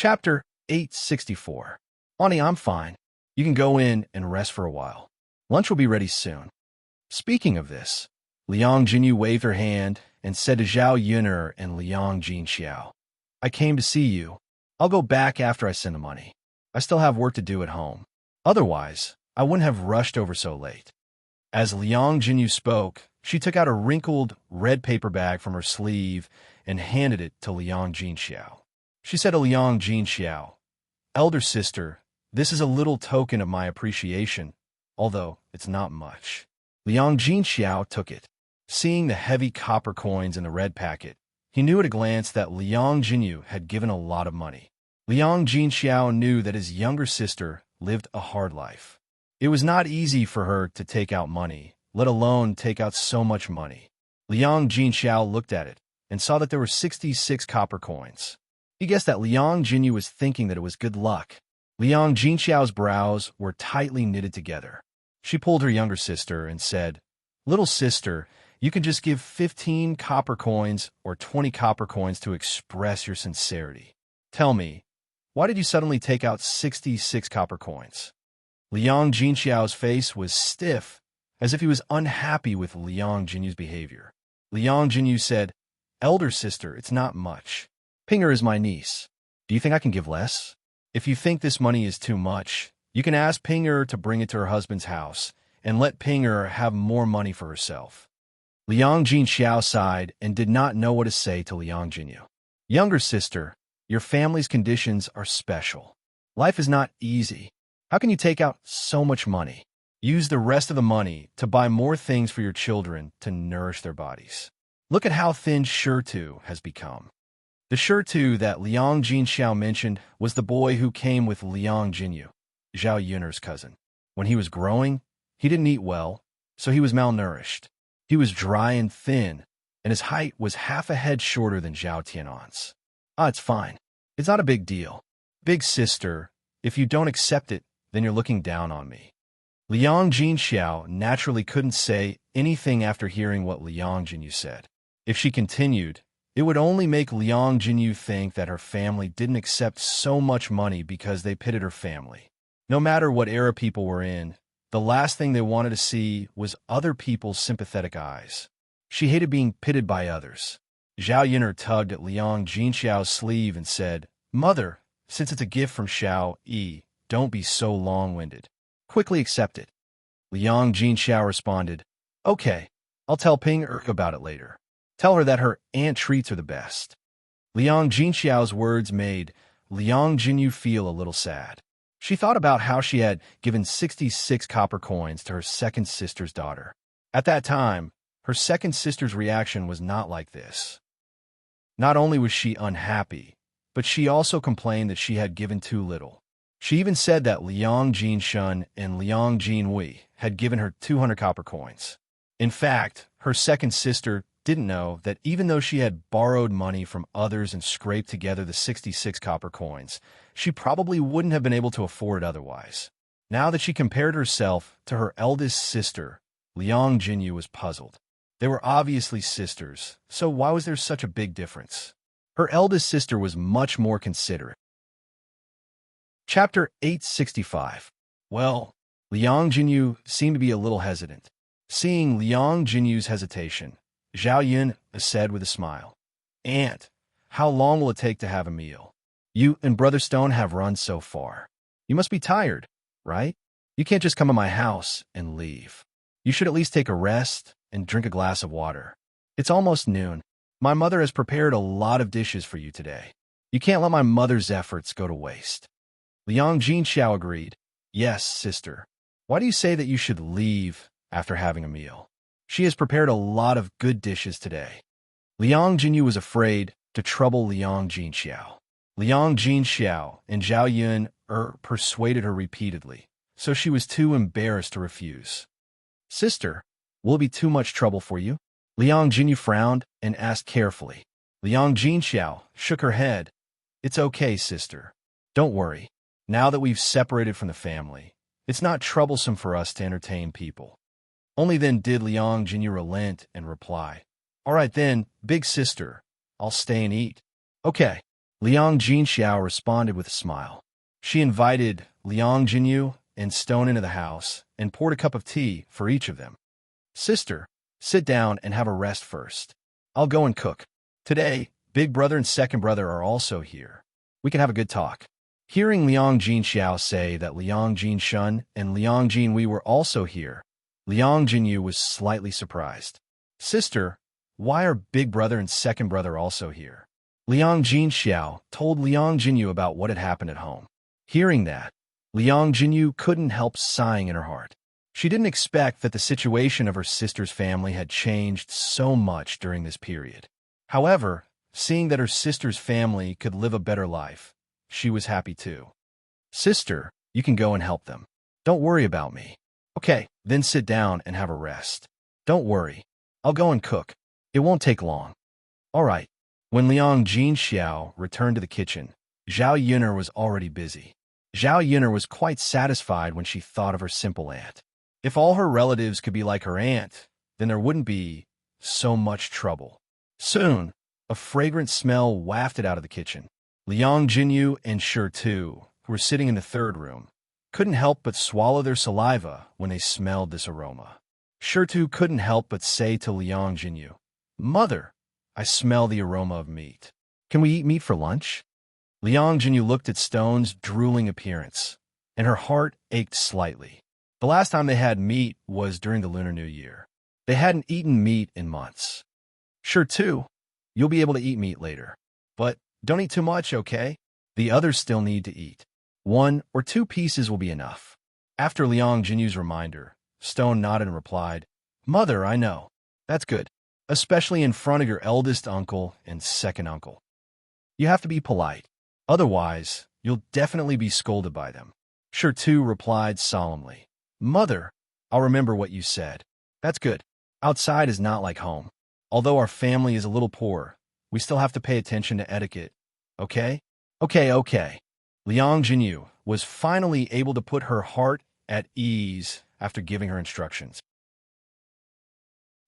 Chapter 864. Ani, I'm fine. You can go in and rest for a while. Lunch will be ready soon. Speaking of this, Liang Jinyu waved her hand and said to Zhao Yun'er and Liang Jinxiao, I came to see you. I'll go back after I send the money. I still have work to do at home. Otherwise, I wouldn't have rushed over so late. As Liang Jinyu spoke, she took out a wrinkled red paper bag from her sleeve and handed it to Liang Jinxiao. She said to Liang Jinxiao, Elder sister, this is a little token of my appreciation, although it's not much. Liang Jinxiao took it. Seeing the heavy copper coins in the red packet, he knew at a glance that Liang Jinyu had given a lot of money. Liang Jinxiao knew that his younger sister lived a hard life. It was not easy for her to take out money, let alone take out so much money. Liang Jinxiao looked at it and saw that there were 66 copper coins. He guessed that Liang Jinyu was thinking that it was good luck. Liang Jinxiao's brows were tightly knitted together. She pulled her younger sister and said, Little sister, you can just give 15 copper coins or 20 copper coins to express your sincerity. Tell me, why did you suddenly take out 66 copper coins? Liang Jinxiao's face was stiff, as if he was unhappy with Liang Jinyu's behavior. Liang Jinyu said, Elder sister, it's not much. Ping'er is my niece. Do you think I can give less? If you think this money is too much, you can ask Ping'er to bring it to her husband's house and let Ping'er have more money for herself. Liang Jinxiao sighed and did not know what to say to Liang Jinyu. Younger sister, your family's conditions are special. Life is not easy. How can you take out so much money? Use the rest of the money to buy more things for your children to nourish their bodies. Look at how thin Shirtu has become. The Shirtu that Liang Jinxiao mentioned was the boy who came with Liang Jinyu, Zhao Yun'er's cousin. When he was growing, he didn't eat well, so he was malnourished. He was dry and thin, and his height was half a head shorter than Zhao Tianan's. It's fine. It's not a big deal. Big sister, if you don't accept it, then you're looking down on me. Liang Jinxiao naturally couldn't say anything after hearing what Liang Jinyu said. If she continued, it would only make Liang Jinyu think that her family didn't accept so much money because they pitted her family. No matter what era people were in, the last thing they wanted to see was other people's sympathetic eyes. She hated being pitted by others. Zhao Yun'er tugged at Liang Jinxiao's sleeve and said, Mother, since it's a gift from Xiao Yi, don't be so long-winded. Quickly accept it. Liang Jinxiao responded, Okay, I'll tell Ping'er about it later. Tell her that her aunt treats her the best. Liang Jinxiao's words made Liang Jinyu feel a little sad. She thought about how she had given 66 copper coins to her second sister's daughter. At that time, her second sister's reaction was not like this. Not only was she unhappy, but she also complained that she had given too little. She even said that Liang Jinshun and Liang Jinwei had given her 200 copper coins. In fact, her second sister didn't know that even though she had borrowed money from others and scraped together the 66 copper coins, she probably wouldn't have been able to afford it otherwise. Now that she compared herself to her eldest sister, Liang Jinyu was puzzled. They were obviously sisters, so why was there such a big difference? Her eldest sister was much more considerate. Chapter 865. Well, Liang Jinyu seemed to be a little hesitant. Seeing Liang Jinyu's hesitation, Zhao Yun said with a smile, Aunt, how long will it take to have a meal? You and Brother Stone have run so far. You must be tired, right? You can't just come to my house and leave. You should at least take a rest and drink a glass of water. It's almost noon. My mother has prepared a lot of dishes for you today. You can't let my mother's efforts go to waste. Liang Jinxiao agreed. Yes, sister. Why do you say that you should leave after having a meal? She has prepared a lot of good dishes today. Liang Jinyu was afraid to trouble Liang Jinxiao. Liang Jinxiao and Zhao Yun persuaded her repeatedly, so she was too embarrassed to refuse. Sister, will it be too much trouble for you? Liang Jinyu frowned and asked carefully. Liang Jinxiao shook her head. It's okay, sister. Don't worry. Now that we've separated from the family, it's not troublesome for us to entertain people. Only then did Liang Jinyu relent and reply, All right then, big sister, I'll stay and eat. Okay. Liang Jinxiao responded with a smile. She invited Liang Jinyu and Stone into the house and poured a cup of tea for each of them. Sister, sit down and have a rest first. I'll go and cook. Today, big brother and second brother are also here. We can have a good talk. Hearing Liang Jinxiao say that Liang Jinshun and Liang Jinhui were also here, Liang Jinyu was slightly surprised. Sister, why are big brother and second brother also here? Liang Jinxiao told Liang Jinyu about what had happened at home. Hearing that, Liang Jinyu couldn't help sighing in her heart. She didn't expect that the situation of her sister's family had changed so much during this period. However, seeing that her sister's family could live a better life, she was happy too. Sister, you can go and help them. Don't worry about me. Okay, then sit down and have a rest. Don't worry. I'll go and cook. It won't take long. All right. When Liang Jinxiao returned to the kitchen, Zhao Yun'er was already busy. Zhao Yun'er was quite satisfied when she thought of her simple aunt. If all her relatives could be like her aunt, then there wouldn't be so much trouble. Soon, a fragrant smell wafted out of the kitchen. Liang Jinyu and Shi Tu, who were sitting in the third room, couldn't help but swallow their saliva when they smelled this aroma. Shi Tu couldn't help but say to Liang Jinyu, "Mother, I smell the aroma of meat. Can we eat meat for lunch?" Liang Jinyu looked at Stone's drooling appearance, and her heart ached slightly. The last time they had meat was during the Lunar New Year. They hadn't eaten meat in months. Sure, too. You'll be able to eat meat later. But don't eat too much, okay? The others still need to eat. 1 or 2 pieces will be enough. After Liang Jinyu's reminder, Stone nodded and replied, "Mother, I know. That's good. Especially in front of your eldest uncle and second uncle. You have to be polite. Otherwise, you'll definitely be scolded by them." Sure, too replied solemnly, "Mother, I'll remember what you said. That's good. Outside is not like home. Although our family is a little poor, we still have to pay attention to etiquette. Okay? Okay. Liang Jinyu was finally able to put her heart at ease after giving her instructions.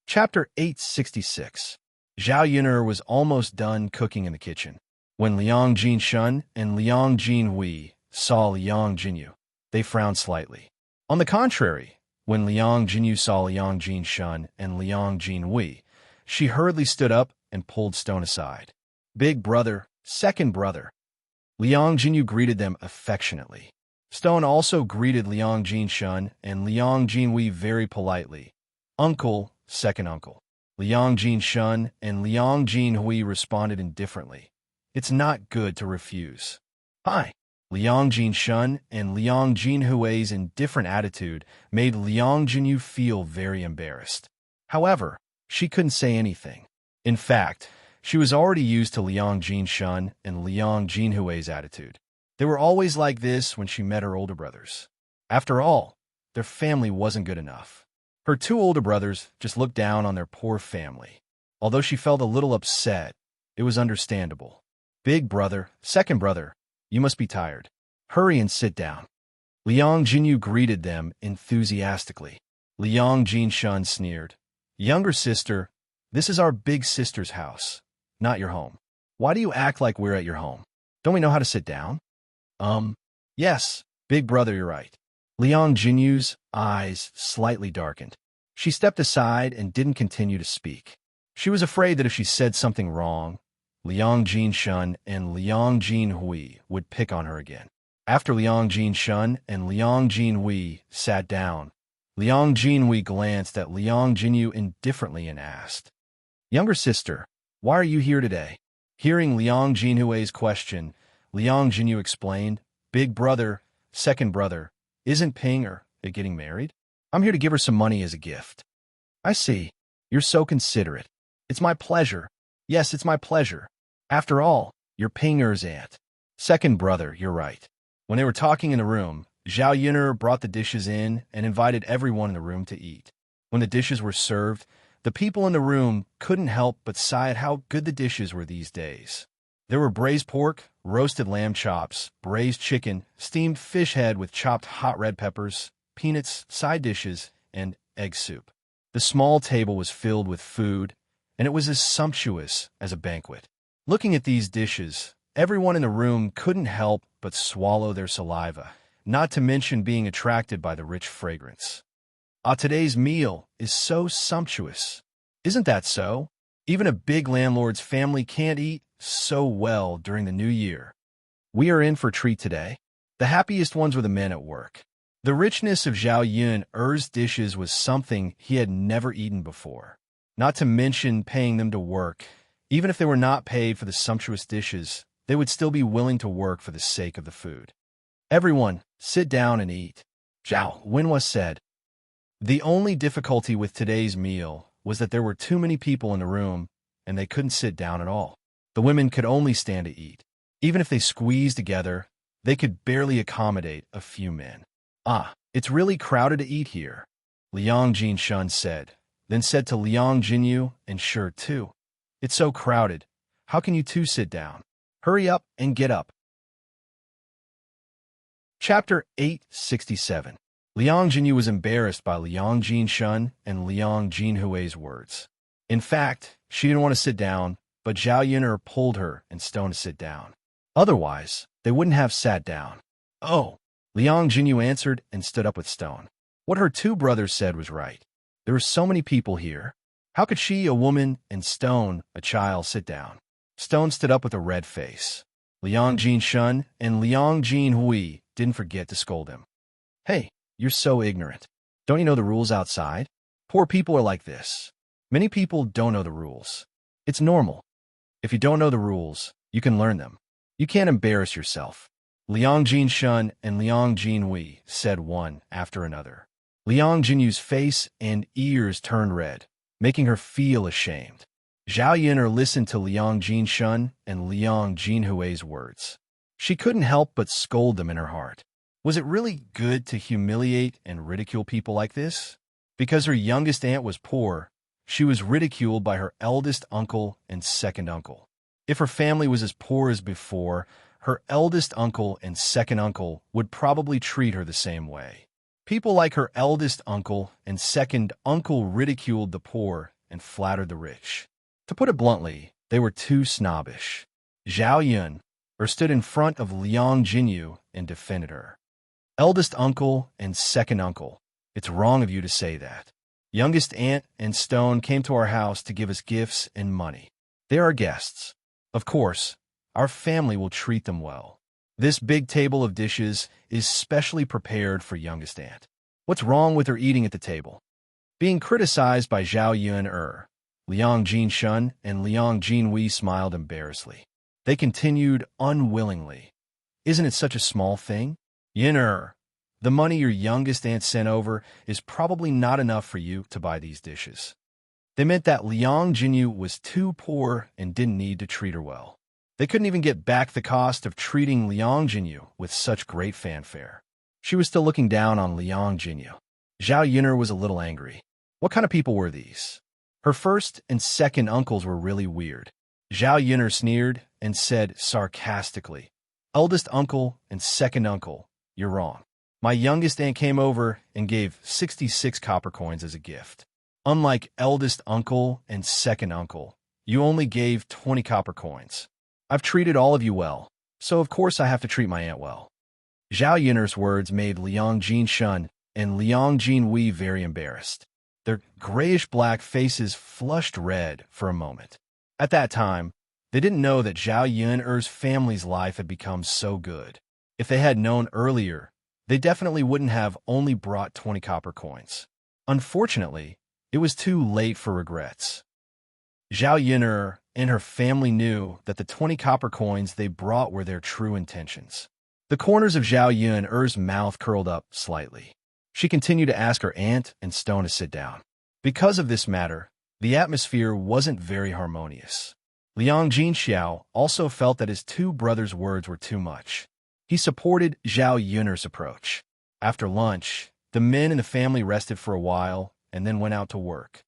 Chapter 866. Zhao Yun'er was almost done cooking in the kitchen. When Liang Jinshun and Liang Jinhui saw Liang Jinyu, they frowned slightly. On the contrary, when Liang Jinyu saw Liang Jinshun and Liang Jinhui, she hurriedly stood up and pulled Stone aside. "Big brother, second brother." Liang Jinyu greeted them affectionately. Stone also greeted Liang Jinshun and Liang Jinhui very politely. "Uncle, second uncle." Liang Jinshun and Liang Jinhui responded indifferently. It's not good to refuse. "Hi." Liang Jinshun and Liang Jinhui's indifferent attitude made Liang Jinyu feel very embarrassed. However, she couldn't say anything. In fact, she was already used to Liang Jinshun and Liang Jinhui's attitude. They were always like this when she met her older brothers. After all, their family wasn't good enough. Her 2 older brothers just looked down on their poor family. Although she felt a little upset, it was understandable. "Big brother, second brother, you must be tired. Hurry and sit down." Liang Jinyu greeted them enthusiastically. Liang Jinshun sneered, "Younger sister, this is our big sister's house, not your home. Why do you act like we're at your home? Don't we know how to sit down?" Yes, big brother, you're right." Liang Jinyu's eyes slightly darkened. She stepped aside and didn't continue to speak. She was afraid that if she said something wrong, Liang Jinshun and Liang Jinhui would pick on her again. After Liang Jinshun and Liang Jinhui sat down, Liang Jinhui glanced at Liang Jinyu indifferently and asked, "Younger sister, why are you here today?" Hearing Liang Jinhui's question, Liang Jinyu explained, "Big brother, second brother, isn't Ping or getting married? I'm here to give her some money as a gift." "I see. You're so considerate. It's my pleasure. Yes, it's my pleasure. After all, you're Pinger's aunt." "Second brother, you're right." When they were talking in the room, Zhao Yun'er brought the dishes in and invited everyone in the room to eat. When the dishes were served, the people in the room couldn't help but sigh at how good the dishes were these days. There were braised pork, roasted lamb chops, braised chicken, steamed fish head with chopped hot red peppers, peanuts, side dishes, and egg soup. The small table was filled with food, and it was as sumptuous as a banquet. Looking at these dishes, Everyone in the room couldn't help but swallow their saliva, not to mention being attracted by the rich fragrance. Today's meal is so sumptuous. Isn't that so? Even a big landlord's family can't eat so well during the new year. We are in for a treat today. The happiest ones were the men at work. The richness of Zhao Yun'er's dishes was something he had never eaten before. Not to mention paying them to work. Even if they were not paid for the sumptuous dishes, they would still be willing to work for the sake of the food. Everyone, sit down and eat, Zhao Yun'er said. The only difficulty with today's meal was that there were too many people in the room, and they couldn't sit down at all. The women could only stand to eat. Even if they squeezed together, they could barely accommodate a few men. It's really crowded to eat here, Liang Jinshun said, then said to Liang Jinyu and Shi too. It's so crowded. How can you two sit down? Hurry up and get up. Chapter 867. Liang Jinyu was embarrassed by Liang Jinshun and Liang Jinhui's words. In fact, she didn't want to sit down, but Zhao Yun'er pulled her and Stone to sit down. Otherwise, they wouldn't have sat down. Oh, Liang Jinyu answered and stood up with Stone. What her two brothers said was right. There were so many people here. How could she, a woman, and Stone, a child, sit down? Stone stood up with a red face. Liang Jinshun and Liang Jinhui didn't forget to scold him. Hey, you're so ignorant. Don't you know the rules outside? Poor people are like this. Many people don't know the rules. It's normal. If you don't know the rules, you can learn them. You can't embarrass yourself. Liang Jinshun and Liang Jinhui said one after another. Liang Jinyu's face and ears turned red, making her feel ashamed. Zhao Yun'er listened to Liang Jinshun and Liang Jinhui's words. She couldn't help but scold them in her heart. Was it really good to humiliate and ridicule people like this? Because her youngest aunt was poor, she was ridiculed by her eldest uncle and second uncle. If her family was as poor as before, her eldest uncle and second uncle would probably treat her the same way. People like her eldest uncle and second uncle ridiculed the poor and flattered the rich. To put it bluntly, they were too snobbish. Zhao Yun'er stood in front of Liang Jinyu and defended her. Eldest uncle and second uncle, it's wrong of you to say that. Youngest aunt and Stone came to our house to give us gifts and money. They are guests. Of course, our family will treat them well. This big table of dishes is specially prepared for youngest aunt. What's wrong with her eating at the table? Being criticized by Zhao Yun'er, Liang Jinshun and Liang Jinhui smiled embarrassedly. They continued unwillingly. Isn't it such a small thing? Yun'er, the money your youngest aunt sent over is probably not enough for you to buy these dishes. They meant that Liang Jinyu was too poor and didn't need to treat her well. They couldn't even get back the cost of treating Liang Jinyu with such great fanfare. She was still looking down on Liang Jinyu. Zhao Yun'er was a little angry. What kind of people were these? Her first and second uncles were really weird. Zhao Yun'er sneered and said sarcastically, Eldest uncle and second uncle, you're wrong. My youngest aunt came over and gave 66 copper coins as a gift. Unlike eldest uncle and second uncle, you only gave 20 copper coins. I've treated all of you well, so of course I have to treat my aunt well. Zhao Yun'er's words made Liang Jinshun and Liang Jinhui very embarrassed. Their grayish-black faces flushed red for a moment. At that time, they didn't know that Zhao Yun'er's family's life had become so good. If they had known earlier, they definitely wouldn't have only brought 20 copper coins. Unfortunately, it was too late for regrets. Zhao Yun'er and her family knew that the 20 copper coins they brought were their true intentions. The corners of Zhao Yun'er's mouth curled up slightly. She continued to ask her aunt and Stone to sit down. Because of this matter, the atmosphere wasn't very harmonious. Liang Jinxiao also felt that his two brothers' words were too much. He supported Zhao Yun'er's approach. After lunch, the men in the family rested for a while and then went out to work.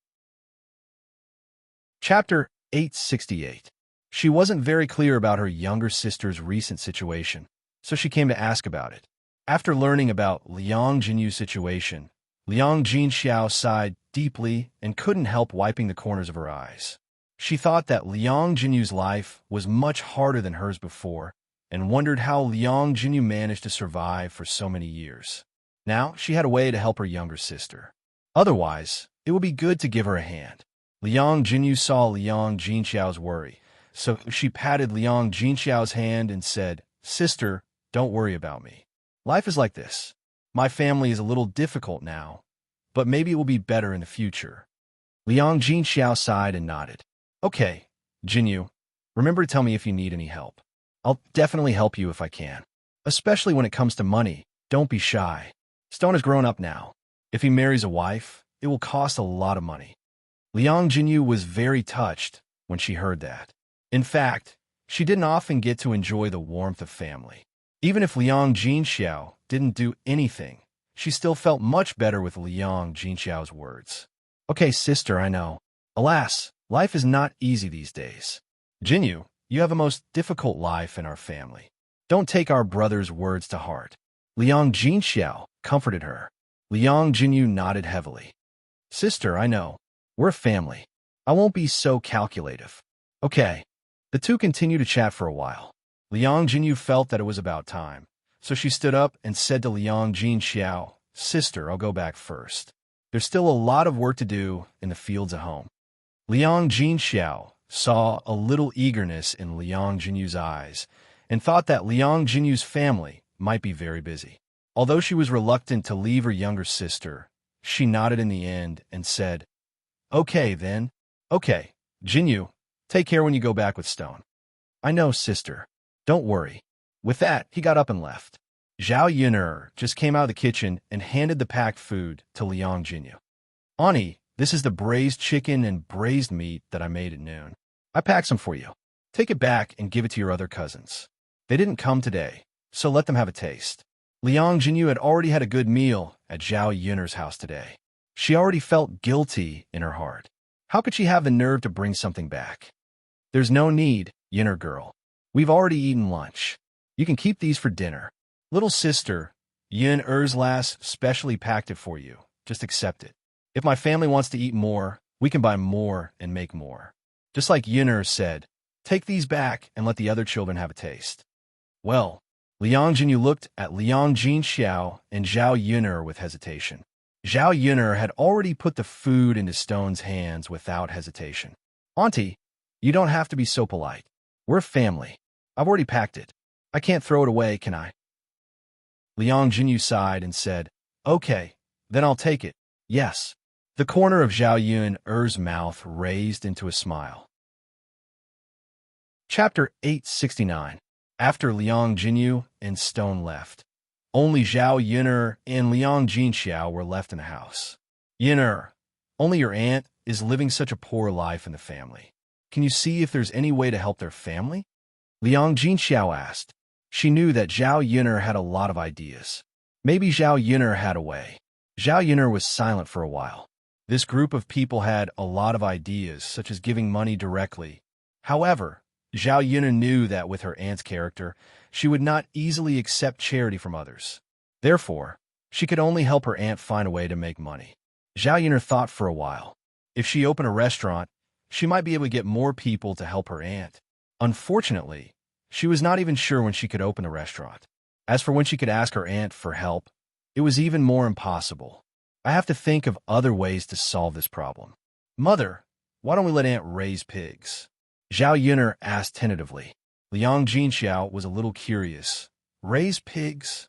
Chapter 868. She wasn't very clear about her younger sister's recent situation, so she came to ask about it. After learning about Liang Jinyu's situation, Liang Jinxiao sighed deeply and couldn't help wiping the corners of her eyes. She thought that Liang Jinyu's life was much harder than hers before, and wondered how Liang Jinyu managed to survive for so many years. Now she had a way to help her younger sister. Otherwise, it would be good to give her a hand. Liang Jinyu saw Liang Jinxiao's worry, so she patted Liang Jinxiao's hand and said, "Sister, don't worry about me. Life is like this. My family is a little difficult now, but maybe it will be better in the future." Liang Jinxiao sighed and nodded. "Okay, Jinyu, remember to tell me if you need any help. I'll definitely help you if I can. Especially when it comes to money, don't be shy. Stone has grown up now. If he marries a wife, it will cost a lot of money." Liang Jinyu was very touched when she heard that. In fact, she didn't often get to enjoy the warmth of family. Even if Liang Jinxiao didn't do anything, she still felt much better with Liang Jinxiao's words. "Okay, sister, I know. Alas, life is not easy these days. Jinyu, you have a most difficult life in our family. Don't take our brother's words to heart." Liang Jinxiao comforted her. Liang Jinyu nodded heavily. "Sister, I know. We're a family. I won't be so calculative." Okay. The two continued to chat for a while. Liang Jinyu felt that it was about time, so she stood up and said to Liang Jinxiao, "Sister, I'll go back first. There's still a lot of work to do in the fields at home." Liang Jinxiao saw a little eagerness in Liang Jinyu's eyes and thought that Liang Jinyu's family might be very busy. Although she was reluctant to leave her younger sister, she nodded in the end and said, "Okay, then. Okay, Jinyu, take care when you go back with Stone." "I know, sister. Don't worry." With that, he got up and left. Zhao Yun'er just came out of the kitchen and handed the packed food to Liang Jinyu. "Ani, this is the braised chicken and braised meat that I made at noon. I packed some for you. Take it back and give it to your other cousins. They didn't come today, so let them have a taste." Liang Jinyu had already had a good meal at Zhao Yun'er's house today. She already felt guilty in her heart. How could she have the nerve to bring something back? "There's no need, Yun'er girl. We've already eaten lunch. You can keep these for dinner. Little sister, Yun'er's lass specially packed it for you. Just accept it. If my family wants to eat more, we can buy more and make more." Just like Yun'er said, "Take these back and let the other children have a taste." Well, Liang Jinyu looked at Liang Jinxiao and Zhao Yun'er with hesitation. Zhao Yun'er had already put the food into Stone's hands without hesitation. "Auntie, you don't have to be so polite. We're a family. I've already packed it. I can't throw it away, can I?" Liang Jinyu sighed and said, "Okay, then I'll take it. Yes." The corner of Zhao Yun'er's mouth raised into a smile. Chapter 869. After Liang Jinyu and Stone left, only Zhao Yun'er and Liang Jinxiao were left in the house. "Yun'er, only your aunt is living such a poor life in the family. Can you see if there's any way to help their family?" Liang Jinxiao asked. She knew that Zhao Yun'er had a lot of ideas. Maybe Zhao Yun'er had a way. Zhao Yun'er was silent for a while. This group of people had a lot of ideas, such as giving money directly. However, Zhao Yun'er knew that with her aunt's character, she would not easily accept charity from others. Therefore, she could only help her aunt find a way to make money. Zhao Yun'er thought for a while. If she opened a restaurant, she might be able to get more people to help her aunt. Unfortunately, she was not even sure when she could open the restaurant. As for when she could ask her aunt for help, it was even more impossible. "I have to think of other ways to solve this problem." "Mother, why don't we let Aunt raise pigs?" Zhao Yun'er asked tentatively. Liang Jinxiao was a little curious. "Raise pigs?"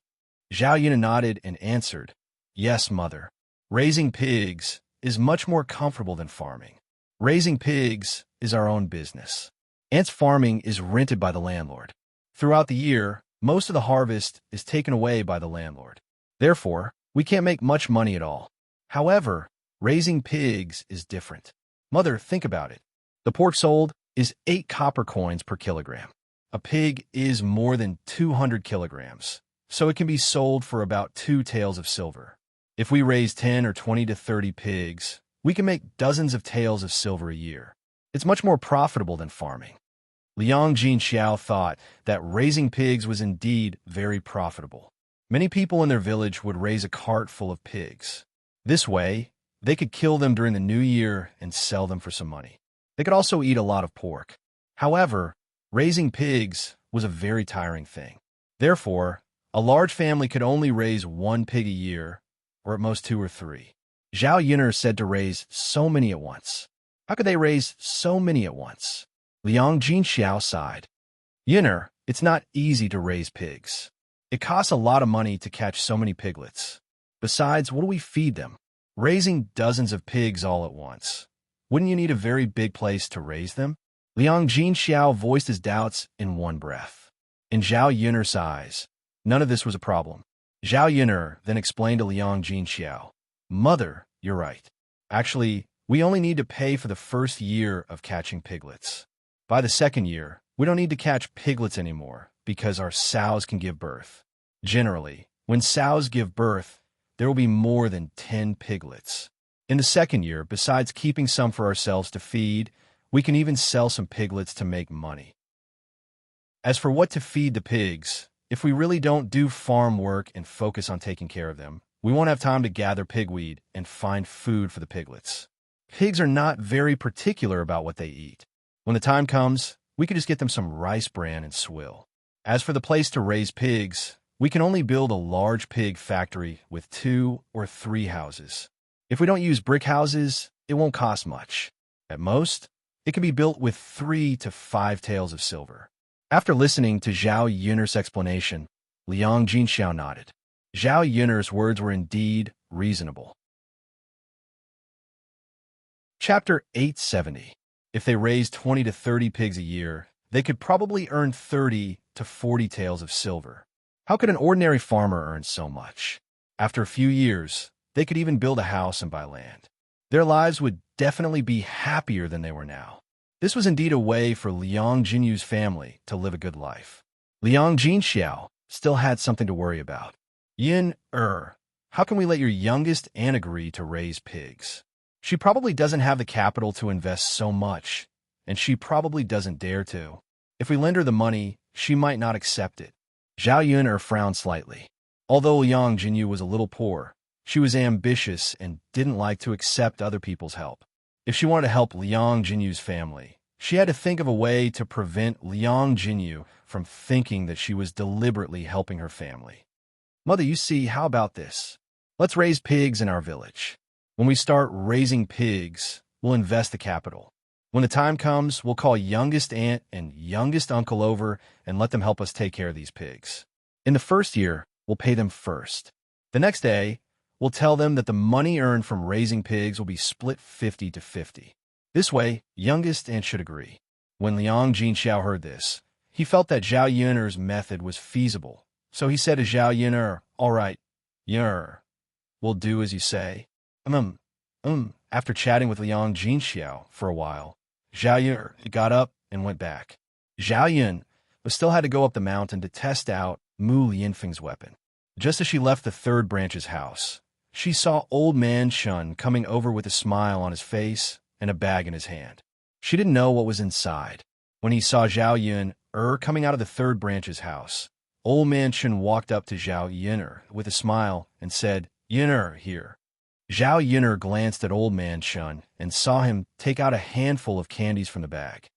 Zhao Yun'er nodded and answered, "Yes, mother. Raising pigs is much more comfortable than farming. Raising pigs is our own business. Aunt's farming is rented by the landlord. Throughout the year, most of the harvest is taken away by the landlord. Therefore, we can't make much money at all. However, raising pigs is different. Mother, think about it. The pork sold is 8 copper coins per kilogram. A pig is more than 200 kilograms, so it can be sold for about 2 taels of silver. If we raise 10 or 20 to 30 pigs, we can make dozens of taels of silver a year. It's much more profitable than farming." Liang Jinxiao thought that raising pigs was indeed very profitable. Many people in their village would raise a cart full of pigs. This way, they could kill them during the new year and sell them for some money. They could also eat a lot of pork. However, raising pigs was a very tiring thing. Therefore, a large family could only raise one pig a year, or at most 2 or 3. Zhao Yun'er said to raise so many at once. How could they raise so many at once? Liang Jinxiao sighed. Yun'er, it's not easy to raise pigs. It costs a lot of money to catch so many piglets. Besides, what do we feed them? Raising dozens of pigs all at once. Wouldn't you need a very big place to raise them? Liang Jinxiao voiced his doubts in one breath. In Zhao Yun'er's eyes, none of this was a problem. Zhao Yun'er then explained to Liang Jinxiao, Mother, you're right. Actually, we only need to pay for the first year of catching piglets. By the second year, we don't need to catch piglets anymore because our sows can give birth. Generally, when sows give birth, there will be more than 10 piglets. In the second year, besides keeping some for ourselves to feed, we can even sell some piglets to make money. As for what to feed the pigs, if we really don't do farm work and focus on taking care of them, we won't have time to gather pigweed and find food for the piglets. Pigs are not very particular about what they eat. When the time comes, we could just get them some rice bran and swill. As for the place to raise pigs, we can only build a large pig factory with 2 or 3 houses. If we don't use brick houses, it won't cost much. At most, it can be built with 3 to 5 taels of silver. After listening to Zhao Yun'er's explanation, Liang Jinxiao nodded. Zhao Yun'er's words were indeed reasonable. Chapter 870. If they raised 20 to 30 pigs a year, they could probably earn 30 to 40 taels of silver. How could an ordinary farmer earn so much? After a few years, they could even build a house and buy land. Their lives would definitely be happier than they were now. This was indeed a way for Liang Jinyu's family to live a good life. Liang Jinxiao still had something to worry about. Yun'er, how can we let your youngest aunt agree to raise pigs? She probably doesn't have the capital to invest so much, and she probably doesn't dare to. If we lend her the money, she might not accept it. Zhao Yun'er frowned slightly. Although Liang Jinyu was a little poor, she was ambitious and didn't like to accept other people's help. If she wanted to help Liang Jinyu's family, she had to think of a way to prevent Liang Jinyu from thinking that she was deliberately helping her family. Mother, you see, how about this? Let's raise pigs in our village. When we start raising pigs, we'll invest the capital. When the time comes, we'll call youngest aunt and youngest uncle over and let them help us take care of these pigs. In the first year, we'll pay them first. The next day, we'll tell them that the money earned from raising pigs will be split 50 to 50. This way, youngest aunt should agree. When Liang Jinxiao heard this, he felt that Zhao Yun'er's method was feasible. So he said to Zhao Yun'er, All right, Yun'er, we'll do as you say. After chatting with Liang Jinxiao for a while, Zhao Yun'er got up and went back. Zhao Yun still had to go up the mountain to test out Mu Lianfeng's weapon. Just as she left the third branch's house, she saw Old Man Shun coming over with a smile on his face and a bag in his hand. She didn't know what was inside. When he saw Zhao Yun'er coming out of the third branch's house, Old Man Shun walked up to Zhao Yun'er with a smile and said, Yun'er, here. Zhao Yun'er glanced at Old Man Shun and saw him take out a handful of candies from the bag.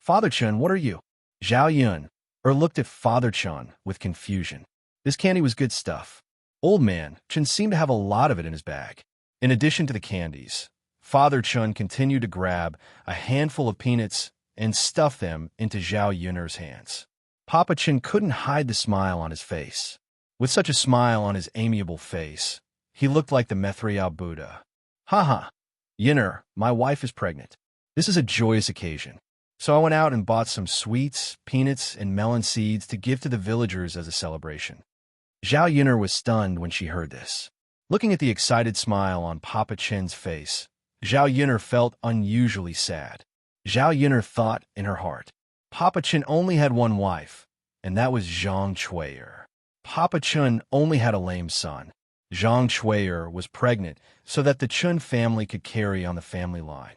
Father Chun, what are you? Zhao Yun'er looked at Father Chun with confusion. This candy was good stuff. Old Man Chun seemed to have a lot of it in his bag. In addition to the candies, Father Chun continued to grab a handful of peanuts and stuff them into Zhao Yun'er's hands. Papa Chun couldn't hide the smile on his face. With such a smile on his amiable face, he looked like the Methriya Buddha. Ha! Yun'er, my wife is pregnant. This is a joyous occasion. So I went out and bought some sweets, peanuts, and melon seeds to give to the villagers as a celebration. Zhao Yun'er was stunned when she heard this. Looking at the excited smile on Papa Chen's face, Zhao Yun'er felt unusually sad. Zhao Yun'er thought in her heart, Papa Chen only had one wife, and that was Zhang Chui'er. Papa Chun only had a lame son. Zhang Chui'er was pregnant so that the Chun family could carry on the family line.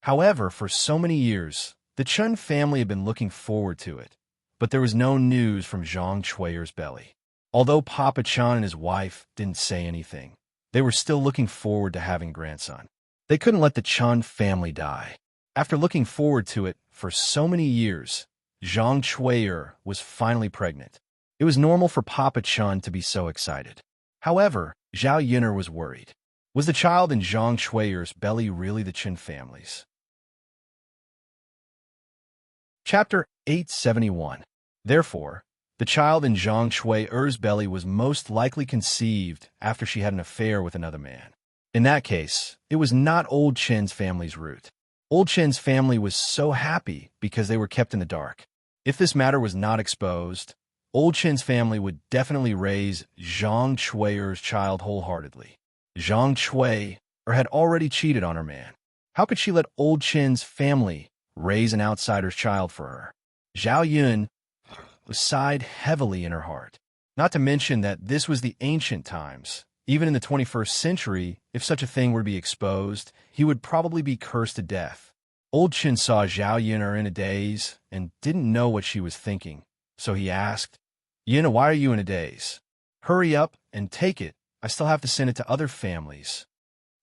However, for so many years, the Chun family had been looking forward to it, but there was no news from Zhang Chui'er's belly. Although Papa Chun and his wife didn't say anything, they were still looking forward to having a grandson. They couldn't let the Chun family die. After looking forward to it for so many years, Zhang Chui'er was finally pregnant. It was normal for Papa Chun to be so excited. However, Zhao Yun'er was worried. Was the child in Zhang Chui'er's belly really the Qin family's? Chapter 871. Therefore, the child in Zhang Chui'er's belly was most likely conceived after she had an affair with another man. In that case, it was not Old Qin's family's root. Old Qin's family was so happy because they were kept in the dark. If this matter was not exposed, Old Qin's family would definitely raise Zhang Chui'er's child wholeheartedly. Zhang Chui'er had already cheated on her man. How could she let Old Qin's family raise an outsider's child for her? Zhao Yun sighed heavily in her heart. Not to mention that this was the ancient times. Even in the 21st century, if such a thing were to be exposed, he would probably be cursed to death. Old Qin saw Zhao Yun'er in a daze and didn't know what she was thinking, so he asked, "Yun'er, why are you in a daze? Hurry up and take it. I still have to send it to other families."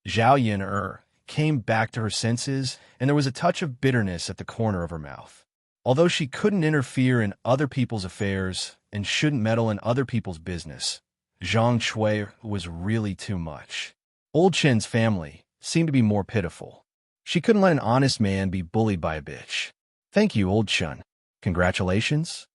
Zhao Yun'er came back to her senses, and there was a touch of bitterness at the corner of her mouth. Although she couldn't interfere in other people's affairs and shouldn't meddle in other people's business, Zhang Chui'er was really too much. Old Qin's family seemed to be more pitiful. She couldn't let an honest man be bullied by a bitch. "Thank you, Old Qin. Congratulations."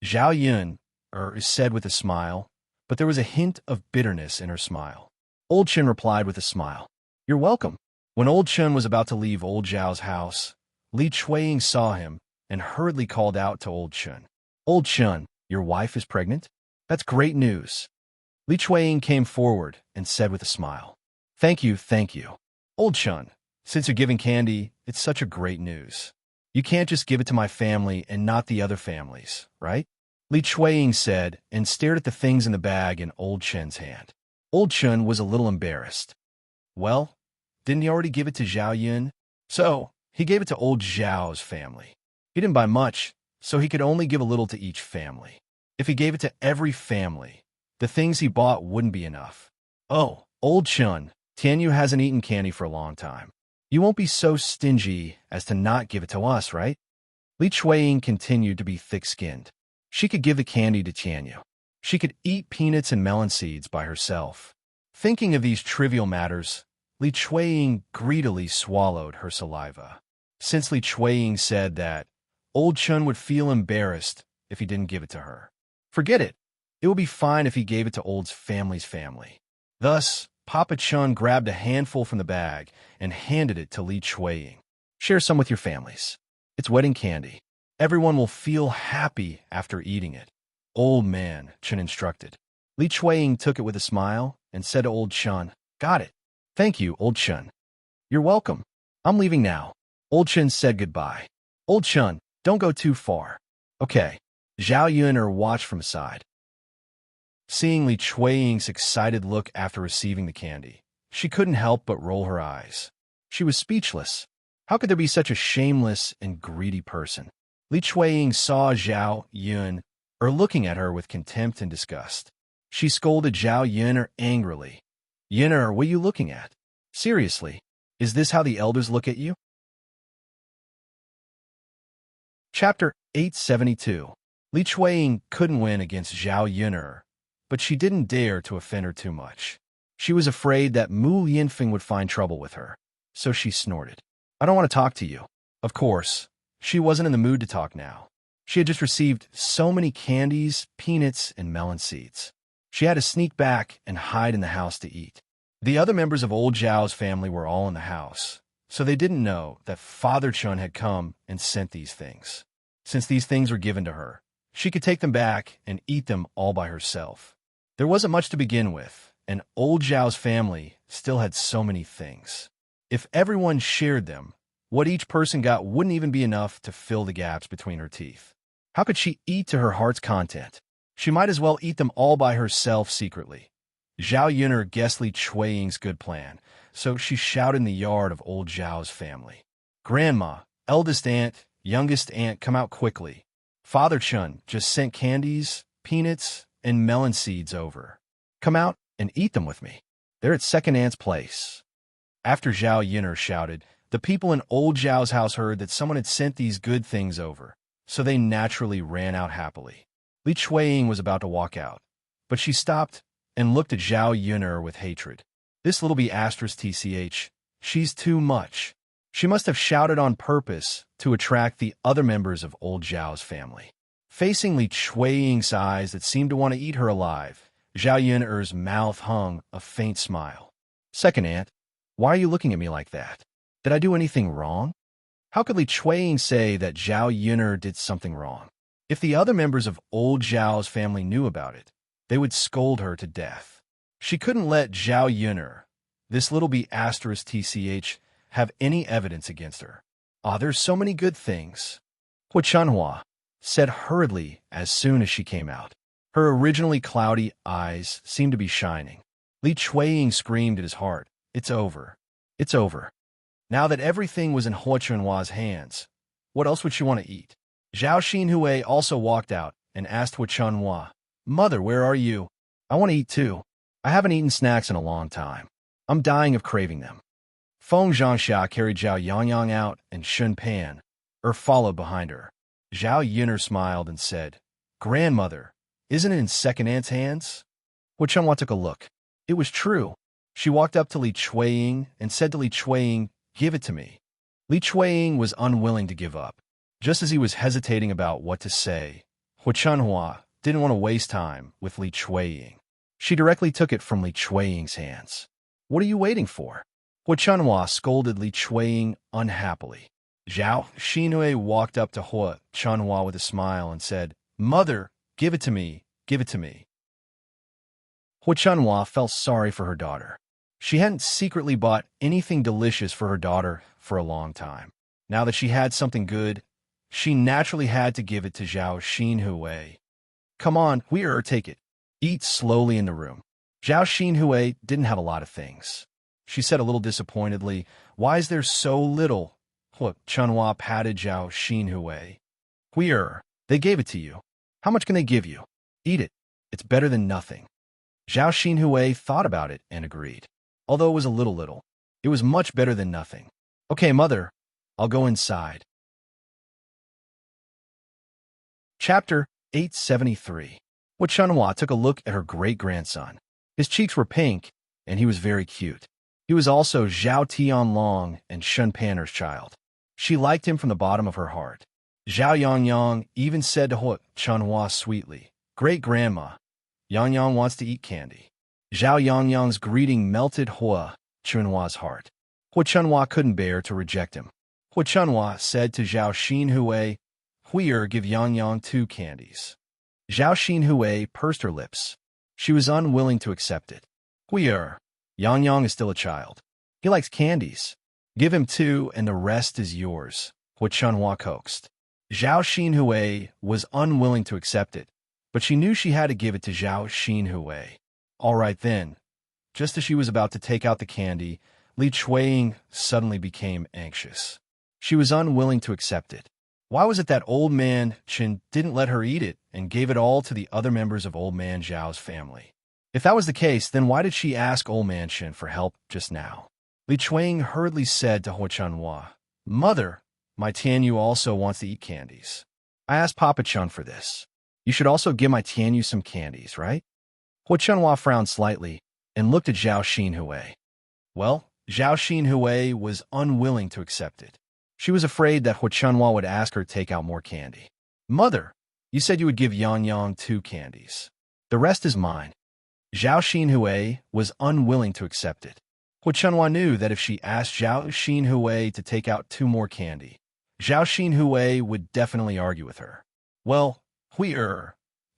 Zhao Yun'er said with a smile, but there was a hint of bitterness in her smile. Old Qin replied with a smile, "You're welcome." When Old Qin was about to leave Old Zhao's house, Li Chuiying saw him and hurriedly called out to Old Qin, "Old Qin, your wife is pregnant? That's great news." Li Chuiying came forward and said with a smile, Thank you. Old Qin, since you're giving candy, it's such a great news. You can't just give it to my family and not the other families, right?" Li Chuiying said and stared at the things in the bag in Old Qin's hand. Old Qin was a little embarrassed. Well, didn't he already give it to Zhao Yun? So, he gave it to Old Zhao's family. He didn't buy much, so he could only give a little to each family. If he gave it to every family, the things he bought wouldn't be enough. "Oh, Old Qin, Tianyu hasn't eaten candy for a long time. You won't be so stingy as to not give it to us, right?" Li Chuiying continued to be thick-skinned. She could give the candy to Tianyu. She could eat peanuts and melon seeds by herself. Thinking of these trivial matters, Li Chuiying greedily swallowed her saliva. Since Li Chuiying said that Old Qin would feel embarrassed if he didn't give it to her. Forget it. It would be fine if he gave it to Old's family's family. Thus, Papa Chun grabbed a handful from the bag and handed it to Li Chuiying. "Share some with your families. It's wedding candy. Everyone will feel happy after eating it." "Old man," Chun instructed. Li Chuiying took it with a smile and said to Old Chun, "Got it. Thank you, Old Chun." "You're welcome. I'm leaving now." Old Chun said goodbye. "Old Chun, don't go too far." "Okay." Zhao Yun'er watched from aside. Seeing Li Chuiying's excited look after receiving the candy, she couldn't help but roll her eyes. She was speechless. How could there be such a shameless and greedy person? Li Chuiying saw Zhao Yun'er looking at her with contempt and disgust. She scolded Zhao Yun'er angrily. "Yun'er, what are you looking at? Seriously, is this how the elders look at you?" Chapter 872. Li Chuiying couldn't win against Zhao Yun'er, but she didn't dare to offend her too much. She was afraid that Mu Yinfeng would find trouble with her, so she snorted. "I don't want to talk to you." Of course, she wasn't in the mood to talk now. She had just received so many candies, peanuts, and melon seeds. She had to sneak back and hide in the house to eat. The other members of Old Zhao's family were all in the house, so they didn't know that Father Chun had come and sent these things. Since these things were given to her, she could take them back and eat them all by herself. There wasn't much to begin with, and Old Zhao's family still had so many things. If everyone shared them, what each person got wouldn't even be enough to fill the gaps between her teeth. How could she eat to her heart's content? She might as well eat them all by herself secretly. Zhao Yun'er guessed Li Chuiying's good plan, so she shouted in the yard of Old Zhao's family. "Grandma, eldest aunt, youngest aunt, come out quickly. Father Chun just sent candies, peanuts, and melon seeds over. Come out and eat them with me. They're at second aunt's place." After Zhao Yun'er shouted, the people in old Zhao's house heard that someone had sent these good things over, so they naturally ran out happily. Li Chuiying was about to walk out, but she stopped and looked at Zhao Yun'er with hatred. This little b****, she's too much. She must have shouted on purpose to attract the other members of old Zhao's family. Facing Li Chuiying's eyes that seemed to want to eat her alive, Zhao Yun'er's mouth hung a faint smile. Second aunt, why are you looking at me like that? Did I do anything wrong? How could Li Chuiying say that Zhao Yun'er did something wrong? If the other members of old Zhao's family knew about it, they would scold her to death. She couldn't let Zhao Yun'er, this little b****, have any evidence against her. Ah, there's so many good things. Hu Chunhua said hurriedly as soon as she came out. Her originally cloudy eyes seemed to be shining. Li Chuiying screamed at his heart, "It's over. It's over." Now that everything was in Hu Chunhua's hands, what else would she want to eat? Zhao Xinhui also walked out and asked Hu Chunhua, "Mother, where are you? I want to eat too. I haven't eaten snacks in a long time. I'm dying of craving them." Feng Zhangxia carried Zhao Yangyang out and Shun Pan, followed behind her. Zhao Yun'er smiled and said, "Grandmother, isn't it in second aunt's hands?" Hu Chunhua took a look. It was true. She walked up to Li Chuiying and said to Li Chuiying, "Give it to me." Li Chuiying was unwilling to give up. Just as he was hesitating about what to say, Hu Chunhua didn't want to waste time with Li Chuiying. She directly took it from Li Chuiying's hands. "What are you waiting for?" Hu Chunhua scolded Li Chuiying unhappily. Zhao Xinhui walked up to Hu Chunhua with a smile and said, "Mother, give it to me, give it to me." Hu Chunhua felt sorry for her daughter. She hadn't secretly bought anything delicious for her daughter for a long time. Now that she had something good, she naturally had to give it to Zhao Xinhui. "Come on, take it. Eat slowly in the room." Zhao Xinhui didn't have a lot of things. She said a little disappointedly, "Why is there so little?" Hu Chunhua patted Zhao Xinhui. They gave it to you. How much can they give you? Eat it. It's better than nothing." Zhao Xinhui thought about it and agreed. Although it was a little, it was much better than nothing. "Okay, mother, I'll go inside." Chapter 873. Hu Chunhua took a look at her great-grandson. His cheeks were pink, and he was very cute. He was also Zhao Tianlong and Shun Panner's child. She liked him from the bottom of her heart. Zhao Yangyang even said to Hu Chunhua sweetly, "Great-grandma, Yangyang wants to eat candy." Zhao Yangyang's greeting melted Hu Chunhua's heart. Hu Chunhua couldn't bear to reject him. Hu Chunhua said to Zhao Xinhui, give Yangyang 2 candies." Zhao Xinhui pursed her lips. She was unwilling to accept it. Yangyang is still a child. He likes candies. Give him 2 and the rest is yours," Hu Chunhua coaxed. Zhao Xinhui was unwilling to accept it, but she knew she had to give it to Zhao Xinhui. All right then. Just as she was about to take out the candy, Li Chuiying suddenly became anxious. She was unwilling to accept it. Why was it that Old Man Chen didn't let her eat it and gave it all to the other members of Old Man Zhao's family? If that was the case, then why did she ask Old Man Chen for help just now? Li Chuiying hurriedly said to Hu Chunhua, "Mother, my Tianyu also wants to eat candies. I asked Papa Chun for this. You should also give my Tianyu some candies, right?" Hu Chunhua frowned slightly and looked at Zhao Xinhui. Well, Zhao Xinhui was unwilling to accept it. She was afraid that Hu Chunhua would ask her to take out more candy. "Mother, you said you would give Yangyang 2 candies. The rest is mine." Zhao Xinhui was unwilling to accept it. Hu Chunhua knew that if she asked Zhao Xinhui to take out 2 more candy, Zhao Xinhui would definitely argue with her. "Well,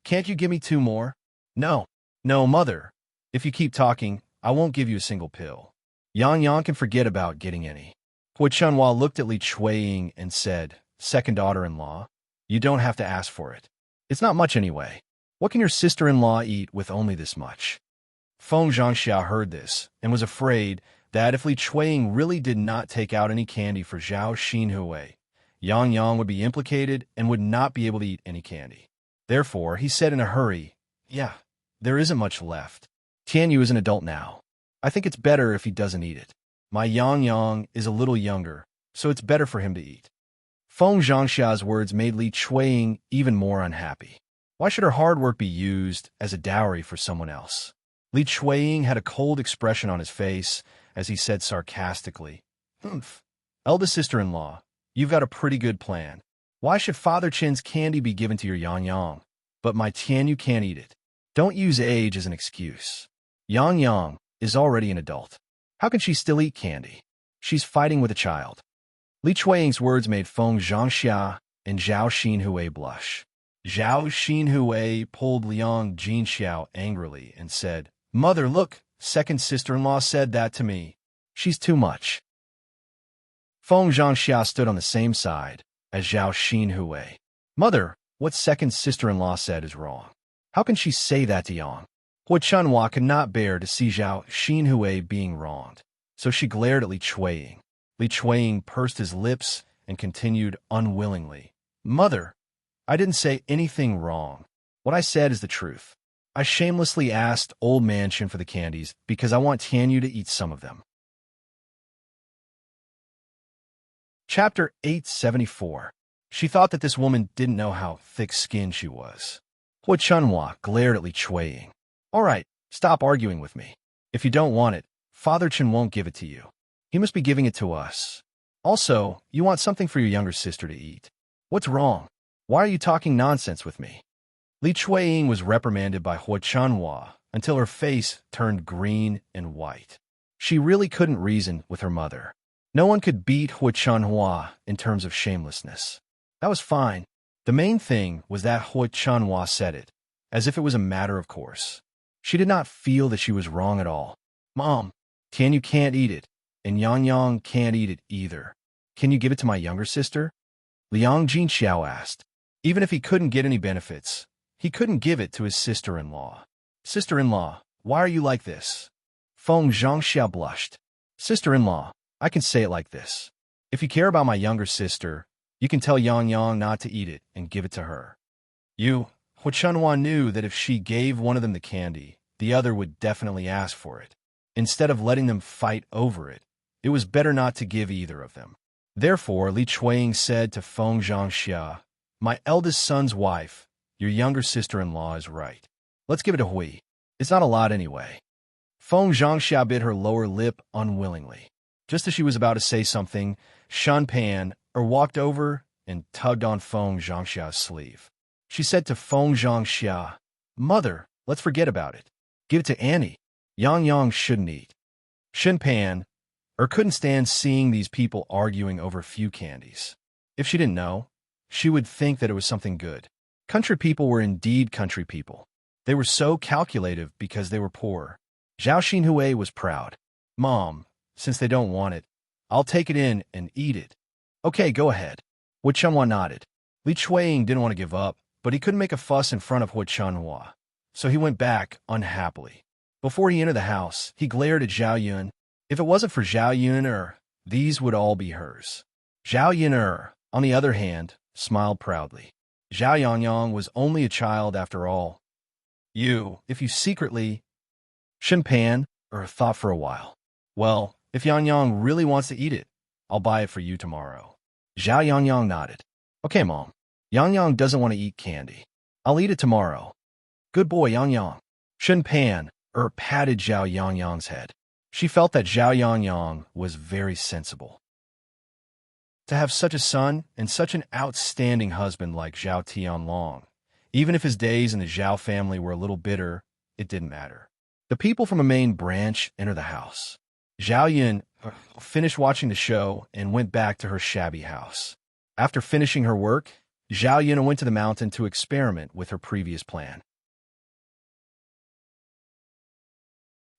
can't you give me 2 more?" No, mother. If you keep talking, I won't give you a single pill. Yangyang can forget about getting any." Hu Chunhua looked at Li Chuiying and said, "Second daughter-in-law, you don't have to ask for it. It's not much anyway. What can your sister-in-law eat with only this much?" Feng Zhangxia heard this and was afraid that if Li Chuiying really did not take out any candy for Zhao Xinhui, Yangyang would be implicated and would not be able to eat any candy. Therefore, he said in a hurry, "There isn't much left. Tianyu is an adult now. I think it's better if he doesn't eat it." My Yang Yang is a little younger, so it's better for him to eat. Feng Zhangxia's words made Li Chuiying even more unhappy. Why should her hard work be used as a dowry for someone else? Li Chuiying had a cold expression on his face as he said sarcastically, "Humph, eldest sister-in-law, you've got a pretty good plan. Why should Father Chen's candy be given to your Yang Yang? But my Tian, you can't eat it. Don't use age as an excuse. Yang Yang is already an adult. How can she still eat candy? She's fighting with a child." Li Chuiying's words made Feng Zhangxia and Zhao Xinhui blush. Zhao Xinhui pulled Liang Jinxiao angrily and said, "Mother, look, second sister-in-law said that to me. She's too much." Feng Zhangxia stood on the same side as Zhao Xinhui. "Mother, what second sister-in-law said is wrong. How can she say that to Yang?" Hu Chunhua could not bear to see Zhao Xinhui being wronged, so she glared at Li Chuiying. Li Chuiying pursed his lips and continued unwillingly, "Mother, I didn't say anything wrong. What I said is the truth. I shamelessly asked Old Man Chen for the candies because I want Tianyu to eat some of them." Chapter 874. She thought that this woman didn't know how thick-skinned she was. Hu Chunhua glared at Li Chuiying. "All right, stop arguing with me. If you don't want it, Father Chen won't give it to you. He must be giving it to us. Also, you want something for your younger sister to eat. What's wrong? Why are you talking nonsense with me?" Li Chuiying was reprimanded by Hu Chunhua until her face turned green and white. She really couldn't reason with her mother. No one could beat Hu Chunhua in terms of shamelessness. That was fine. The main thing was that Hu Chunhua said it, as if it was a matter of course. She did not feel that she was wrong at all. "Mom, Tianyu can't eat it, and Yang Yang can't eat it either. Can you give it to my younger sister?" Liang Jinxiao asked. Even if he couldn't get any benefits, he couldn't give it to his sister-in-law. "Sister-in-law, why are you like this?" Feng Zhangxia blushed. "Sister-in-law, I can say it like this. If you care about my younger sister, you can tell Yang Yang not to eat it and give it to her." Hu Chunhua knew that if she gave one of them the candy, the other would definitely ask for it. Instead of letting them fight over it, it was better not to give either of them. Therefore, Li Chuiying said to Feng Zhangxia, "My eldest son's wife, your younger sister-in-law is right. Let's give it to Hui. It's not a lot anyway." Feng Zhangxia bit her lower lip unwillingly. Just as she was about to say something, Shan Pan walked over and tugged on Feng Zhangxia's sleeve. She said to Feng Zhangxia, "Mother, let's forget about it. Give it to Annie. Yang Yang shouldn't eat." Shan Pan couldn't stand seeing these people arguing over few candies. If she didn't know, she would think that it was something good. Country people were indeed country people. They were so calculative because they were poor. Zhao Xinhui was proud. "Mom, since they don't want it, I'll take it in and eat it." "Okay, go ahead." Hu Chunhua nodded. Li Chuiying didn't want to give up, but he couldn't make a fuss in front of Hu Chunhua, so he went back unhappily. Before he entered the house, he glared at Zhao Yun. If it wasn't for Zhao Yun, these would all be hers. Zhao Yun, on the other hand, smiled proudly. Zhao Yangyang was only a child after all. If you secretly... Shan Pan thought for a while. "Well, if Yang Yang really wants to eat it, I'll buy it for you tomorrow." Zhao Yangyang nodded. "Okay, Mom. Yang Yang doesn't want to eat candy. I'll eat it tomorrow." "Good boy, Yang Yang." Shan Pan patted Zhao Yangyang's head. She felt that Zhao Yangyang was very sensible. To have such a son and such an outstanding husband like Zhao Tianlong, even if his days in the Zhao family were a little bitter, it didn't matter. The people from a main branch entered the house. Zhao Yun finished watching the show and went back to her shabby house. After finishing her work, Zhao Yun went to the mountain to experiment with her previous plan.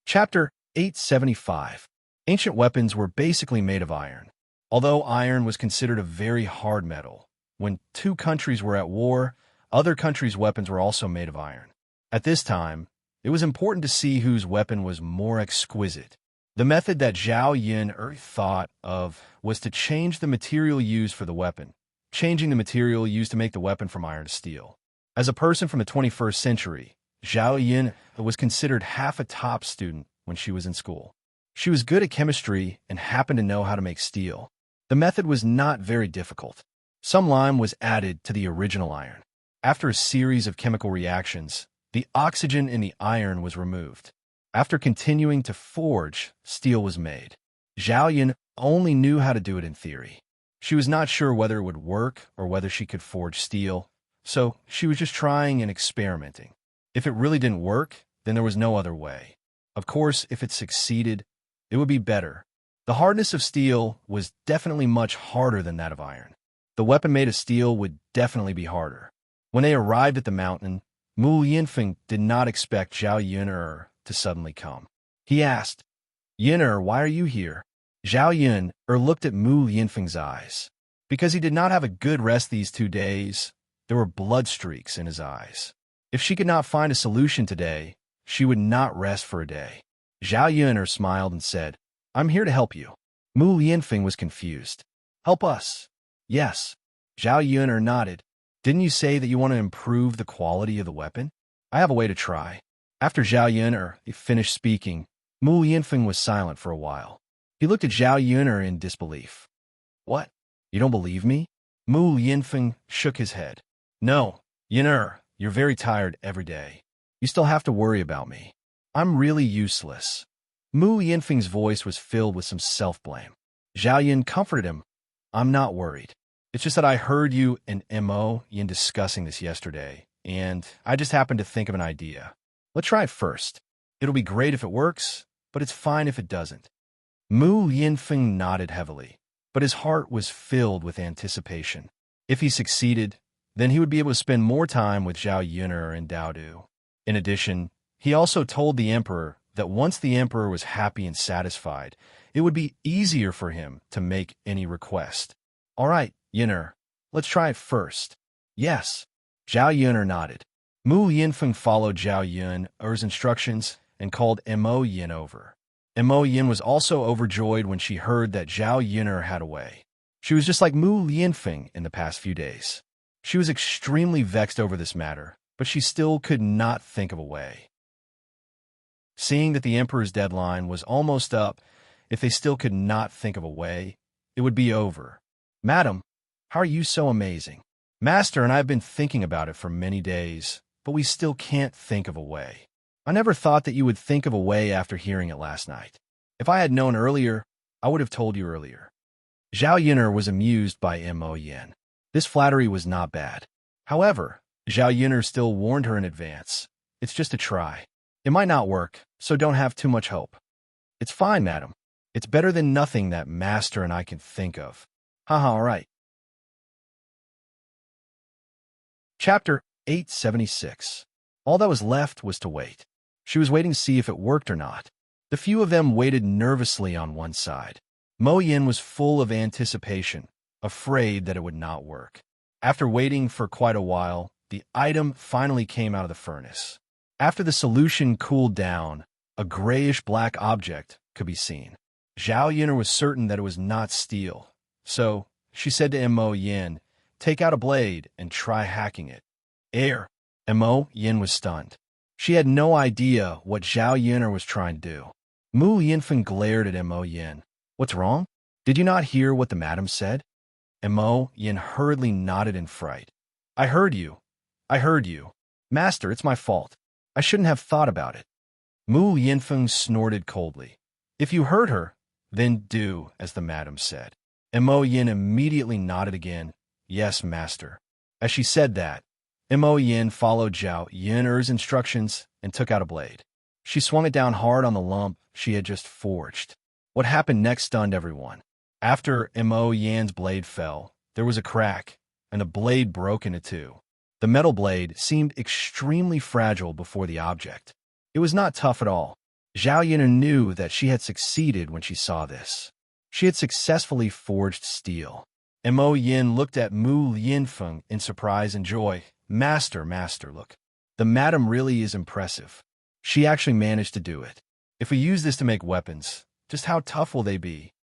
Chapter 875. Ancient weapons were basically made of iron. Although iron was considered a very hard metal, when two countries were at war, other countries' weapons were also made of iron. At this time, it was important to see whose weapon was more exquisite. The method that Zhao Yun thought of was to change the material used for the weapon, changing the material used to make the weapon from iron to steel. As a person from the 21st century, Zhao Yun was considered half a top student when she was in school. She was good at chemistry and happened to know how to make steel. The method was not very difficult. Some lime was added to the original iron. After a series of chemical reactions, the oxygen in the iron was removed. After continuing to forge, steel was made. Zhao Yun only knew how to do it in theory. She was not sure whether it would work or whether she could forge steel, so she was just trying and experimenting. If it really didn't work, then there was no other way. Of course, if it succeeded, it would be better. The hardness of steel was definitely much harder than that of iron. The weapon made of steel would definitely be harder. When they arrived at the mountain, Mu Yinfeng did not expect Zhao Yun'er to suddenly come. He asked, "Yun'er, why are you here?" Zhao Yun'er looked at Mu Yinfeng's eyes. Because he did not have a good rest these 2 days, there were blood streaks in his eyes. If she could not find a solution today, she would not rest for a day. Zhao Yun'er smiled and said, "I'm here to help you." Mu Yinfeng was confused. "Help us?" "Yes." Zhao Yun'er nodded. "Didn't you say that you want to improve the quality of the weapon?" "I have a way to try." After Zhao Yun'er finished speaking, Mu Yinfeng was silent for a while. He looked at Zhao Yun'er in disbelief. "What? You don't believe me?" Mu Yinfeng shook his head. "No, Yun'er, you're very tired every day. You still have to worry about me. I'm really useless." Mu Yinfeng's voice was filled with some self-blame. Zhao Yun comforted him. "I'm not worried. It's just that I heard you and Mo Yin discussing this yesterday, and I just happened to think of an idea. Let's try it first. It'll be great if it works, but it's fine if it doesn't." Mu Yinfeng nodded heavily, but his heart was filled with anticipation. If he succeeded, then he would be able to spend more time with Zhao Yun'er and Dao Du. In addition, he also told the emperor that once the emperor was happy and satisfied, it would be easier for him to make any request. "All right, Yun'er, let's try it first." "Yes." Zhao Yun'er nodded. Mu Yinfeng followed Zhao Yun'er's instructions and called Mo Yin over. Mo Yin was also overjoyed when she heard that Zhao Yun'er had a way. She was just like Mu Yinfeng in the past few days. She was extremely vexed over this matter, but she still could not think of a way. Seeing that the emperor's deadline was almost up, if they still could not think of a way, it would be over. "Madam, how are you so amazing?" "Master and I have been thinking about it for many days, but we still can't think of a way." "I never thought that you would think of a way after hearing it last night. If I had known earlier, I would have told you earlier." Zhao Yun'er was amused by Mo Yin. This flattery was not bad. However, Zhao Yun'er still warned her in advance. "It's just a try. It might not work, so don't have too much hope." "It's fine, madam. It's better than nothing that master and I can think of." "Haha, all right." Chapter 876. All that was left was to wait. She was waiting to see if it worked or not. The few of them waited nervously on one side. Mo Yin was full of anticipation, afraid that it would not work. After waiting for quite a while, the item finally came out of the furnace. After the solution cooled down, a grayish-black object could be seen. Zhao Yun'er was certain that it was not steel, so she said to Mo Yin, "Take out a blade and try hacking it." "Air." Mo Yin was stunned. She had no idea what Zhao Yun'er was trying to do. Mu Yinfeng glared at Mo Yin. "What's wrong? Did you not hear what the madam said?" Mo Yin hurriedly nodded in fright. "I heard you. I heard you. Master, it's my fault. I shouldn't have thought about it." Mu Yinfeng snorted coldly. "If you heard her, then do as the madam said." Mo Yin immediately nodded again. "Yes, master." As she said that, Mo Yin followed Zhao Yun'er's instructions and took out a blade. She swung it down hard on the lump she had just forged. What happened next stunned everyone. After Mo Yin's blade fell, there was a crack, and the blade broke into two. The metal blade seemed extremely fragile before the object. It was not tough at all. Zhao Yun'er knew that she had succeeded when she saw this. She had successfully forged steel. Mo Yin looked at Mu Yinfeng in surprise and joy. Master, look. The madam really is impressive. She actually managed to do it. If we use this to make weapons, just how tough will they be?"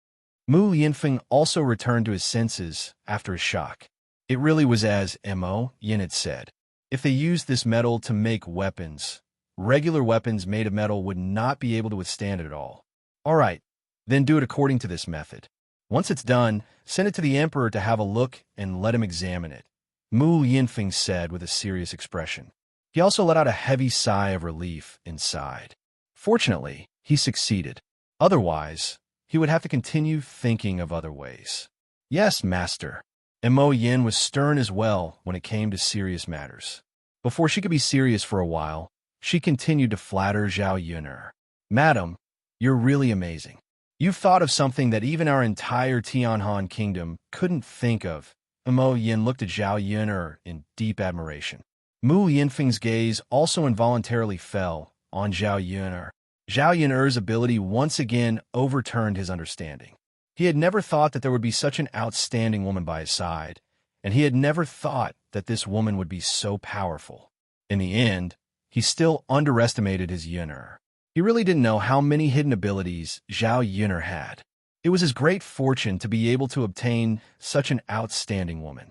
Mu Yinfeng also returned to his senses after a shock. It really was as Mo Yin had said. If they used this metal to make weapons, regular weapons made of metal would not be able to withstand it at all. All right, then do it according to this method. Once it's done, send it to the emperor to have a look and let him examine it, Mu Yinfeng said with a serious expression. He also let out a heavy sigh of relief inside. Fortunately, he succeeded. Otherwise, he would have to continue thinking of other ways. Yes, master. Mo Yin was stern as well when it came to serious matters. Before she could be serious for a while, she continued to flatter Zhao Yuner. Madam, you're really amazing. You've thought of something that even our entire Tianhan kingdom couldn't think of. Mo Yin looked at Zhao Yuner in deep admiration. Mu Yinfeng's gaze also involuntarily fell on Zhao Yuner. Zhao Yuner's ability once again overturned his understanding. He had never thought that there would be such an outstanding woman by his side, and he had never thought that this woman would be so powerful. In the end, he still underestimated his Yuner. He really didn't know how many hidden abilities Zhao Yuner had. It was his great fortune to be able to obtain such an outstanding woman.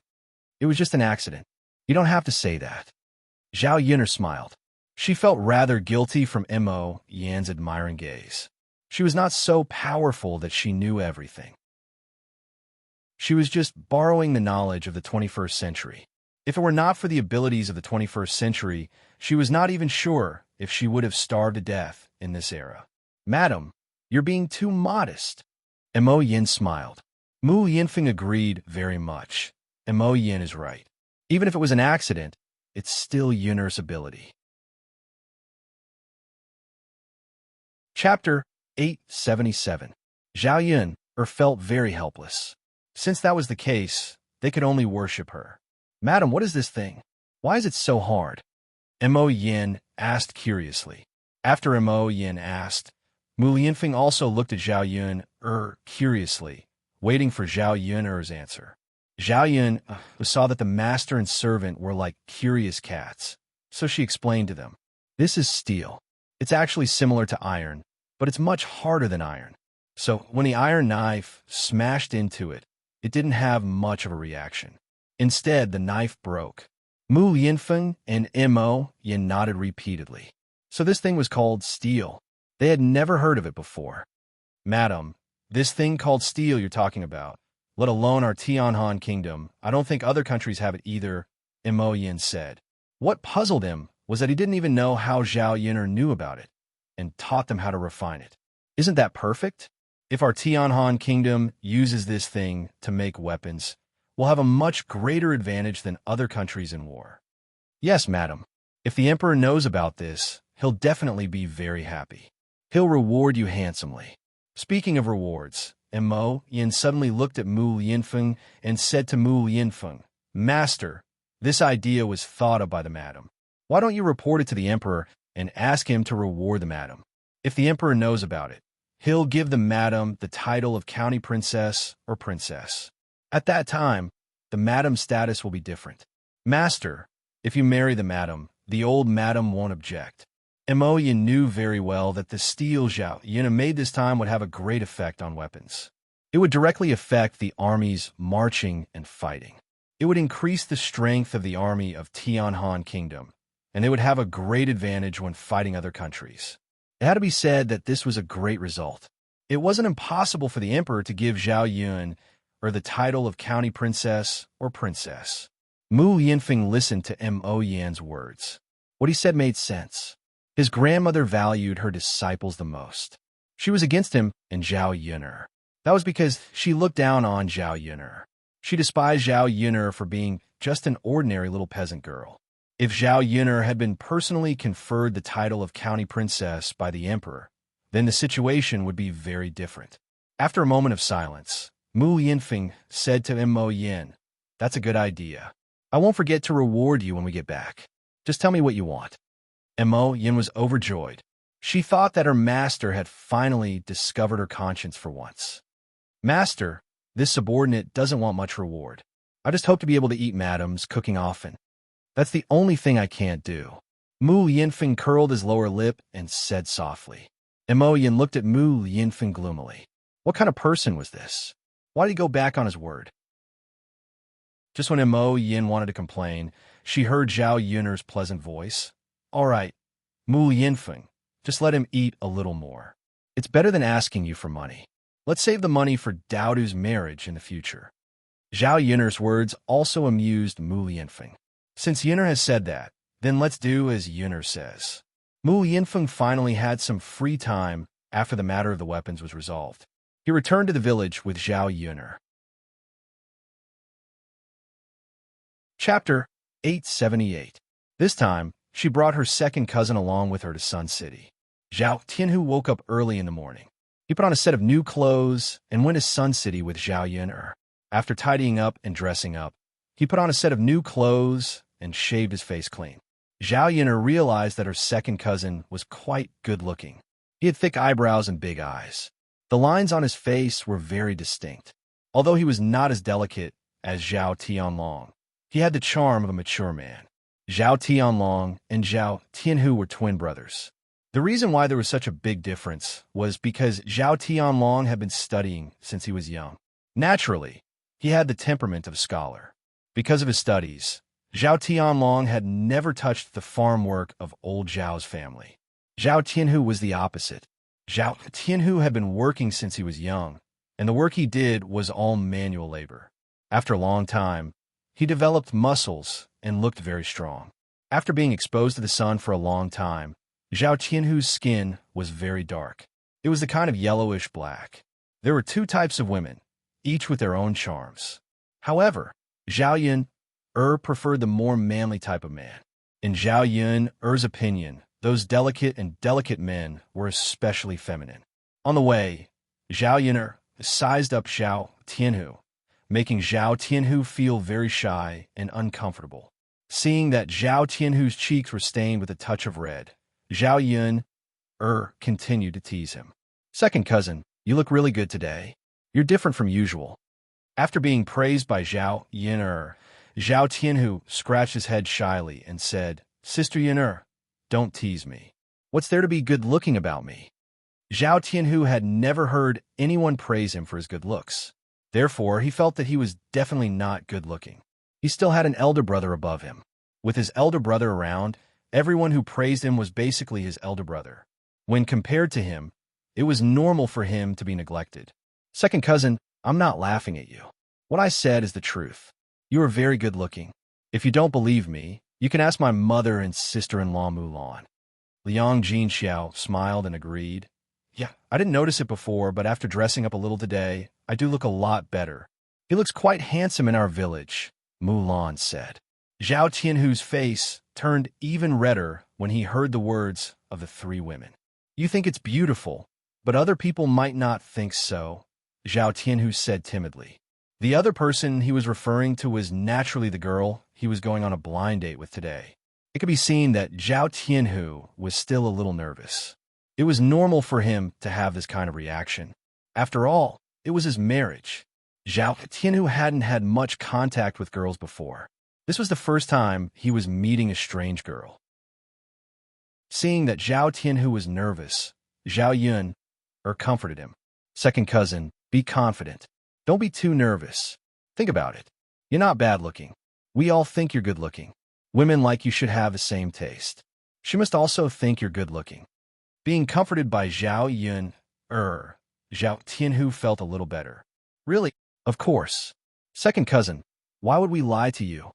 It was just an accident. You don't have to say that. Zhao Yuner smiled. She felt rather guilty from Mo Yan's admiring gaze. She was not so powerful that she knew everything. She was just borrowing the knowledge of the 21st century. If it were not for the abilities of the 21st century, she was not even sure if she would have starved to death in this era. Madam, you're being too modest. Mo Yin smiled. Mu Yinfeng agreed very much. Mo Yin is right. Even if it was an accident, it's still Yuner's ability. Chapter 877. Zhao Yuner felt very helpless. Since that was the case, they could only worship her. Madam, what is this thing? Why is it so hard? Mo Yin asked curiously. After Mo Yin asked, Mu Yinfeng also looked at Zhao Yuner curiously, waiting for Zhao Yuner's answer. Zhao Yuner saw that the master and servant were like curious cats, so she explained to them. This is steel. It's actually similar to iron, but it's much harder than iron. So when the iron knife smashed into it, it didn't have much of a reaction. Instead, the knife broke. Mu Yinfeng and Mo Yin nodded repeatedly. So this thing was called steel. They had never heard of it before. Madam, this thing called steel you're talking about, let alone our Tianhan kingdom, I don't think other countries have it either, Mo Yin said. What puzzled him was that he didn't even know how Zhao Yuner knew about it and taught them how to refine it. Isn't that perfect? If our Tianhan kingdom uses this thing to make weapons, we'll have a much greater advantage than other countries in war. Yes, madam. If the emperor knows about this, he'll definitely be very happy. He'll reward you handsomely. Speaking of rewards, Mo Yin suddenly looked at Mu Yinfeng and said to Mu Yinfeng, Master, this idea was thought of by the madam. Why don't you report it to the emperor and ask him to reward the madam? If the emperor knows about it, he'll give the madam the title of county princess or princess. At that time, the madam's status will be different. Master, if you marry the madam, the old madam won't object. Mo Yin knew very well that the steel Zhao Yuner made this time would have a great effect on weapons. It would directly affect the armies marching and fighting. It would increase the strength of the army of Tianhan Kingdom, and they would have a great advantage when fighting other countries. It had to be said that this was a great result. It wasn't impossible for the emperor to give Zhao Yuner the title of county princess or princess. Mu Yinfeng listened to Mo Yan's words. What he said made sense. His grandmother valued her disciples the most. She was against him and Zhao Yuner. That was because she looked down on Zhao Yuner. She despised Zhao Yuner for being just an ordinary little peasant girl. If Zhao Yuner had been personally conferred the title of county princess by the emperor, then the situation would be very different. After a moment of silence, Mu Yinfeng said to Mo Yin, That's a good idea. I won't forget to reward you when we get back. Just tell me what you want. Mo Yin was overjoyed. She thought that her master had finally discovered her conscience for once. Master, this subordinate doesn't want much reward. I just hope to be able to eat madam's cooking often. That's the only thing I can't do. Mu Yinfeng curled his lower lip and said softly. Mo Yin looked at Mu Yinfeng gloomily. What kind of person was this? Why did he go back on his word? Just when Mo Yin wanted to complain, she heard Zhao Yuner's pleasant voice. All right, Mu Yinfeng, just let him eat a little more. It's better than asking you for money. Let's save the money for Daodu's marriage in the future. Zhao Yun'er's words also amused Mu Lianfeng. Since Yun'er has said that, then let's do as Yun'er says. Mu Lianfeng finally had some free time after the matter of the weapons was resolved. He returned to the village with Zhao Yun'er. Chapter 878. This time, she brought her second cousin along with her to Sun City. Zhao Tianhu woke up early in the morning. He put on a set of new clothes and went to Sun City with Zhao Yun'er. After tidying up and dressing up, he put on a set of new clothes and shaved his face clean. Zhao Yun'er realized that her second cousin was quite good-looking. He had thick eyebrows and big eyes. The lines on his face were very distinct. Although he was not as delicate as Zhao Tianlong, he had the charm of a mature man. Zhao Tianlong and Zhao Tianhu were twin brothers. The reason why there was such a big difference was because Zhao Tianlong had been studying since he was young. Naturally, he had the temperament of a scholar. Because of his studies, Zhao Tianlong had never touched the farm work of old Zhao's family. Zhao Tianhu was the opposite. Zhao Tianhu had been working since he was young, and the work he did was all manual labor. After a long time, he developed muscles and looked very strong. After being exposed to the sun for a long time, Zhao Tianhu's skin was very dark. It was the kind of yellowish-black. There were two types of women, each with their own charms. However, Zhao Yun'er preferred the more manly type of man. In Zhao Yun'er's opinion, those delicate men were especially feminine. On the way, Zhao Yun'er sized up Zhao Tianhu, making Zhao Tianhu feel very shy and uncomfortable. Seeing that Zhao Tianhu's cheeks were stained with a touch of red, Zhao Yun'er continued to tease him. Second cousin, you look really good today. You're different from usual. After being praised by Zhao Yun'er, Zhao Tianhu scratched his head shyly and said, Sister Yun'er, don't tease me. What's there to be good-looking about me? Zhao Tianhu had never heard anyone praise him for his good looks. Therefore, he felt that he was definitely not good-looking. He still had an elder brother above him. With his elder brother around, everyone who praised him was basically his elder brother. When compared to him, it was normal for him to be neglected. Second cousin, I'm not laughing at you. What I said is the truth. You are very good-looking. If you don't believe me, you can ask my mother and sister-in-law Mulan. Liang Jinxiao smiled and agreed. Yeah, I didn't notice it before, but after dressing up a little today, I do look a lot better. He looks quite handsome in our village, Mulan said. Zhao Tianhu's face turned even redder when he heard the words of the three women. You think it's beautiful, but other people might not think so, Zhao Tianhu said timidly. The other person he was referring to was naturally the girl he was going on a blind date with today. It could be seen that Zhao Tianhu was still a little nervous. It was normal for him to have this kind of reaction. After all, it was his marriage. Zhao Tianhu hadn't had much contact with girls before. This was the first time he was meeting a strange girl. Seeing that Zhao Tianhu was nervous, Zhao Yun'er comforted him. Second cousin, be confident. Don't be too nervous. Think about it. You're not bad-looking. We all think you're good-looking. Women like you should have the same taste. She must also think you're good-looking. Being comforted by Zhao Yun'er, Zhao Tianhu felt a little better. Really? Of course. Second cousin, why would we lie to you?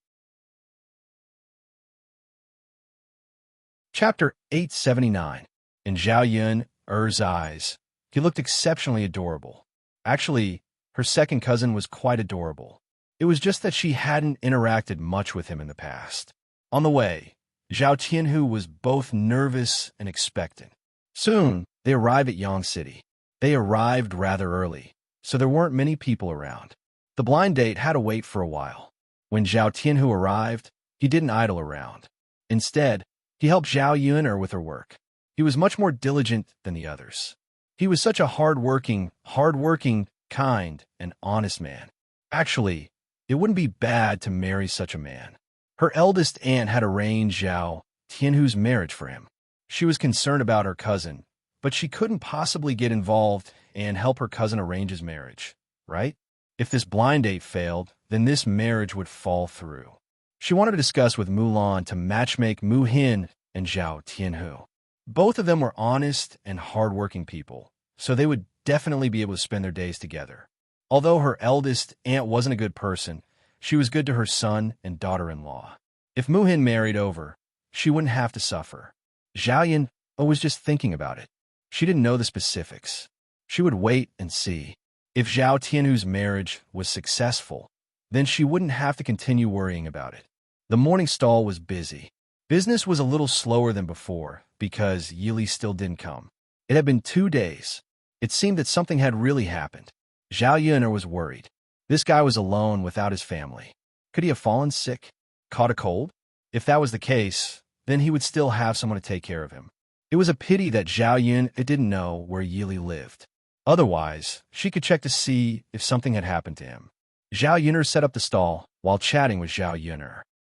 Chapter 879. In Zhao Yun'er's eyes, he looked exceptionally adorable. Actually, her second cousin was quite adorable. It was just that she hadn't interacted much with him in the past. On the way, Zhao Tianhu was both nervous and expectant. Soon, they arrived at Yang City. They arrived rather early, so there weren't many people around. The blind date had to wait for a while. When Zhao Tianhu arrived, he didn't idle around. Instead, he helped Zhao Yun'er with her work. He was much more diligent than the others. He was such a hard-working, kind, and honest man. Actually, it wouldn't be bad to marry such a man. Her eldest aunt had arranged Zhao Tianhu's marriage for him. She was concerned about her cousin, but she couldn't possibly get involved and help her cousin arrange his marriage, right? If this blind date failed, then this marriage would fall through. She wanted to discuss with Mulan to matchmake Mu Hin and Zhao Tianhu. Both of them were honest and hardworking people, so they would definitely be able to spend their days together. Although her eldest aunt wasn't a good person, she was good to her son and daughter-in-law. If Muhin married over, she wouldn't have to suffer. Zhao Yun was just thinking about it. She didn't know the specifics. She would wait and see. If Zhao Tianhu's marriage was successful, then she wouldn't have to continue worrying about it. The morning stall was busy. Business was a little slower than before because Yili still didn't come. It had been 2 days. It seemed that something had really happened. Zhao Yun was worried. This guy was alone without his family. Could he have fallen sick? Caught a cold? If that was the case, then he would still have someone to take care of him. It was a pity that Zhao Yun didn't know where Yili lived. Otherwise, she could check to see if something had happened to him. Zhao Yun set up the stall while chatting with Zhao Yun.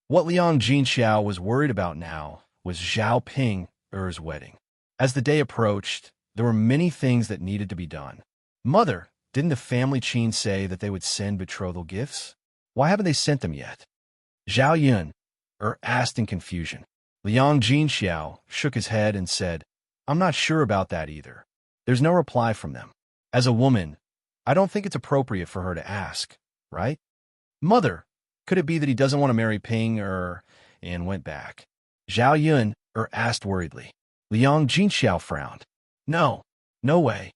What Liang Jinxiao was worried about now was Zhao Ping's wedding. As the day approached, there were many things that needed to be done. Mother, didn't the family Qin say that they would send betrothal gifts? Why haven't they sent them yet? Zhao Yun asked in confusion. Liang Jinxiao shook his head and said, I'm not sure about that either. There's no reply from them. As a woman, I don't think it's appropriate for her to ask, right? Mother, could it be that he doesn't want to marry Ping and went back? Zhao Yun asked worriedly. Liang Jinxiao frowned. No way.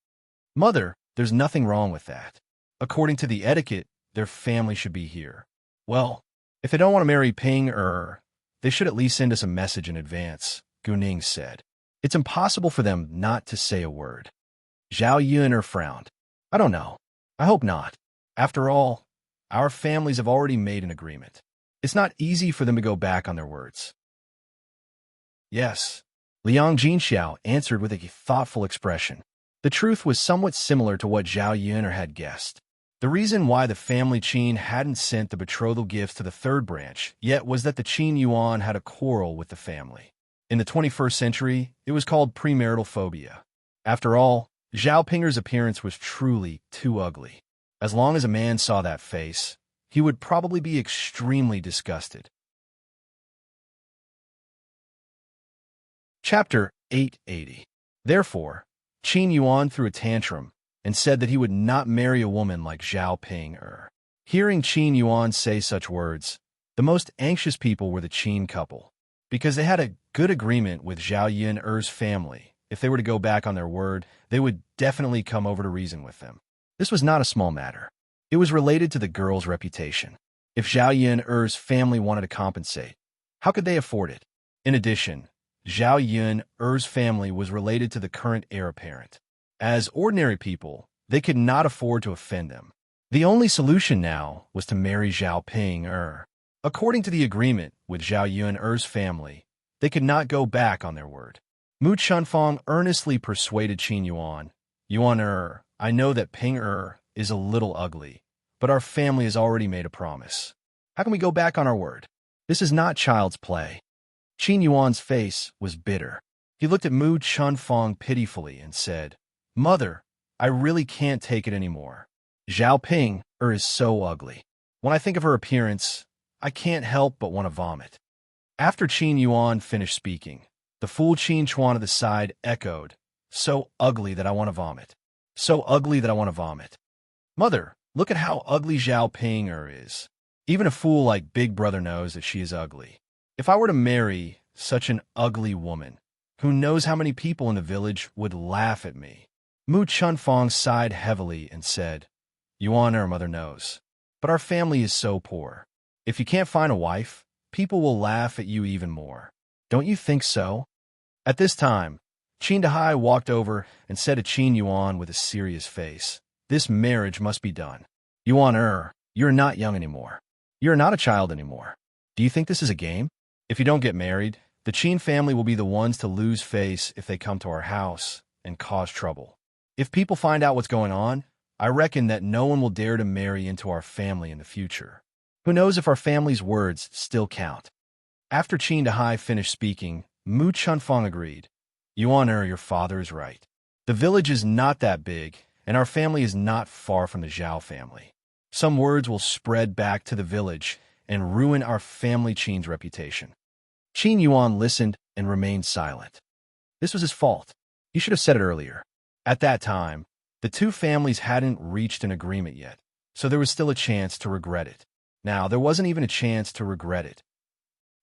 Mother, there's nothing wrong with that. According to the etiquette, their family should be here. Well, if they don't want to marry Ping they should at least send us a message in advance, Guning said. It's impossible for them not to say a word. Zhao Yun frowned. I don't know. I hope not. After all, our families have already made an agreement. It's not easy for them to go back on their words. Yes, Liang Jinxiao answered with a thoughtful expression. The truth was somewhat similar to what Zhao Yun had guessed. The reason why the family Qin hadn't sent the betrothal gifts to the third branch yet was that the Qin Yuan had a quarrel with the family. In the 21st century, it was called premarital phobia. After all, Zhao Ping's appearance was truly too ugly. As long as a man saw that face, he would probably be extremely disgusted. Chapter 880. Therefore, Qin Yuan threw a tantrum and said that he would not marry a woman like Zhao Ping. Hearing Qin Yuan say such words, the most anxious people were the Qin couple, because they had a good agreement with Zhao Yun's family. If they were to go back on their word, they would definitely come over to reason with them. This was not a small matter. It was related to the girl's reputation. If Zhao Yun's family wanted to compensate, how could they afford it? In addition, Zhao Yun's family was related to the current heir apparent. As ordinary people, they could not afford to offend them. The only solution now was to marry Zhao Ping. According to the agreement with Zhao Yun's family, they could not go back on their word. Mu Chunfang earnestly persuaded Qin Yuan. Yuan, I know that Ping is a little ugly, but our family has already made a promise. How can we go back on our word? This is not child's play. Qin Yuan's face was bitter. He looked at Mu Chunfang pitifully and said, Mother, I really can't take it anymore. Zhao Ping is so ugly. When I think of her appearance, I can't help but want to vomit. After Qin Yuan finished speaking, the fool Qin Chuan at the side echoed, so ugly that I want to vomit. So ugly that I want to vomit. Mother, look at how ugly Zhao Ping is. Even a fool like Big Brother knows that she is ugly. If I were to marry such an ugly woman, who knows how many people in the village would laugh at me? Mu Chunfang sighed heavily and said, Yuan, our mother knows, but our family is so poor. If you can't find a wife, people will laugh at you even more. Don't you think so? At this time, Qin Dahai walked over and said to Qin Yuan with a serious face, This marriage must be done. Yuan, you're not young anymore. You're not a child anymore. Do you think this is a game? If you don't get married, the Qin family will be the ones to lose face if they come to our house and cause trouble. If people find out what's going on, I reckon that no one will dare to marry into our family in the future. Who knows if our family's words still count? After Qin Dahai finished speaking, Mu Chunfang agreed. Yuan, your father is right. The village is not that big, and our family is not far from the Zhao family. Some words will spread back to the village and ruin our family Qin's reputation. Qin Yuan listened and remained silent. This was his fault. He should have said it earlier. At that time, the two families hadn't reached an agreement yet, so there was still a chance to regret it. Now, there wasn't even a chance to regret it.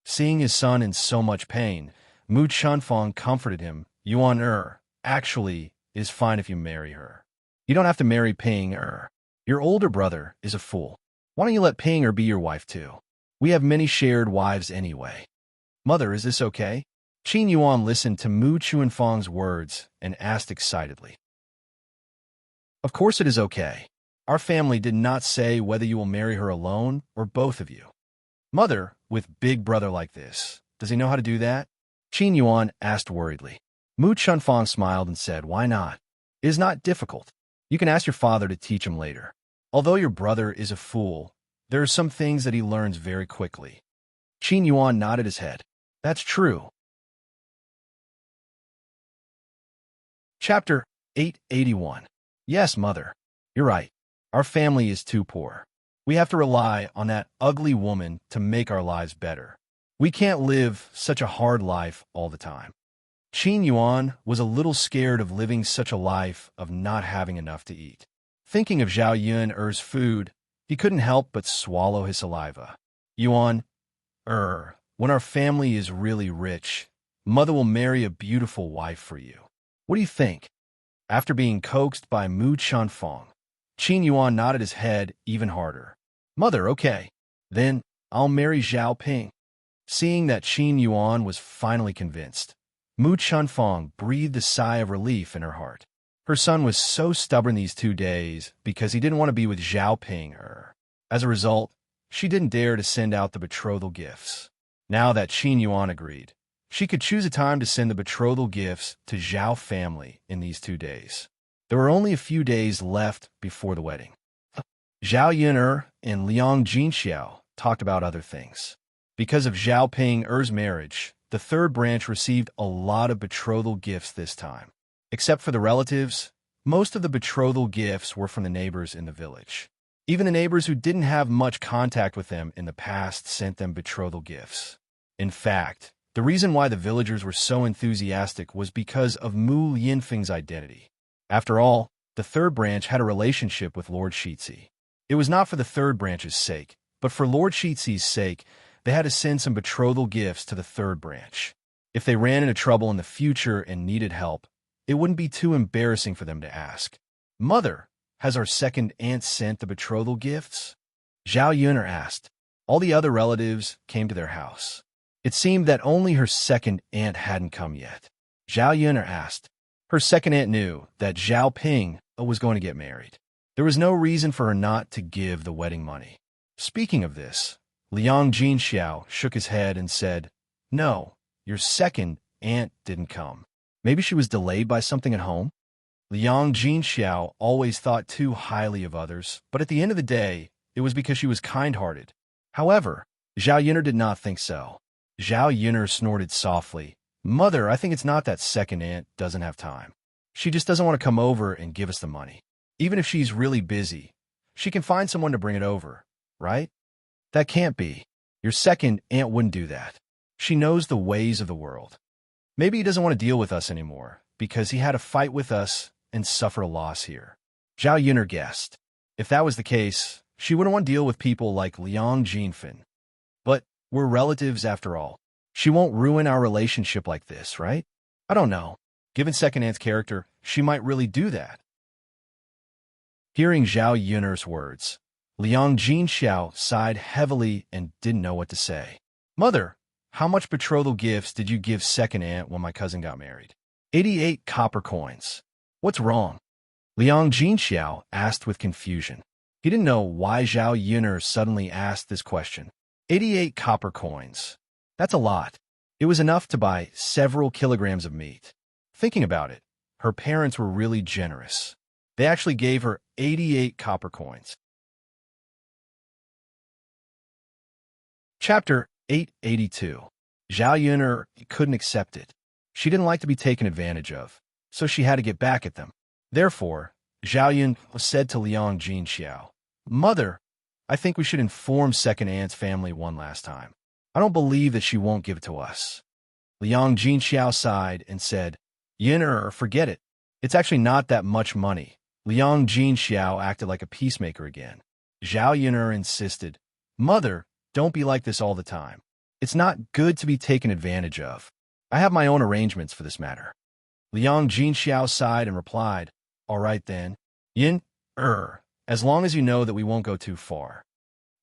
Seeing his son in so much pain, Mu Chunfang comforted him. Yuan actually is fine if you marry her. You don't have to marry Ping Your older brother is a fool. Why don't you let Ping be your wife too? We have many shared wives anyway. Mother, is this okay? Qin Yuan listened to Mu Chunfang's words and asked excitedly. Of course it is okay. Our family did not say whether you will marry her alone or both of you. Mother, with big brother like this, does he know how to do that? Qin Yuan asked worriedly. Mu Chunfang smiled and said, why not? It is not difficult. You can ask your father to teach him later. Although your brother is a fool, there are some things that he learns very quickly. Qin Yuan nodded his head. That's true. Chapter 881. Yes, Mother. You're right. Our family is too poor. We have to rely on that ugly woman to make our lives better. We can't live such a hard life all the time. Qin Yuan was a little scared of living such a life of not having enough to eat. Thinking of Zhao Yun's food, he couldn't help but swallow his saliva. Yuan, when our family is really rich, Mother will marry a beautiful wife for you. What do you think? After being coaxed by Mu Chunfang, Qin Yuan nodded his head even harder. Mother, okay. Then I'll marry Zhao Ping. Seeing that Qin Yuan was finally convinced, Mu Chunfang breathed a sigh of relief in her heart. Her son was so stubborn these 2 days because he didn't want to be with Zhao Ping. As a result, she didn't dare to send out the betrothal gifts. Now that Qin Yuan agreed, she could choose a time to send the betrothal gifts to Zhao family in these 2 days. There were only a few days left before the wedding. Zhao Yun and Liang Jinxiao talked about other things. Because of Zhao Ping's marriage, the third branch received a lot of betrothal gifts this time. Except for the relatives, most of the betrothal gifts were from the neighbors in the village. Even the neighbors who didn't have much contact with them in the past sent them betrothal gifts. In fact, the reason why the villagers were so enthusiastic was because of Mu Yinfeng's identity. After all, the third branch had a relationship with Lord Shizhi. It was not for the third branch's sake, but for Lord Shizhi's sake, they had to send some betrothal gifts to the third branch. If they ran into trouble in the future and needed help, it wouldn't be too embarrassing for them to ask. Mother, has our second aunt sent the betrothal gifts? Zhao Yun asked. All the other relatives came to their house. It seemed that only her second aunt hadn't come yet. Zhao Yun asked. Her second aunt knew that Zhao Ping was going to get married. There was no reason for her not to give the wedding money. Speaking of this, Liang Jinxiao shook his head and said, No, your second aunt didn't come. Maybe she was delayed by something at home? Liang Jinxiao always thought too highly of others, but at the end of the day, it was because she was kind-hearted. However, Zhao Yun did not think so. Zhao Yun snorted softly. Mother, I think it's not that second aunt doesn't have time. She just doesn't want to come over and give us the money. Even if she's really busy, she can find someone to bring it over, right? That can't be. Your second aunt wouldn't do that. She knows the ways of the world. Maybe he doesn't want to deal with us anymore because he had to fight with us and suffer a loss here. Zhao Yun guessed. If that was the case, she wouldn't want to deal with people like Liang Jinfen. But we're relatives after all. She won't ruin our relationship like this, right? I don't know. Given second aunt's character, she might really do that. Hearing Zhao Yun's words, Liang Jinxiao sighed heavily and didn't know what to say. Mother, how much betrothal gifts did you give second aunt when my cousin got married? 88 copper coins. What's wrong? Liang Jinxiao asked with confusion. He didn't know why Zhao Yun suddenly asked this question. 88 copper coins. That's a lot. It was enough to buy several kilograms of meat. Thinking about it, her parents were really generous. They actually gave her 88 copper coins. Chapter 882. Zhao Yun couldn't accept it. She didn't like to be taken advantage of, so she had to get back at them. Therefore, Zhao Yun said to Liang Jinxiao, Mother, I think we should inform second aunt's family one last time. I don't believe that she won't give it to us. Liang Jinxiao sighed and said, Yun forget it. It's actually not that much money. Liang Jinxiao acted like a peacemaker again. Zhao Yun'er insisted, Mother, don't be like this all the time. It's not good to be taken advantage of. I have my own arrangements for this matter. Liang Jinxiao sighed and replied, All right then. As long as you know that we won't go too far.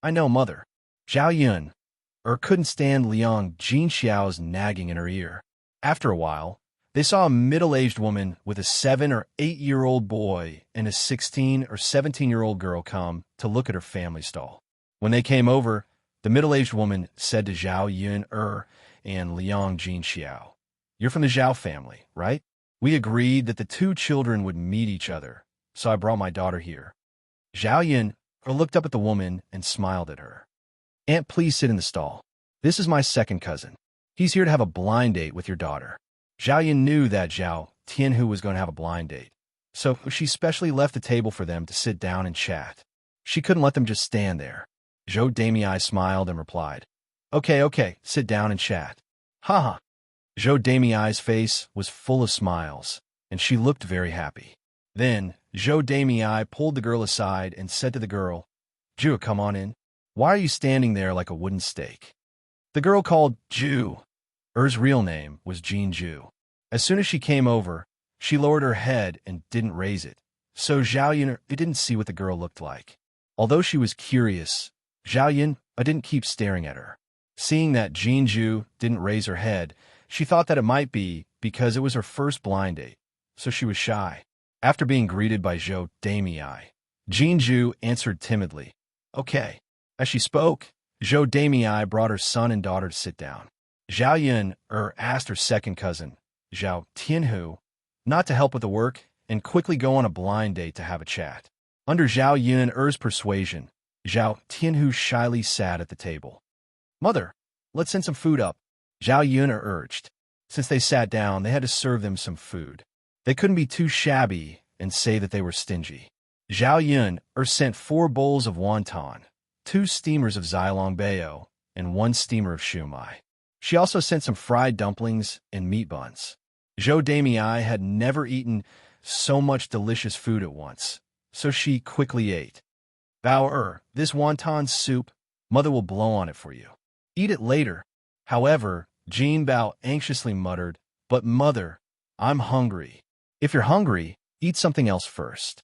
I know, Mother. Zhao Yun'er couldn't stand Liang Jinxiao's nagging in her ear. After a while, they saw a middle-aged woman with a 7 or 8-year-old boy and a 16 or 17-year-old girl come to look at her family stall. When they came over, the middle-aged woman said to Zhao Yun'er and Liang Jinxiao, You're from the Zhao family, right? We agreed that the two children would meet each other, so I brought my daughter here. Zhao Yun'er looked up at the woman and smiled at her. Aunt, please sit in the stall. This is my second cousin. He's here to have a blind date with your daughter. Zhao Yun knew that Zhao Tianhu was going to have a blind date, so she specially left the table for them to sit down and chat. She couldn't let them just stand there. Zhou Damei smiled and replied, Okay, sit down and chat. Haha. Zhou Damei's face was full of smiles, and she looked very happy. Then, Zhou Damei pulled the girl aside and said to the girl, Ju, come on in. Why are you standing there like a wooden stake? The girl called Ju. Er's real name was Jean Ju. As soon as she came over, she lowered her head and didn't raise it, so Zhao Yun didn't see what the girl looked like. Although she was curious, Zhao Yun didn't keep staring at her. Seeing that Jean Ju didn't raise her head, she thought that it might be because it was her first blind date, so she was shy. After being greeted by Zhou Damei, Jean Ju answered timidly, Okay. As she spoke, Zhou Damei brought her son and daughter to sit down. Zhao Yun'er asked her second cousin, Zhao Tianhu, not to help with the work and quickly go on a blind date to have a chat. Under Zhao Yun'er's persuasion, Zhao Tianhu shyly sat at the table. Mother, let's send some food up, Zhao Yun'er urged. Since they sat down, they had to serve them some food. They couldn't be too shabby and say that they were stingy. Zhao Yun'er sent 4 bowls of wonton, 2 steamers of Zilong Bao, and 1 steamer of shumai. She also sent some fried dumplings and meat buns. Zhou Damei had never eaten so much delicious food at once, so she quickly ate. Bao this wonton soup, Mother will blow on it for you. Eat it later. However, Jean Bao anxiously muttered, But Mother, I'm hungry. If you're hungry, eat something else first.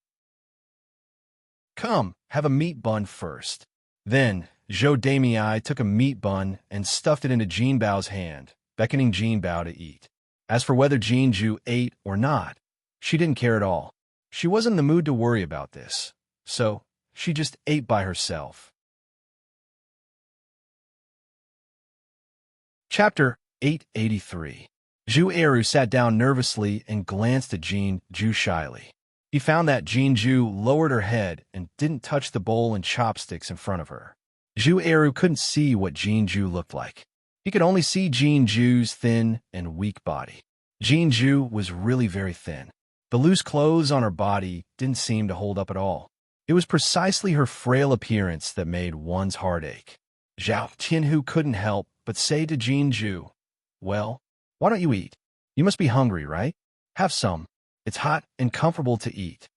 Come, have a meat bun first. Then, Zhou Damei took a meat bun and stuffed it into Jean Bao's hand, beckoning Jean Bao to eat. As for whether Jean Ju ate or not, she didn't care at all. She wasn't in the mood to worry about this, so she just ate by herself. Chapter 883. Zhu Eru sat down nervously and glanced at Jean Ju shyly. He found that Jean Ju lowered her head and didn't touch the bowl and chopsticks in front of her. Zhu Eru couldn't see what Jean Ju looked like. He could only see Jean Ju's thin and weak body. Jean Ju was really very thin. The loose clothes on her body didn't seem to hold up at all. It was precisely her frail appearance that made one's heart ache. Zhao Tianhu couldn't help but say to Jean Ju, Well, why don't you eat? You must be hungry, right? Have some. It's hot and comfortable to eat.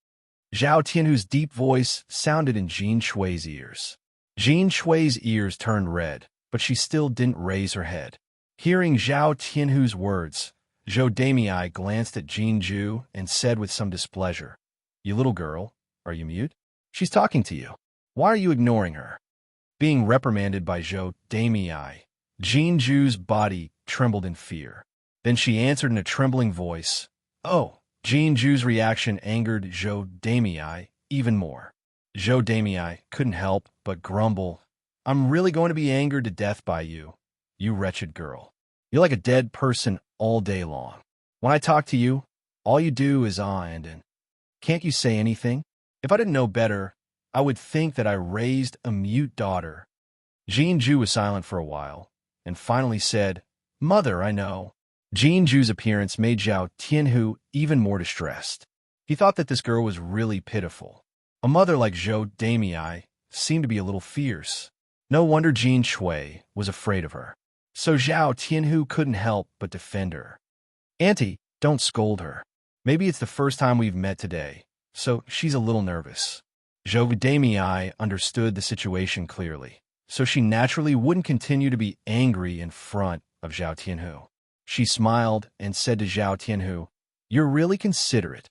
Zhao Tianhu's deep voice sounded in Jean Shui's ears. Jean Shui's ears turned red, but she still didn't raise her head. Hearing Zhao Tianhu's words, Zhou Damei glanced at Jean Ju and said with some displeasure, You little girl, are you mute? She's talking to you. Why are you ignoring her? Being reprimanded by Zhou Damei, Jean Ju's body trembled in fear. Then she answered in a trembling voice, Oh. Jean Ju's reaction angered Zhou Damei even more. Zhou Damei couldn't help but grumble, I'm really going to be angered to death by you, you wretched girl. You're like a dead person all day long. When I talk to you, all you do is and. Can't you say anything? If I didn't know better, I would think that I raised a mute daughter. Jean Ju was silent for a while, and finally said, Mother, I know. Jean Ju's appearance made Zhao Tianhu even more distressed. He thought that this girl was really pitiful. A mother like Zhou Damei seemed to be a little fierce. No wonder Jean Shui was afraid of her. So Zhao Tianhu couldn't help but defend her. Auntie, don't scold her. Maybe it's the first time we've met today, so she's a little nervous. Zhou Damei understood the situation clearly, so she naturally wouldn't continue to be angry in front of Zhao Tianhu. She smiled and said to Zhao Tianhu, "You're really considerate."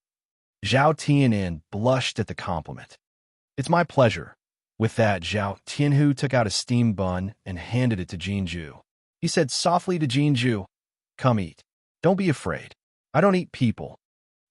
Zhao Tian'an blushed at the compliment. "It's my pleasure." With that, Zhao Tianhu took out a steamed bun and handed it to Jinju. He said softly to Jinju, "Come eat. Don't be afraid. I don't eat people."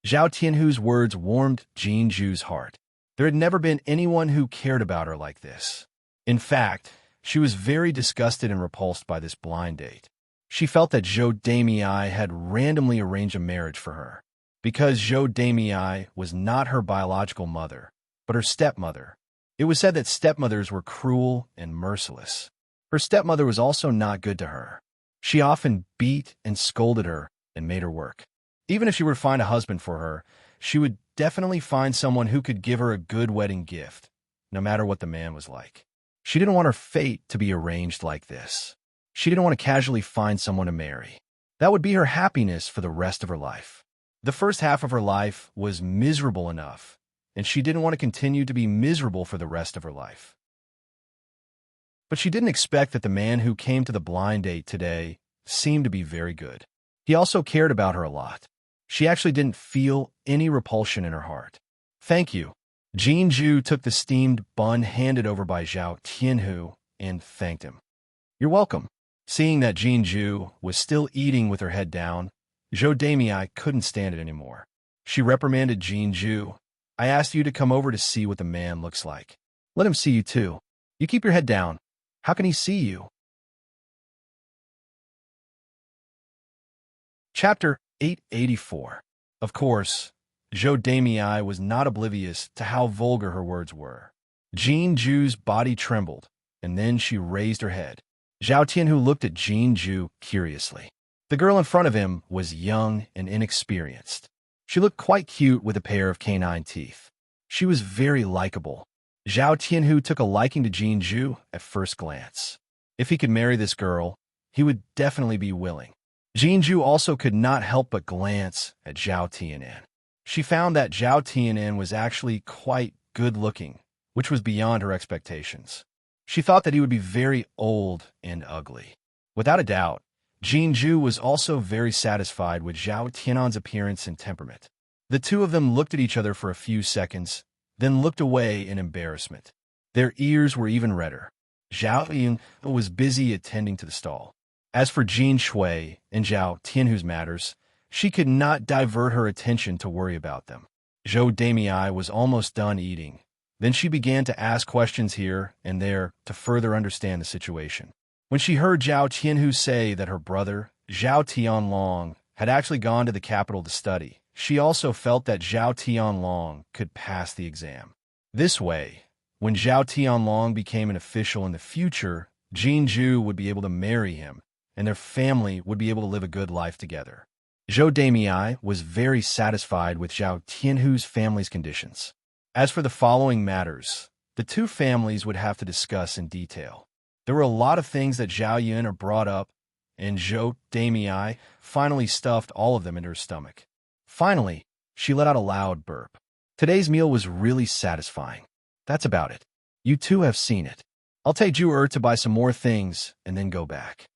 Zhao Tianhu's words warmed Jinju's heart. There had never been anyone who cared about her like this. In fact, she was very disgusted and repulsed by this blind date. She felt that Zhou Damei had randomly arranged a marriage for her. Because Zhou Damei was not her biological mother, but her stepmother. It was said that stepmothers were cruel and merciless. Her stepmother was also not good to her. She often beat and scolded her and made her work. Even if she were to find a husband for her, she would definitely find someone who could give her a good wedding gift, no matter what the man was like. She didn't want her fate to be arranged like this. She didn't want to casually find someone to marry. That would be her happiness for the rest of her life. The first half of her life was miserable enough, and she didn't want to continue to be miserable for the rest of her life. But she didn't expect that the man who came to the blind date today seemed to be very good. He also cared about her a lot. She actually didn't feel any repulsion in her heart. "Thank you." Jinju took the steamed bun handed over by Zhao Tianhu and thanked him. "You're welcome." Seeing that Jinju was still eating with her head down, Zhou Damei couldn't stand it anymore. She reprimanded Jinju. "I asked you to come over to see what the man looks like. Let him see you too. You keep your head down. How can he see you?" Chapter 884. Of course, Zhou Damei was not oblivious to how vulgar her words were. Jinju's body trembled, and then she raised her head. Zhao Tianhu looked at Jinju curiously. The girl in front of him was young and inexperienced. She looked quite cute with a pair of canine teeth. She was very likable. Zhao Tianhu took a liking to Jinju at first glance. If he could marry this girl, he would definitely be willing. Jinju also could not help but glance at Zhao Tian'an. She found that Zhao Tian'an was actually quite good-looking, which was beyond her expectations. She thought that he would be very old and ugly. Without a doubt, Jinju was also very satisfied with Zhao Tian'an's appearance and temperament. The two of them looked at each other for a few seconds, then looked away in embarrassment. Their ears were even redder. Zhao Yun was busy attending to the stall. As for Jin Shui and Zhao Tianhu's matters, she could not divert her attention to worry about them. Zhou Damei was almost done eating. Then she began to ask questions here and there to further understand the situation. When she heard Zhao Tianhu say that her brother, Zhao Tianlong, had actually gone to the capital to study, she also felt that Zhao Tianlong could pass the exam. This way, when Zhao Tianlong became an official in the future, Jinju would be able to marry him, and their family would be able to live a good life together. Zhou Damei was very satisfied with Zhao Tianhu's family's conditions. As for the following matters, the two families would have to discuss in detail. There were a lot of things that Zhao Yun brought up, and Zhou Damei finally stuffed all of them into her stomach. Finally, she let out a loud burp. Today's meal was really satisfying. That's about it. You two have seen it. I'll take Zhu to buy some more things and then go back.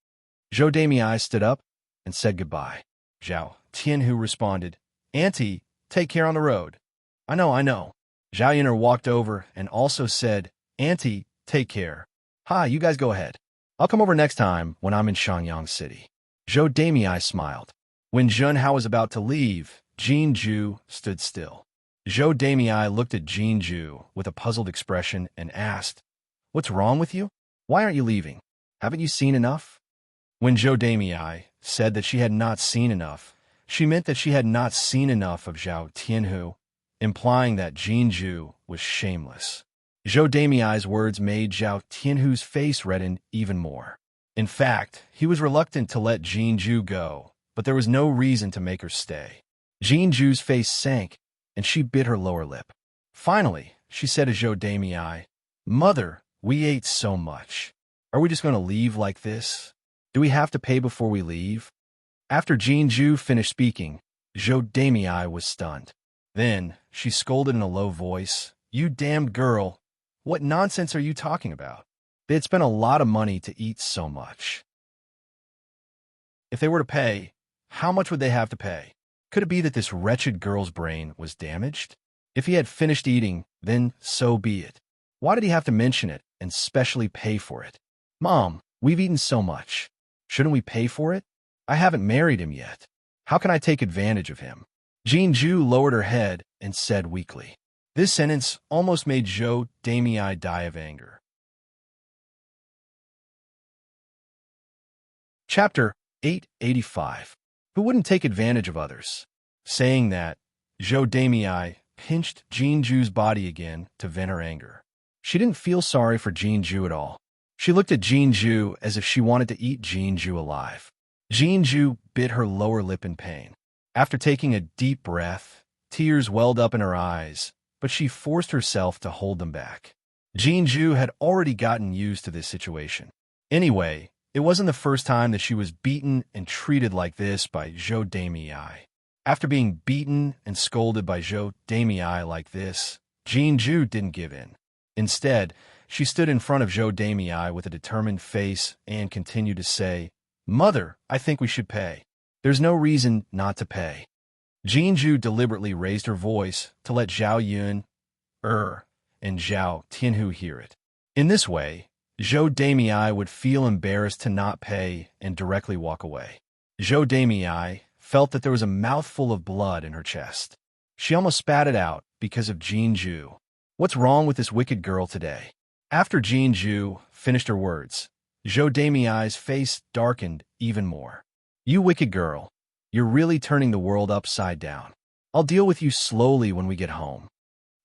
Zhou Damei stood up and said goodbye. Zhao Tianhu responded, "Auntie, take care on the road." I know. Zhao Yun walked over and also said, "Auntie, take care. Hi, you guys go ahead. I'll come over next time when I'm in Shangyang City." Zhou Damei smiled. When Zhun Hao was about to leave, Jinju stood still. Zhou Damei looked at Jinju with a puzzled expression and asked, "What's wrong with you? Why aren't you leaving? Haven't you seen enough?" When Zhou Damei said that she had not seen enough, she meant that she had not seen enough of Zhao Tianhu, implying that Jinju was shameless. Zhou Damei's words made Zhao Tianhu's face redden even more. In fact, he was reluctant to let Jinju go, but there was no reason to make her stay. Jinju's face sank, and she bit her lower lip. Finally, she said to Zhou Damei, "Mother, we ate so much. Are we just going to leave like this? Do we have to pay before we leave?" After Jinju finished speaking, Zhou Damei was stunned. Then she scolded in a low voice, "You damned girl! What nonsense are you talking about? They had spent a lot of money to eat so much. If they were to pay, how much would they have to pay? Could it be that this wretched girl's brain was damaged? If he had finished eating, then so be it. Why did he have to mention it and specially pay for it? Mom, we've eaten so much. Shouldn't we pay for it? I haven't married him yet. How can I take advantage of him?" Jinju lowered her head and said weakly. This sentence almost made Zhou Damei die of anger. Chapter 885. Who wouldn't take advantage of others? Saying that, Zhou Damei pinched Jinju's body again to vent her anger. She didn't feel sorry for Jinju at all. She looked at Jinju as if she wanted to eat Jinju alive. Jinju bit her lower lip in pain. After taking a deep breath, tears welled up in her eyes, but she forced herself to hold them back. Jinju had already gotten used to this situation. Anyway, it wasn't the first time that she was beaten and treated like this by Zhou Damei. After being beaten and scolded by Zhou Damei like this, Jinju didn't give in. Instead, she stood in front of Zhou Damei with a determined face and continued to say, "Mother, I think we should pay. There's no reason not to pay." Jinju deliberately raised her voice to let Zhao Yun, and Zhao Tianhu hear it. In this way, Zhou Damei would feel embarrassed to not pay and directly walk away. Zhou Damei felt that there was a mouthful of blood in her chest. She almost spat it out because of Jinju. What's wrong with this wicked girl today? After Jinju finished her words, Zhou Damei's face darkened even more. "You wicked girl, you're really turning the world upside down. I'll deal with you slowly when we get home."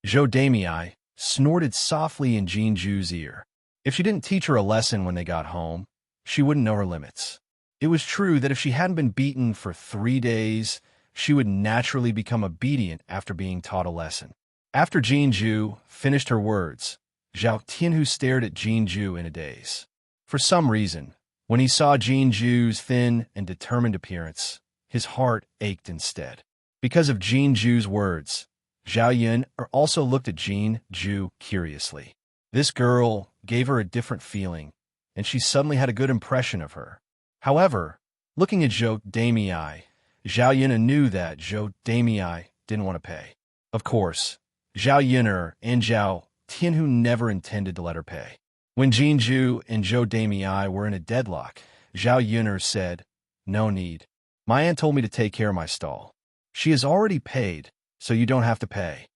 Zhou Damei snorted softly in Jinju's ear. If she didn't teach her a lesson when they got home, she wouldn't know her limits. It was true that if she hadn't been beaten for 3 days, she would naturally become obedient after being taught a lesson. After Jinju finished her words, Zhao Tianhu stared at Jinju in a daze. For some reason, when he saw Jinju's thin and determined appearance, his heart ached instead. Because of Jinju's words, Zhao Yun also looked at Jinju curiously. This girl gave her a different feeling, and she suddenly had a good impression of her. However, looking at Zhou Damei, Zhao Yun knew that Zhou Damei didn't want to pay. Of course, Zhao Yun and Zhao Tianhu never intended to let her pay. When Jinju and Zhou Damei were in a deadlock, Zhao Yun said, "No need. My aunt told me to take care of my stall. She has already paid, so you don't have to pay."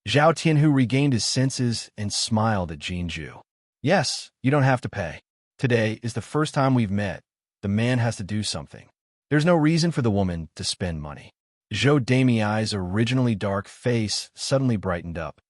Zhao Tianhu regained his senses and smiled at Jinju. "Yes, you don't have to pay. Today is the first time we've met. The man has to do something. There's no reason for the woman to spend money." Zhou Damei's originally dark face suddenly brightened up.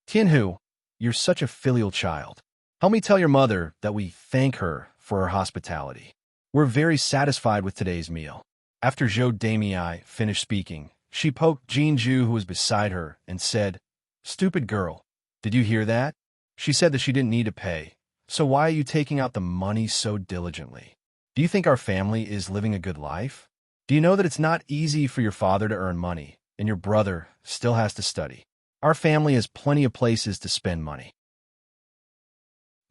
"Tianhu, you're such a filial child. Help me tell your mother that we thank her for her hospitality. We're very satisfied with today's meal." After Zhou Damei finished speaking, she poked Jinju, who was beside her, and said, "Stupid girl, did you hear that? She said that she didn't need to pay, so why are you taking out the money so diligently? Do you think our family is living a good life? Do you know that it's not easy for your father to earn money, and your brother still has to study? Our family has plenty of places to spend money."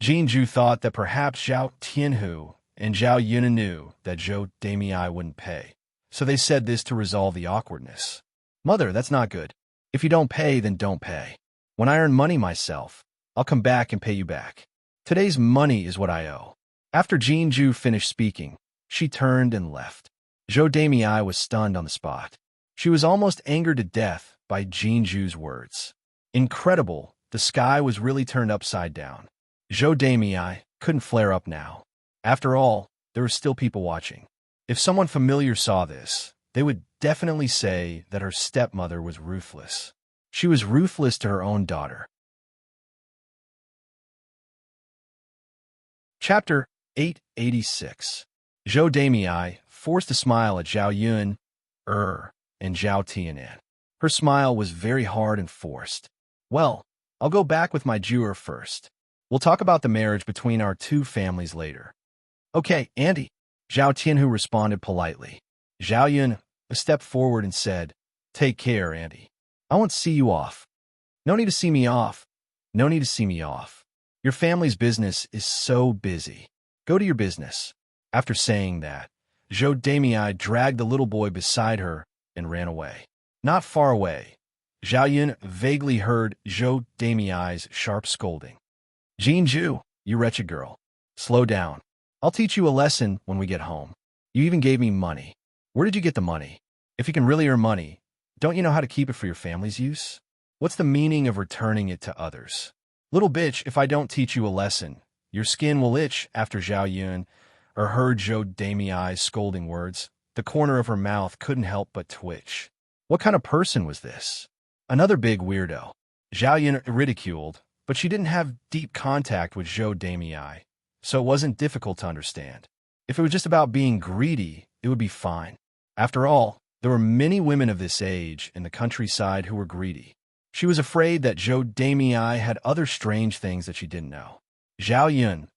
Jinju thought that perhaps Zhao Tianhu and Zhao Yun knew that Zhou Damei wouldn't pay, so they said this to resolve the awkwardness. "Mother, that's not good. If you don't pay, then don't pay. When I earn money myself, I'll come back and pay you back. Today's money is what I owe." After Jinju finished speaking, she turned and left. Zhou Damei was stunned on the spot. She was almost angered to death by Jinju's words. Incredible, the sky was really turned upside down. Zhou Damei couldn't flare up now. After all, there were still people watching. If someone familiar saw this, they would definitely say that her stepmother was ruthless. She was ruthless to her own daughter. Chapter 886. Zhou Damei forced a smile at Zhao Yun, and Zhao Tianan. Her smile was very hard and forced. "Well, I'll go back with my jeweler first. We'll talk about the marriage between our two families later." "Okay, Auntie," Zhao Tianhu responded politely. Zhao Yun stepped forward and said, "Take care, Auntie. I want to see you off." "No need to see me off. No need to see me off. Your family's business is so busy. Go to your business." After saying that, Zhou Damei dragged the little boy beside her and ran away. Not far away, Zhao Yun vaguely heard Zhou Damei's sharp scolding. "Jinju, you wretched girl. Slow down. I'll teach you a lesson when we get home. You even gave me money. Where did you get the money? If you can really earn money, don't you know how to keep it for your family's use? What's the meaning of returning it to others? Little bitch, if I don't teach you a lesson, your skin will itch." After Zhao Yun heard Zhou Damei's scolding words, the corner of her mouth couldn't help but twitch. What kind of person was this? Another big weirdo. Zhao Yun ridiculed, but she didn't have deep contact with Zhou Damei, so it wasn't difficult to understand. If it was just about being greedy, it would be fine. After all, there were many women of this age in the countryside who were greedy. She was afraid that Zhou Damei had other strange things that she didn't know. Zhao Yun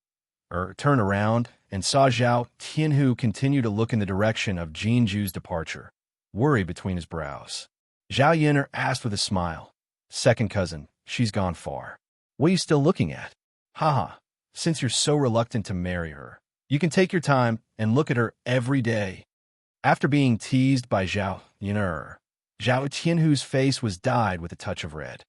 turned around and saw Zhao Tianhu continue to look in the direction of Jinju's departure, worry between his brows. Zhao Yun asked with a smile, "Second cousin, she's gone far. What are you still looking at? Haha, since you're so reluctant to marry her, you can take your time and look at her every day." After being teased by Zhao Yun, Zhao Tianhu's face was dyed with a touch of red.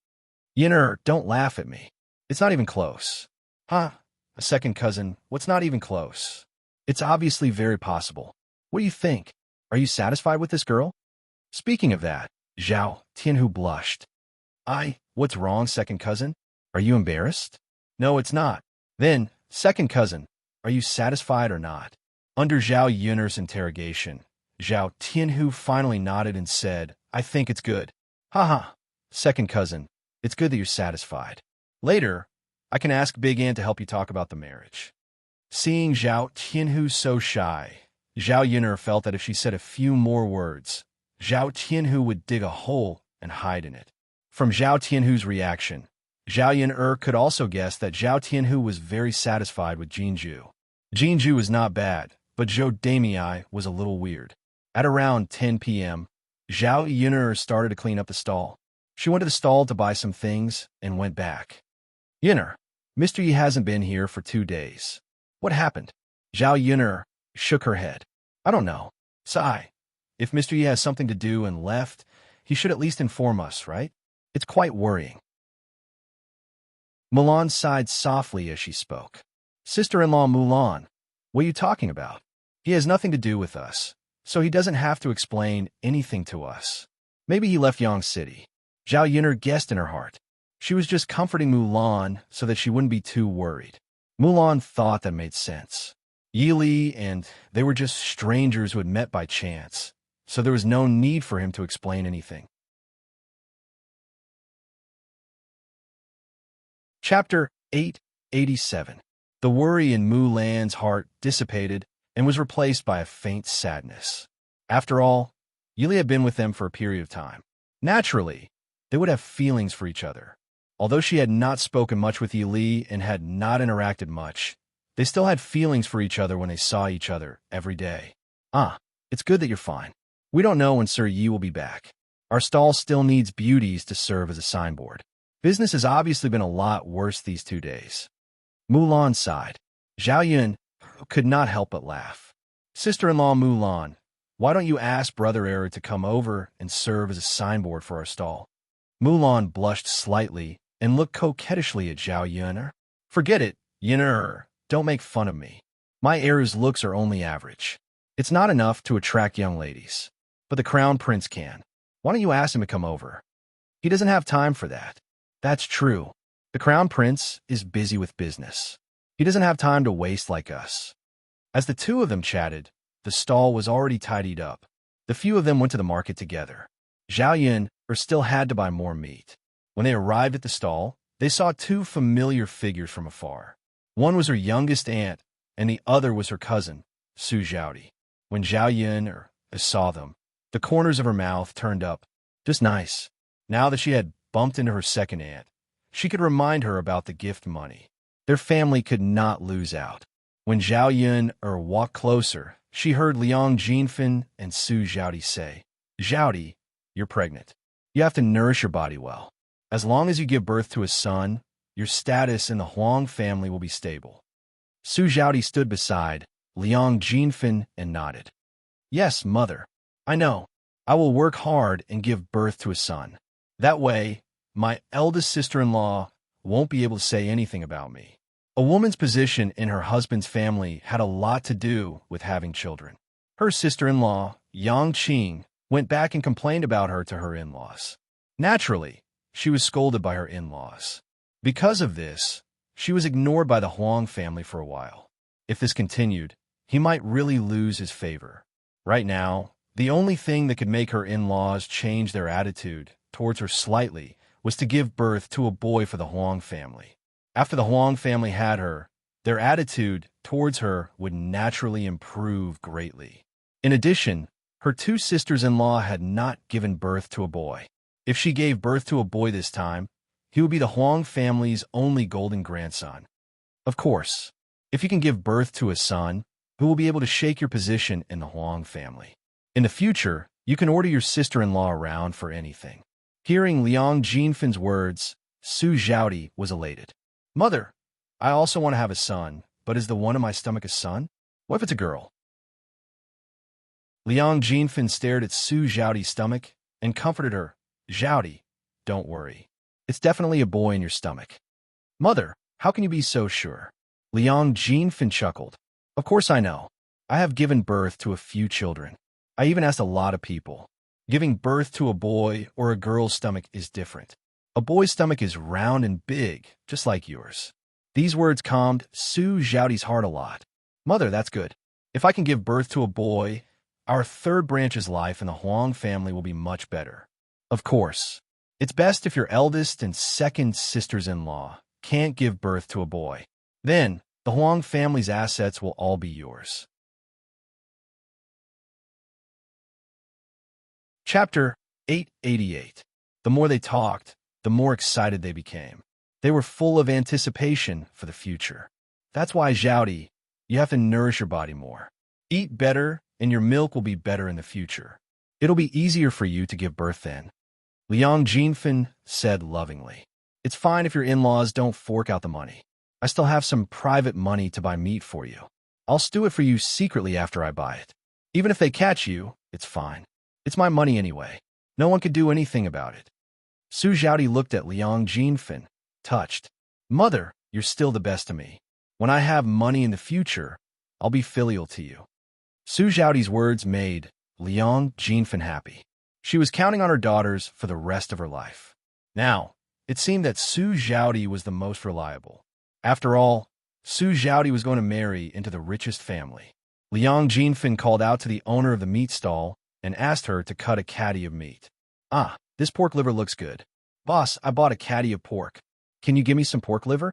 "Yun, don't laugh at me. It's not even close." "Huh? A second cousin, what's not even close? It's obviously very possible. What do you think? Are you satisfied with this girl?" Speaking of that, Zhao Tianhu blushed. What's wrong, second cousin? Are you embarrassed?" "No, it's not." "Then, second cousin, are you satisfied or not?" Under Zhao Yun's interrogation, Zhao Tianhu finally nodded and said, "I think it's good." "Haha, second cousin, it's good that you're satisfied. Later, I can ask Big Ant to help you talk about the marriage." Seeing Zhao Tianhu so shy, Zhao Yun felt that if she said a few more words, Zhao Tianhu would dig a hole and hide in it. From Zhao Tianhu's reaction, Zhao Yun could also guess that Zhao Tianhu was very satisfied with Jinju. Jinju was not bad, but Zhou Damei was a little weird. At around 10 p.m., Zhao Yun started to clean up the stall. She went to the stall to buy some things and went back. "Yun, Mr. Yi hasn't been here for 2 days. What happened?" Zhao Yun shook her head. "I don't know. Sigh. If Mr. Yi has something to do and left, he should at least inform us, right? It's quite worrying." Mulan sighed softly as she spoke. "Sister-in-law Mulan, what are you talking about? He has nothing to do with us, so he doesn't have to explain anything to us. Maybe he left Yang City." Zhao Yun guessed in her heart. She was just comforting Mulan so that she wouldn't be too worried. Mulan thought that made sense. Yi Li and they were just strangers who had met by chance, so there was no need for him to explain anything. Chapter 887. The worry in Mulan's heart dissipated and was replaced by a faint sadness. After all, Yi Li had been with them for a period of time. Naturally, they would have feelings for each other. Although she had not spoken much with Yi Li and had not interacted much, they still had feelings for each other when they saw each other every day. It's good that you're fine. We don't know when Sir Yi will be back. Our stall still needs beauties to serve as a signboard. Business has obviously been a lot worse these 2 days." Mulan sighed. Zhao Yun could not help but laugh. "Sister-in-law Mulan, why don't you ask Brother Error to come over and serve as a signboard for our stall?" Mulan blushed slightly and looked coquettishly at Zhao Yun. "Forget it, Yun. Don't make fun of me. My heir's looks are only average. It's not enough to attract young ladies. But the Crown Prince can. Why don't you ask him to come over? He doesn't have time for that." "That's true. The Crown Prince is busy with business. He doesn't have time to waste like us." As the two of them chatted, the stall was already tidied up. The few of them went to the market together. Zhao Yun still had to buy more meat. When they arrived at the stall, they saw 2 familiar figures from afar. One was her youngest aunt, and the other was her cousin, Su Zhaodi. When Zhao Yun saw them, the corners of her mouth turned up. Just nice. Now that she had bumped into her second aunt, she could remind her about the gift money. Their family could not lose out. When Zhao Yun walked closer, she heard Liang Jinfen and Su Zhaodi say, Zhaodi, you're pregnant. You have to nourish your body well. As long as you give birth to a son, your status in the Huang family will be stable. Su Zhaodi stood beside Liang Jinfen and nodded. Yes, mother. I know. I will work hard and give birth to a son. That way, my eldest sister-in-law won't be able to say anything about me. A woman's position in her husband's family had a lot to do with having children. Her sister-in-law, Yang Qing, went back and complained about her to her in-laws. Naturally, she was scolded by her in-laws. Because of this, she was ignored by the Huang family for a while. If this continued, he might really lose his favor. Right now, the only thing that could make her in-laws change their attitude towards her slightly was to give birth to a boy for the Huang family. After the Huang family had her, their attitude towards her would naturally improve greatly. In addition, her two sisters-in-law had not given birth to a boy. If she gave birth to a boy this time, he would be the Huang family's only golden grandson. Of course, if you can give birth to a son, who will be able to shake your position in the Huang family. In the future, you can order your sister-in-law around for anything. Hearing Liang Jinfen's words, Su Zhaodi was elated. Mother, I also want to have a son, but is the one in my stomach a son? What if it's a girl? Liang Jinfen stared at Su Zhaodi's stomach and comforted her. Zhaodi, don't worry. It's definitely a boy in your stomach. Mother, how can you be so sure? Liang Jinfen chuckled. Of course I know. I have given birth to a few children. I even asked a lot of people. Giving birth to a boy or a girl's stomach is different. A boy's stomach is round and big, just like yours. These words calmed Su Zhaodi's heart a lot. Mother, that's good. If I can give birth to a boy, our third branch's life in the Huang family will be much better. Of course, it's best if your eldest and second sisters-in-law can't give birth to a boy. Then, the Huang family's assets will all be yours. Chapter 888. The more they talked, the more excited they became. They were full of anticipation for the future. That's why, Zhaodi, you have to nourish your body more. Eat better, and your milk will be better in the future. It'll be easier for you to give birth then. Liang Jinfen said lovingly. It's fine if your in-laws don't fork out the money. I still have some private money to buy meat for you. I'll stew it for you secretly after I buy it. Even if they catch you, it's fine. It's my money anyway. No one could do anything about it. Su Zhaodi looked at Liang Jinfen, touched. Mother, you're still the best to me. When I have money in the future, I'll be filial to you. Su Zhaodi's words made Liang Jinfen happy. She was counting on her daughters for the rest of her life. Now, it seemed that Su Zhaodi was the most reliable. After all, Su Zhaodi was going to marry into the richest family. Liang Jinfen called out to the owner of the meat stall and asked her to cut a caddy of meat. Ah, this pork liver looks good. Boss, I bought a caddy of pork. Can you give me some pork liver?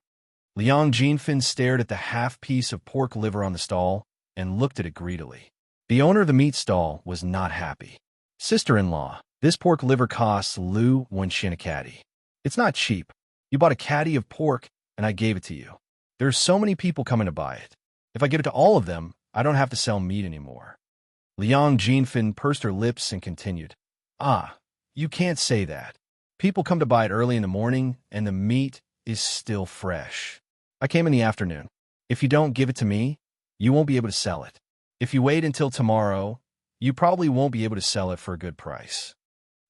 Liang Jinfen stared at the half piece of pork liver on the stall and looked at it greedily. The owner of the meat stall was not happy. Sister-in-law, this pork liver costs Lu Wenshin a caddy. It's not cheap. You bought a caddy of pork and I gave it to you. There are so many people coming to buy it. If I give it to all of them, I don't have to sell meat anymore. Liang Jinfen pursed her lips and continued. Ah, you can't say that. People come to buy it early in the morning, and the meat is still fresh. I came in the afternoon. If you don't give it to me, you won't be able to sell it. If you wait until tomorrow, you probably won't be able to sell it for a good price.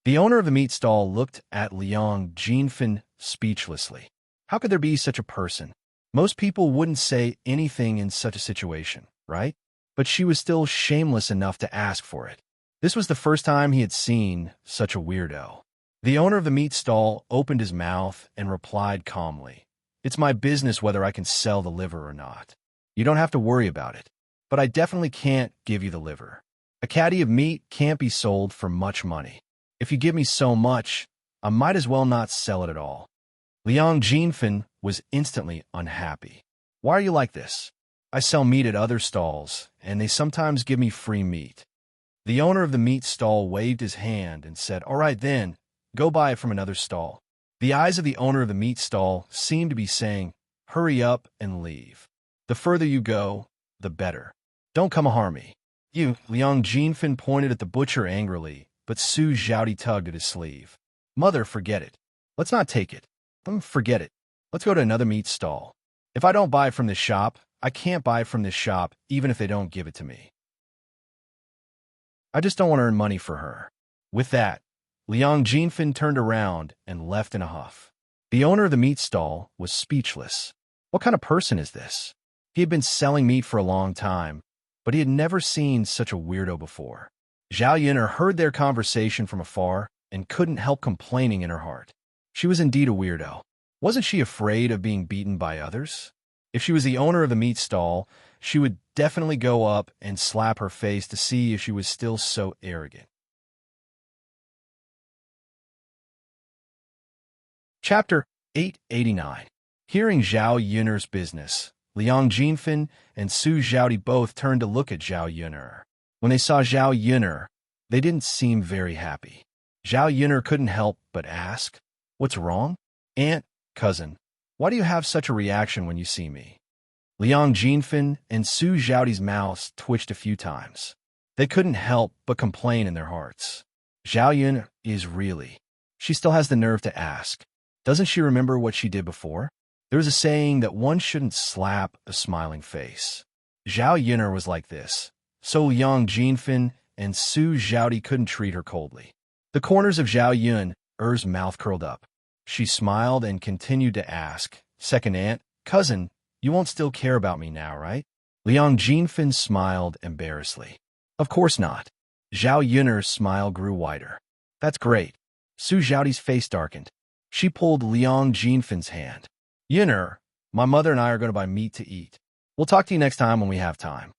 The owner of the meat stall looked at Liang Jinfen speechlessly. How could there be such a person? Most people wouldn't say anything in such a situation, right? But she was still shameless enough to ask for it. This was the first time he had seen such a weirdo. The owner of the meat stall opened his mouth and replied calmly, It's my business whether I can sell the liver or not. You don't have to worry about it. But I definitely can't give you the liver. A caddy of meat can't be sold for much money. If you give me so much, I might as well not sell it at all. Liang Jinfen was instantly unhappy. Why are you like this? I sell meat at other stalls, and they sometimes give me free meat. The owner of the meat stall waved his hand and said, All right then, go buy it from another stall. The eyes of the owner of the meat stall seemed to be saying, Hurry up and leave. The further you go, the better. Don't come harm me. You, Liang Jinfen pointed at the butcher angrily, but but Su Zhaodi tugged at his sleeve. Mother, forget it. Let's not take it. Forget it. Let's go to another meat stall. If I don't buy from this shop, I can't buy from this shop even if they don't give it to me. I just don't want to earn money for her. With that, Liang Jinfen turned around and left in a huff. The owner of the meat stall was speechless. What kind of person is this? He had been selling meat for a long time, but he had never seen such a weirdo before. Zhao Yuner heard their conversation from afar and couldn't help complaining in her heart. She was indeed a weirdo. Wasn't she afraid of being beaten by others? If she was the owner of the meat stall, she would definitely go up and slap her face to see if she was still so arrogant. Chapter 889. Hearing Zhao Yuner's business, Liang Jinfen and Su Zhaodi both turned to look at Zhao Yuner. When they saw Zhao Yuner, they didn't seem very happy. Zhao Yuner couldn't help but ask, "What's wrong? Aunt, cousin, why do you have such a reaction when you see me?" Liang Jinfen and Su Zhaodi's mouths twitched a few times. They couldn't help but complain in their hearts. Zhao Yuner is really... She still has the nerve to ask. Doesn't she remember what she did before? There's a saying that one shouldn't slap a smiling face. Zhao Yuner was like this, so Liang Jinfen and Su Zhaodi couldn't treat her coldly. The corners of Zhao Yuner's mouth curled up. She smiled and continued to ask, "Second aunt, cousin, you won't still care about me now, right?" Liang Jinfen smiled embarrassedly. "Of course not." Zhao Yuner's smile grew wider. "That's great." Su Zhaodi's face darkened. She pulled Liang Jinfen's hand. "Yuner, my mother and I are going to buy meat to eat. We'll talk to you next time when we have time."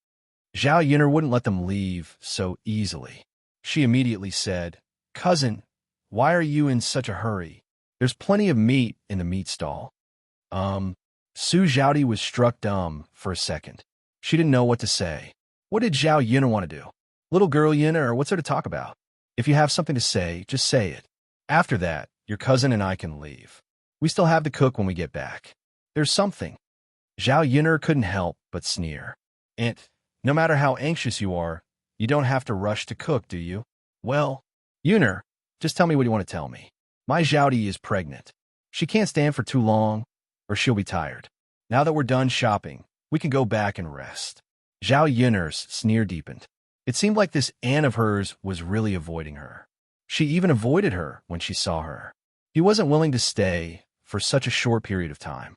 Zhao Yuner wouldn't let them leave so easily. She immediately said, "Cousin, why are you in such a hurry? There's plenty of meat in the meat stall." Su Zhaodi was struck dumb for a second. She didn't know what to say. What did Zhao Yuner want to do? Little girl Yuner, what's there to talk about? If you have something to say, just say it. After that, your cousin and I can leave. We still have to cook when we get back. There's something. Zhao Yuner couldn't help but sneer. "Aunt, no matter how anxious you are, you don't have to rush to cook, do you?" "Well, Yuner, just tell me what you want to tell me. My Zhaodi is pregnant. She can't stand for too long, or she'll be tired. Now that we're done shopping, we can go back and rest." Zhao Yuner's sneer deepened. It seemed like this aunt of hers was really avoiding her. She even avoided her when she saw her. He wasn't willing to stay for such a short period of time.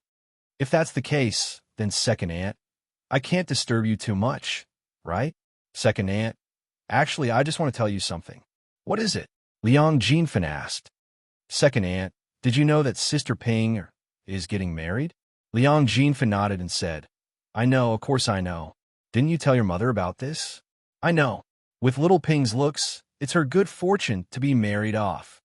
"If that's the case, then second aunt, I can't disturb you too much, right?" "Second aunt, actually, I just want to tell you something." "What is it?" Liang Jinfen asked. "Second aunt, did you know that Sister Ping is getting married?" Liang Jinfen nodded and said, "I know, of course I know. Didn't you tell your mother about this?" "I know. With little Ping's looks, it's her good fortune to be married off."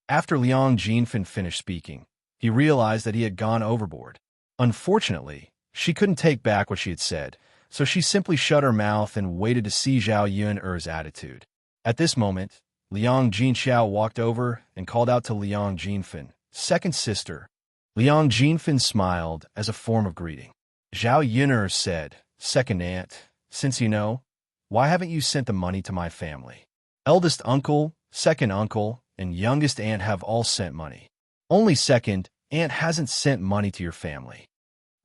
After Liang Jinfen finished speaking, he realized that he had gone overboard. Unfortunately, she couldn't take back what she had said, so she simply shut her mouth and waited to see Zhao Yuner's attitude. At this moment, Liang Jinxiao walked over and called out to Liang Jinfen, "Second sister." Liang Jinfen smiled as a form of greeting. Zhao Yuner said, "Second aunt, since you know, why haven't you sent the money to my family? Eldest uncle, second uncle, and youngest aunt have all sent money. Only second aunt hasn't sent money to your family."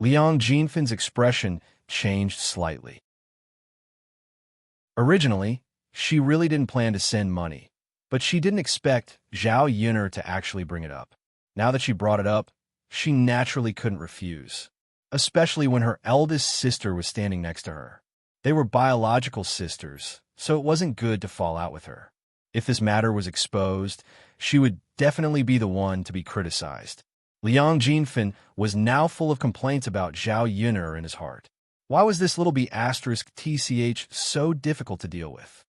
Liang Jinfen's expression changed slightly. Originally, she really didn't plan to send money, but she didn't expect Zhao Yuner to actually bring it up. Now that she brought it up, she naturally couldn't refuse, especially when her eldest sister was standing next to her. They were biological sisters, so it wasn't good to fall out with her. If this matter was exposed, she would definitely be the one to be criticized. Liang Jinfen was now full of complaints about Zhao Yuner in his heart. Why was this little B***TCH so difficult to deal with?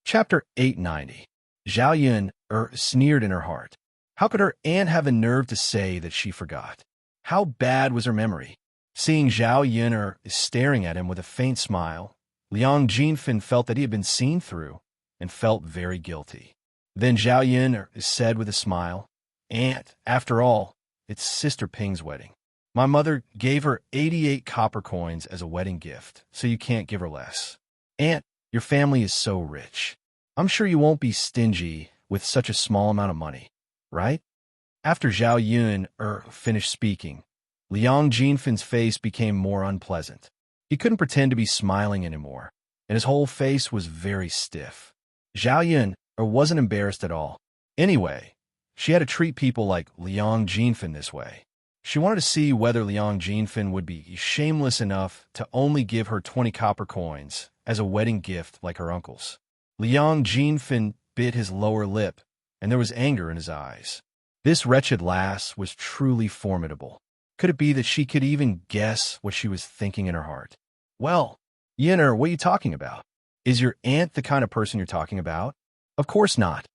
Chapter 890. Zhao Yuner sneered in her heart. How could her aunt have the nerve to say that she forgot? How bad was her memory? Seeing Zhao Yuner staring at him with a faint smile, Liang Jinfen felt that he had been seen through and felt very guilty. Then Zhao Yuner said with a smile, "Aunt, after all, it's Sister Ping's wedding. My mother gave her 88 copper coins as a wedding gift, so you can't give her less. Aunt, your family is so rich. I'm sure you won't be stingy with such a small amount of money, right? After Zhao Yun finished speaking, Liang Jinfin's face became more unpleasant. He couldn't pretend to be smiling anymore, and his whole face was very stiff. Zhao Yun wasn't embarrassed at all. Anyway, she had to treat people like Liang Jinfin this way. She wanted to see whether Liang Jinfin would be shameless enough to only give her 20 copper coins as a wedding gift like her uncle's. Liang Jinfin bit his lower lip, and there was anger in his eyes. This wretched lass was truly formidable. Could it be that she could even guess what she was thinking in her heart? Well, Yin'er, what are you talking about? Is your aunt the kind of person you're talking about? Of course not.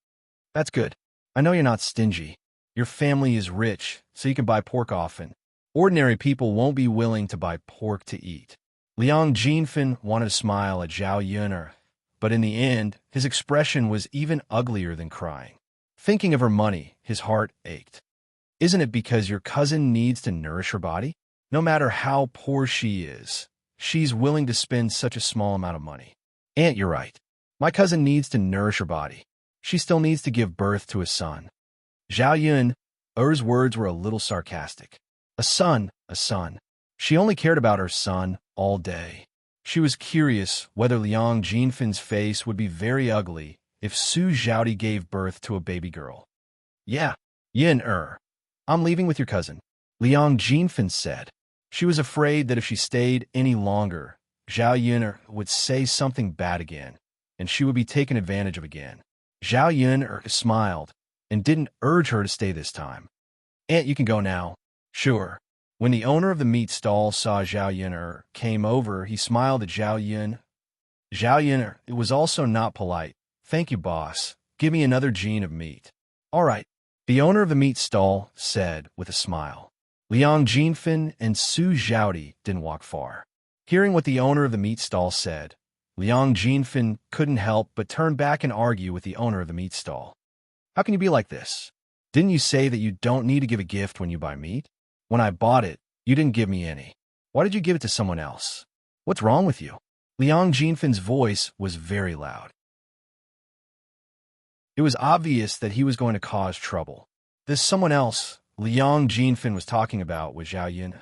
That's good. I know you're not stingy. Your family is rich, so you can buy pork often. Ordinary people won't be willing to buy pork to eat. Liang Jinfin wanted to smile at Zhao Yun'er, but in the end, his expression was even uglier than crying. Thinking of her money, his heart ached. Isn't it because your cousin needs to nourish her body? No matter how poor she is, she's willing to spend such a small amount of money. Aunt, you're right. My cousin needs to nourish her body. She still needs to give birth to a son. Zhao Yun'er's words were a little sarcastic. A son, a son. She only cared about her son all day. She was curious whether Liang Jinfin's face would be very ugly if Su Zhaodi gave birth to a baby girl. Yeah, Yin'er, I'm leaving with your cousin, Liang Jinfin said. She was afraid that if she stayed any longer, Zhao Yun'er would say something bad again, and she would be taken advantage of again. Zhao Yun'er smiled and didn't urge her to stay this time. Aunt, you can go now. Sure. When the owner of the meat stall saw Zhao Yun'er came over, he smiled at Zhao Yun. Zhao Yun'er, it was also not polite. Thank you, boss. Give me another gene of meat. All right, the owner of the meat stall said with a smile. Liang Jinfin and Su Zhaodi didn't walk far. Hearing what the owner of the meat stall said, Liang Jinfin couldn't help but turn back and argue with the owner of the meat stall. How can you be like this? Didn't you say that you don't need to give a gift when you buy meat? When I bought it, you didn't give me any. Why did you give it to someone else? What's wrong with you? Liang Jinfin's voice was very loud. It was obvious that he was going to cause trouble. This someone else Liang Jinfin was talking about was Zhao Yun.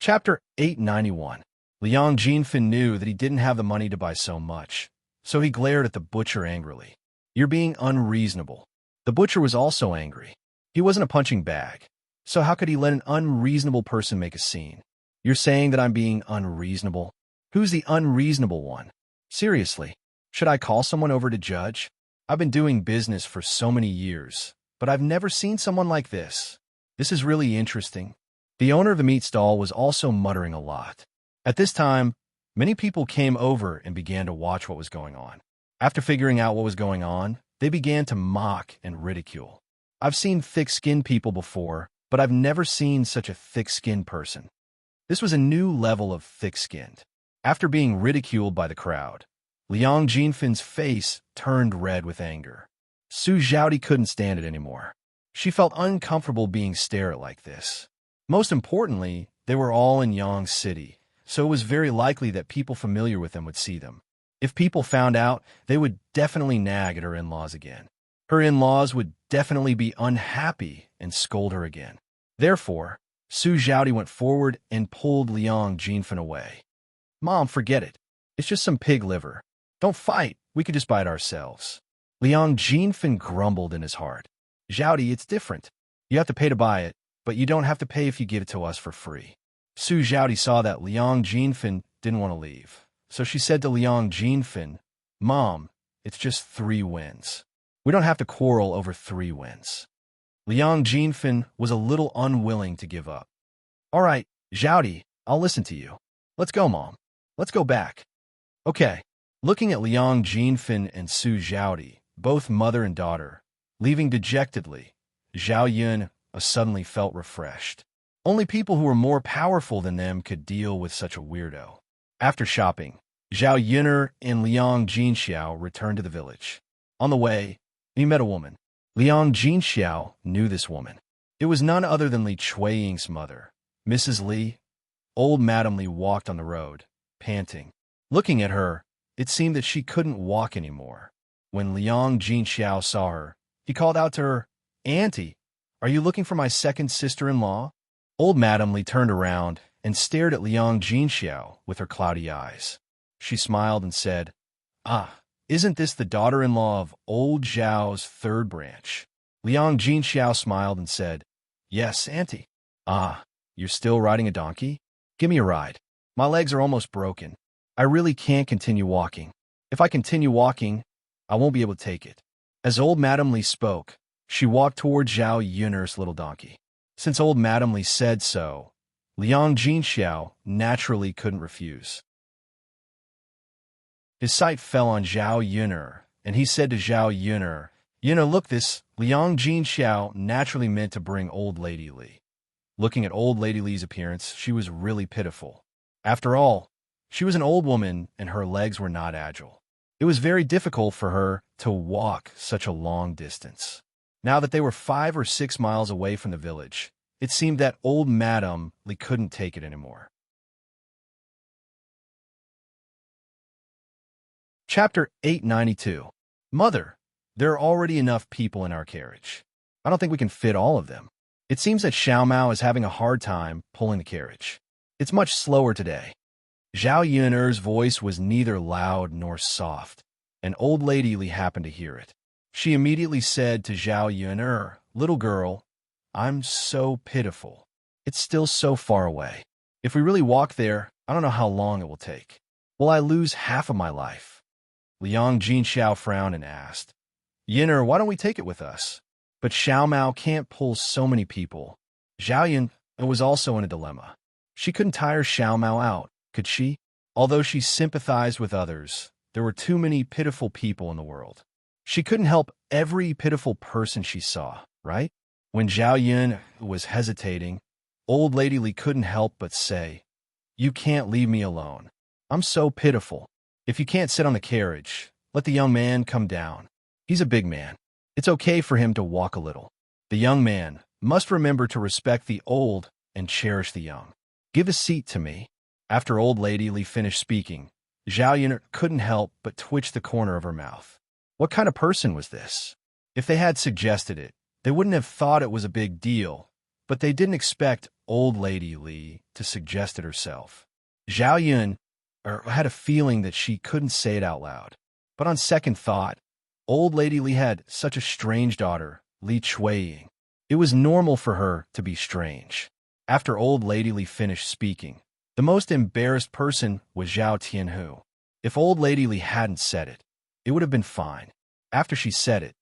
Chapter 891. Liang Jinfin knew that he didn't have the money to buy so much, so he glared at the butcher angrily. You're being unreasonable. The butcher was also angry. He wasn't a punching bag, so how could he let an unreasonable person make a scene? You're saying that I'm being unreasonable? Who's the unreasonable one? Seriously, should I call someone over to judge? I've been doing business for so many years, but I've never seen someone like this. This is really interesting. The owner of the meat stall was also muttering a lot. At this time, many people came over and began to watch what was going on. After figuring out what was going on, they began to mock and ridicule. I've seen thick-skinned people before, but I've never seen such a thick-skinned person. This was a new level of thick-skinned. After being ridiculed by the crowd, Liang Jinfin's face turned red with anger. Su Zhaodi couldn't stand it anymore. She felt uncomfortable being stared at like this. Most importantly, they were all in Yang City, so it was very likely that people familiar with them would see them. If people found out, they would definitely nag at her in-laws again. Her in-laws would definitely be unhappy and scold her again. Therefore, Su Zhaodi went forward and pulled Liang Jinfin away. Mom, forget it. It's just some pig liver. Don't fight. We could just buy it ourselves. Liang Jinfin grumbled in his heart. Zhaodi, it's different. You have to pay to buy it, but you don't have to pay if you give it to us for free. Su Zhaodi saw that Liang Jinfin didn't want to leave, so she said to Liang Jinfin, Mom, it's just 3 wins. We don't have to quarrel over 3 wins. Liang Jinfin was a little unwilling to give up. All right, Zhaodi, I'll listen to you. Let's go, Mom. Let's go back. Okay. Looking at Liang Jinfin and Su Zhaodi, both mother and daughter, leaving dejectedly, Zhao Yun suddenly felt refreshed. Only people who were more powerful than them could deal with such a weirdo. After shopping, Zhao Yun'er and Liang Jinxiao returned to the village. On the way, he met a woman. Liang Jinxiao knew this woman. It was none other than Li Chueying's mother, Mrs. Li. Old Madam Li walked on the road, panting. Looking at her, it seemed that she couldn't walk anymore. When Liang Jinxiao saw her, he called out to her, "Auntie, are you looking for my second sister-in-law?" Old Madam Li turned around and stared at Liang Jinxiao with her cloudy eyes. She smiled and said, "Ah, isn't this the daughter-in-law of old Zhao's third branch?" Liang Jinxiao smiled and said, "Yes, Auntie." "Ah, you're still riding a donkey? Give me a ride. My legs are almost broken. I really can't continue walking. If I continue walking, I won't be able to take it." As old Madam Li spoke, she walked toward Zhao Yun'er's little donkey. Since old Madam Li said so, Liang Jinxiao naturally couldn't refuse. His sight fell on Zhao Yun'er, and he said to Zhao Yun'er, Look this." Liang Jinxiao naturally meant to bring old Lady Li. Looking at old Lady Li's appearance, she was really pitiful. After all, she was an old woman and her legs were not agile. It was very difficult for her to walk such a long distance. Now that they were 5 or 6 miles away from the village, it seemed that old Madam Li couldn't take it anymore. Chapter 892. Mother, there are already enough people in our carriage. I don't think we can fit all of them. It seems that Xiao Mao is having a hard time pulling the carriage. It's much slower today. Zhao Yun'er's voice was neither loud nor soft, and old Lady Li happened to hear it. She immediately said to Zhao Yun'er, "Little girl, I'm so pitiful. It's still so far away. If we really walk there, I don't know how long it will take. Will I lose half of my life?" Liang Jinxiao frowned and asked, "Yun'er, why don't we take it with us?" But Xiao Mao can't pull so many people. Zhao Yun was also in a dilemma. She couldn't tire Xiao Mao out, could she? Although she sympathized with others, there were too many pitiful people in the world. She couldn't help every pitiful person she saw, right? When Zhao Yun was hesitating, old Lady Li couldn't help but say, "You can't leave me alone. I'm so pitiful. If you can't sit on the carriage, let the young man come down. He's a big man. It's okay for him to walk a little. The young man must remember to respect the old and cherish the young. Give a seat to me." After old Lady Li finished speaking, Zhao Yun couldn't help but twitch the corner of her mouth. What kind of person was this? If they had suggested it, they wouldn't have thought it was a big deal, but they didn't expect old Lady Li to suggest it herself. Zhao Yun had a feeling that she couldn't say it out loud. But on second thought, old Lady Li had such a strange daughter, Li Chuiying. It was normal for her to be strange. After old Lady Li finished speaking, the most embarrassed person was Zhao Tianhu. If old Lady Li hadn't said it, it would have been fine. After she said it,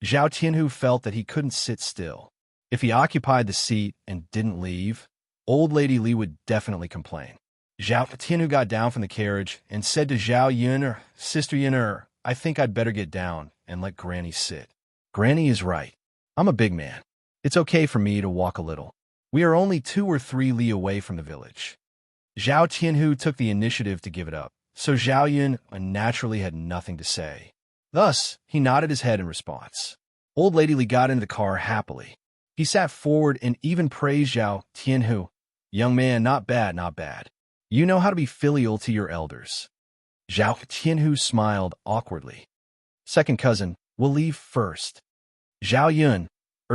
Zhao Tianhu felt that he couldn't sit still. If he occupied the seat and didn't leave, old Lady Li would definitely complain. Zhao Tianhu got down from the carriage and said to Zhao Yun'er, "Sister Yun'er, I think I'd better get down and let Granny sit. Granny is right. I'm a big man. It's okay for me to walk a little. We are only 2 or 3 li away from the village." Zhao Tianhu took the initiative to give it up, so Zhao Yun naturally had nothing to say. Thus, he nodded his head in response. Old Lady Li got into the car happily. He sat forward and even praised Zhao Tianhu. "Young man, not bad, not bad. You know how to be filial to your elders." Zhao Tianhu smiled awkwardly. "Second cousin, we'll leave first." Zhao Yun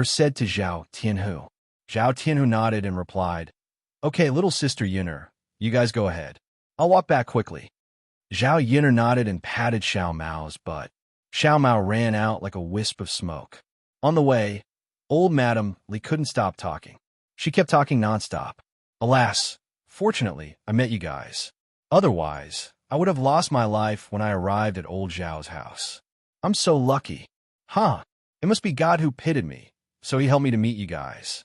said to Zhao Tianhu. Zhao Tianhu nodded and replied, "Okay, little sister Yun'er, you guys go ahead. I'll walk back quickly." Zhao Yun'er nodded and patted Xiao Mao's butt. Xiao Mao ran out like a wisp of smoke. On the way, old Madam Li couldn't stop talking. She kept talking nonstop. "Alas, fortunately, I met you guys. Otherwise, I would have lost my life when I arrived at old Zhao's house. I'm so lucky. Huh, it must be God who pitted me, so he helped me to meet you guys."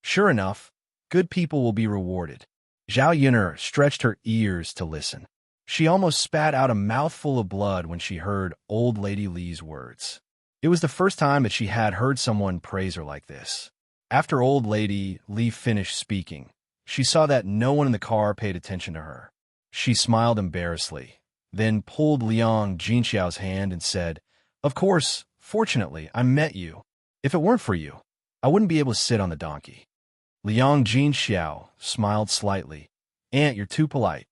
Sure enough, good people will be rewarded. Zhao Yun'er stretched her ears to listen. She almost spat out a mouthful of blood when she heard old Lady Li's words. It was the first time that she had heard someone praise her like this. After old Lady Li finished speaking, she saw that no one in the car paid attention to her. She smiled embarrassedly, then pulled Liang Jinxiao's hand and said, "Of course, fortunately, I met you. If it weren't for you, I wouldn't be able to sit on the donkey." Liang Jinxiao smiled slightly. Aunt, you're too polite.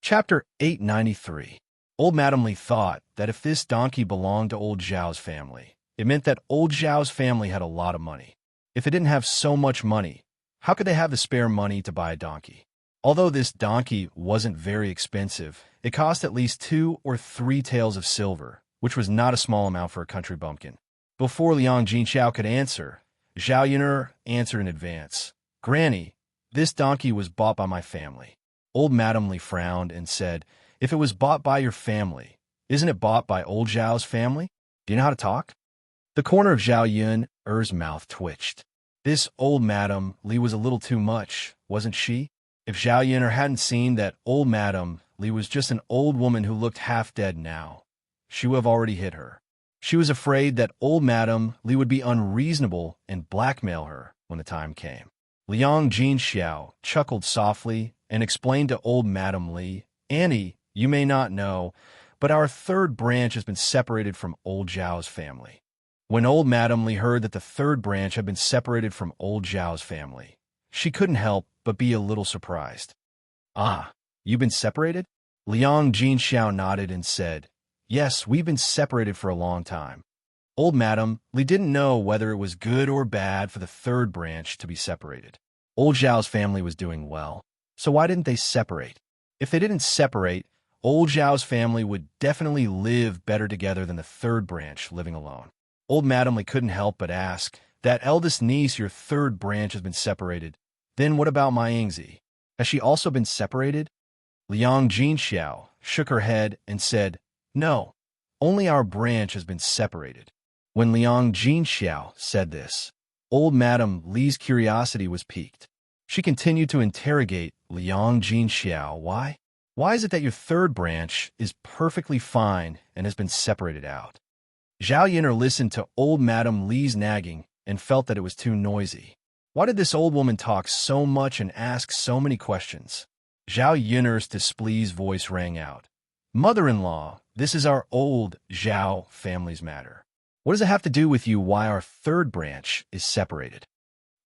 Chapter 893. Old Madam Li thought that if this donkey belonged to old Zhao's family, it meant that old Zhao's family had a lot of money. If it didn't have so much money, how could they have the spare money to buy a donkey? Although this donkey wasn't very expensive, it cost at least 2 or 3 taels of silver, which was not a small amount for a country bumpkin. Before Liang Jinxiao could answer, Zhao Yun'er answered in advance. Granny, this donkey was bought by my family. Old Madam Li frowned and said, if it was bought by your family, isn't it bought by old Zhao's family? Do you know how to talk? The corner of Zhao Yun'er's mouth twitched. This old Madam Li was a little too much, wasn't she? If Zhao Yun'er hadn't seen that old Madam Li was just an old woman who looked half dead now, she would have already hit her. She was afraid that old Madam Li would be unreasonable and blackmail her when the time came. Liang Jinxiao chuckled softly and explained to old Madam Li, Annie, you may not know, but our third branch has been separated from old Zhao's family. When old Madam Li heard that the third branch had been separated from old Zhao's family, she couldn't help but be a little surprised. Ah, you've been separated? Liang Jinxiao nodded and said, yes, we've been separated for a long time. Old Madam Li didn't know whether it was good or bad for the third branch to be separated. Old Zhao's family was doing well, so why didn't they separate? If they didn't separate, old Zhao's family would definitely live better together than the third branch living alone. Old Madam Li couldn't help but ask, that eldest niece, your third branch has been separated. Then what about my Yingzi? Has she also been separated? Liang Jinxiao shook her head and said, no, only our branch has been separated. When Liang Jinxiao said this, old Madam Li's curiosity was piqued. She continued to interrogate Liang Jinxiao. Why? Why is it that your third branch is perfectly fine and has been separated out? Zhao Yun'er listened to old Madam Li's nagging and felt that it was too noisy. Why did this old woman talk so much and ask so many questions? Zhao Yun'er's displeased voice rang out. Mother-in-law, this is our old Zhao family's matter. What does it have to do with you why our third branch is separated?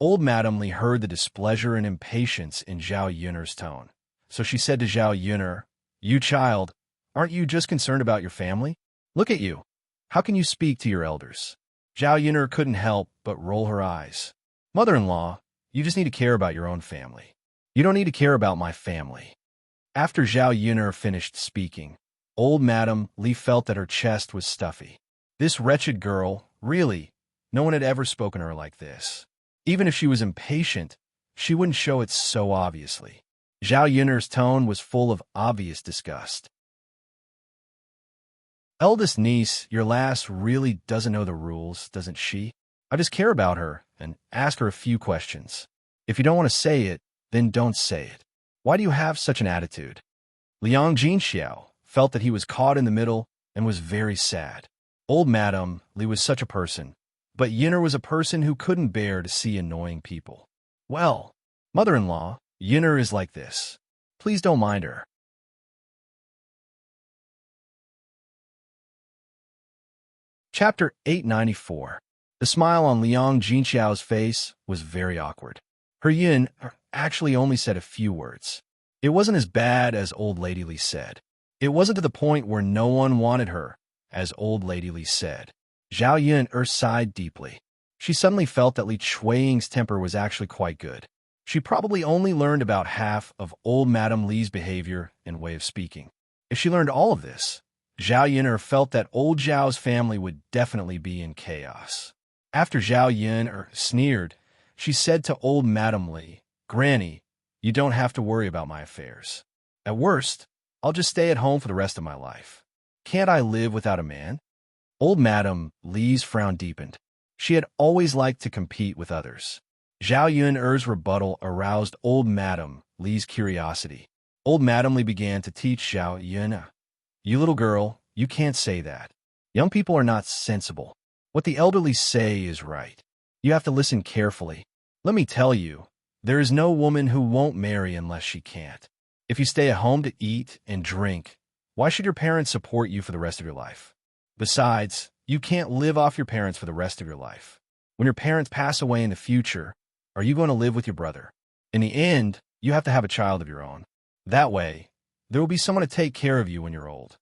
Old Madam Li heard the displeasure and impatience in Zhao Yun'er's tone. So she said to Zhao Yun'er, you child, aren't you just concerned about your family? Look at you. How can you speak to your elders? Zhao Yun'er couldn't help but roll her eyes. Mother-in-law, you just need to care about your own family. You don't need to care about my family. After Zhao Yun'er finished speaking, old Madam Li felt that her chest was stuffy. This wretched girl, really, no one had ever spoken to her like this. Even if she was impatient, she wouldn't show it so obviously. Zhao Yun'er's tone was full of obvious disgust. Eldest niece, your lass really doesn't know the rules, doesn't she? I just care about her and ask her a few questions. If you don't want to say it, then don't say it. Why do you have such an attitude? Liang Jinxiao felt that he was caught in the middle and was very sad. Old Madam Li was such a person, but Yun'er was a person who couldn't bear to see annoying people. Well, mother-in-law, Yun'er is like this. Please don't mind her. Chapter 894. The smile on Liang Jinxiao's face was very awkward. Her Yun actually only said a few words. It wasn't as bad as Old Lady Li said. It wasn't to the point where no one wanted her, as Old Lady Li said. Zhao Yun'er sighed deeply. She suddenly felt that Li Chuiying's temper was actually quite good. She probably only learned about half of old Madam Li's behavior and way of speaking. If she learned all of this, Zhao Yun'er felt that old Zhao's family would definitely be in chaos. After Zhao Yun'er sneered, she said to old Madam Li, Granny, you don't have to worry about my affairs. At worst, I'll just stay at home for the rest of my life. Can't I live without a man? Old Madam Li's frown deepened. She had always liked to compete with others. Zhao Yun'er's rebuttal aroused old Madam Li's curiosity. Old Madam Li began to teach Zhao Yun'er. You little girl, you can't say that. Young people are not sensible. What the elderly say is right. You have to listen carefully. Let me tell you, there is no woman who won't marry unless she can't. If you stay at home to eat and drink, why should your parents support you for the rest of your life? Besides, You can't live off your parents for the rest of your life. When your parents pass away in the future, are you going to live with your brother? In the end, you have to have a child of your own. That way, there will be someone to take care of you when you're old.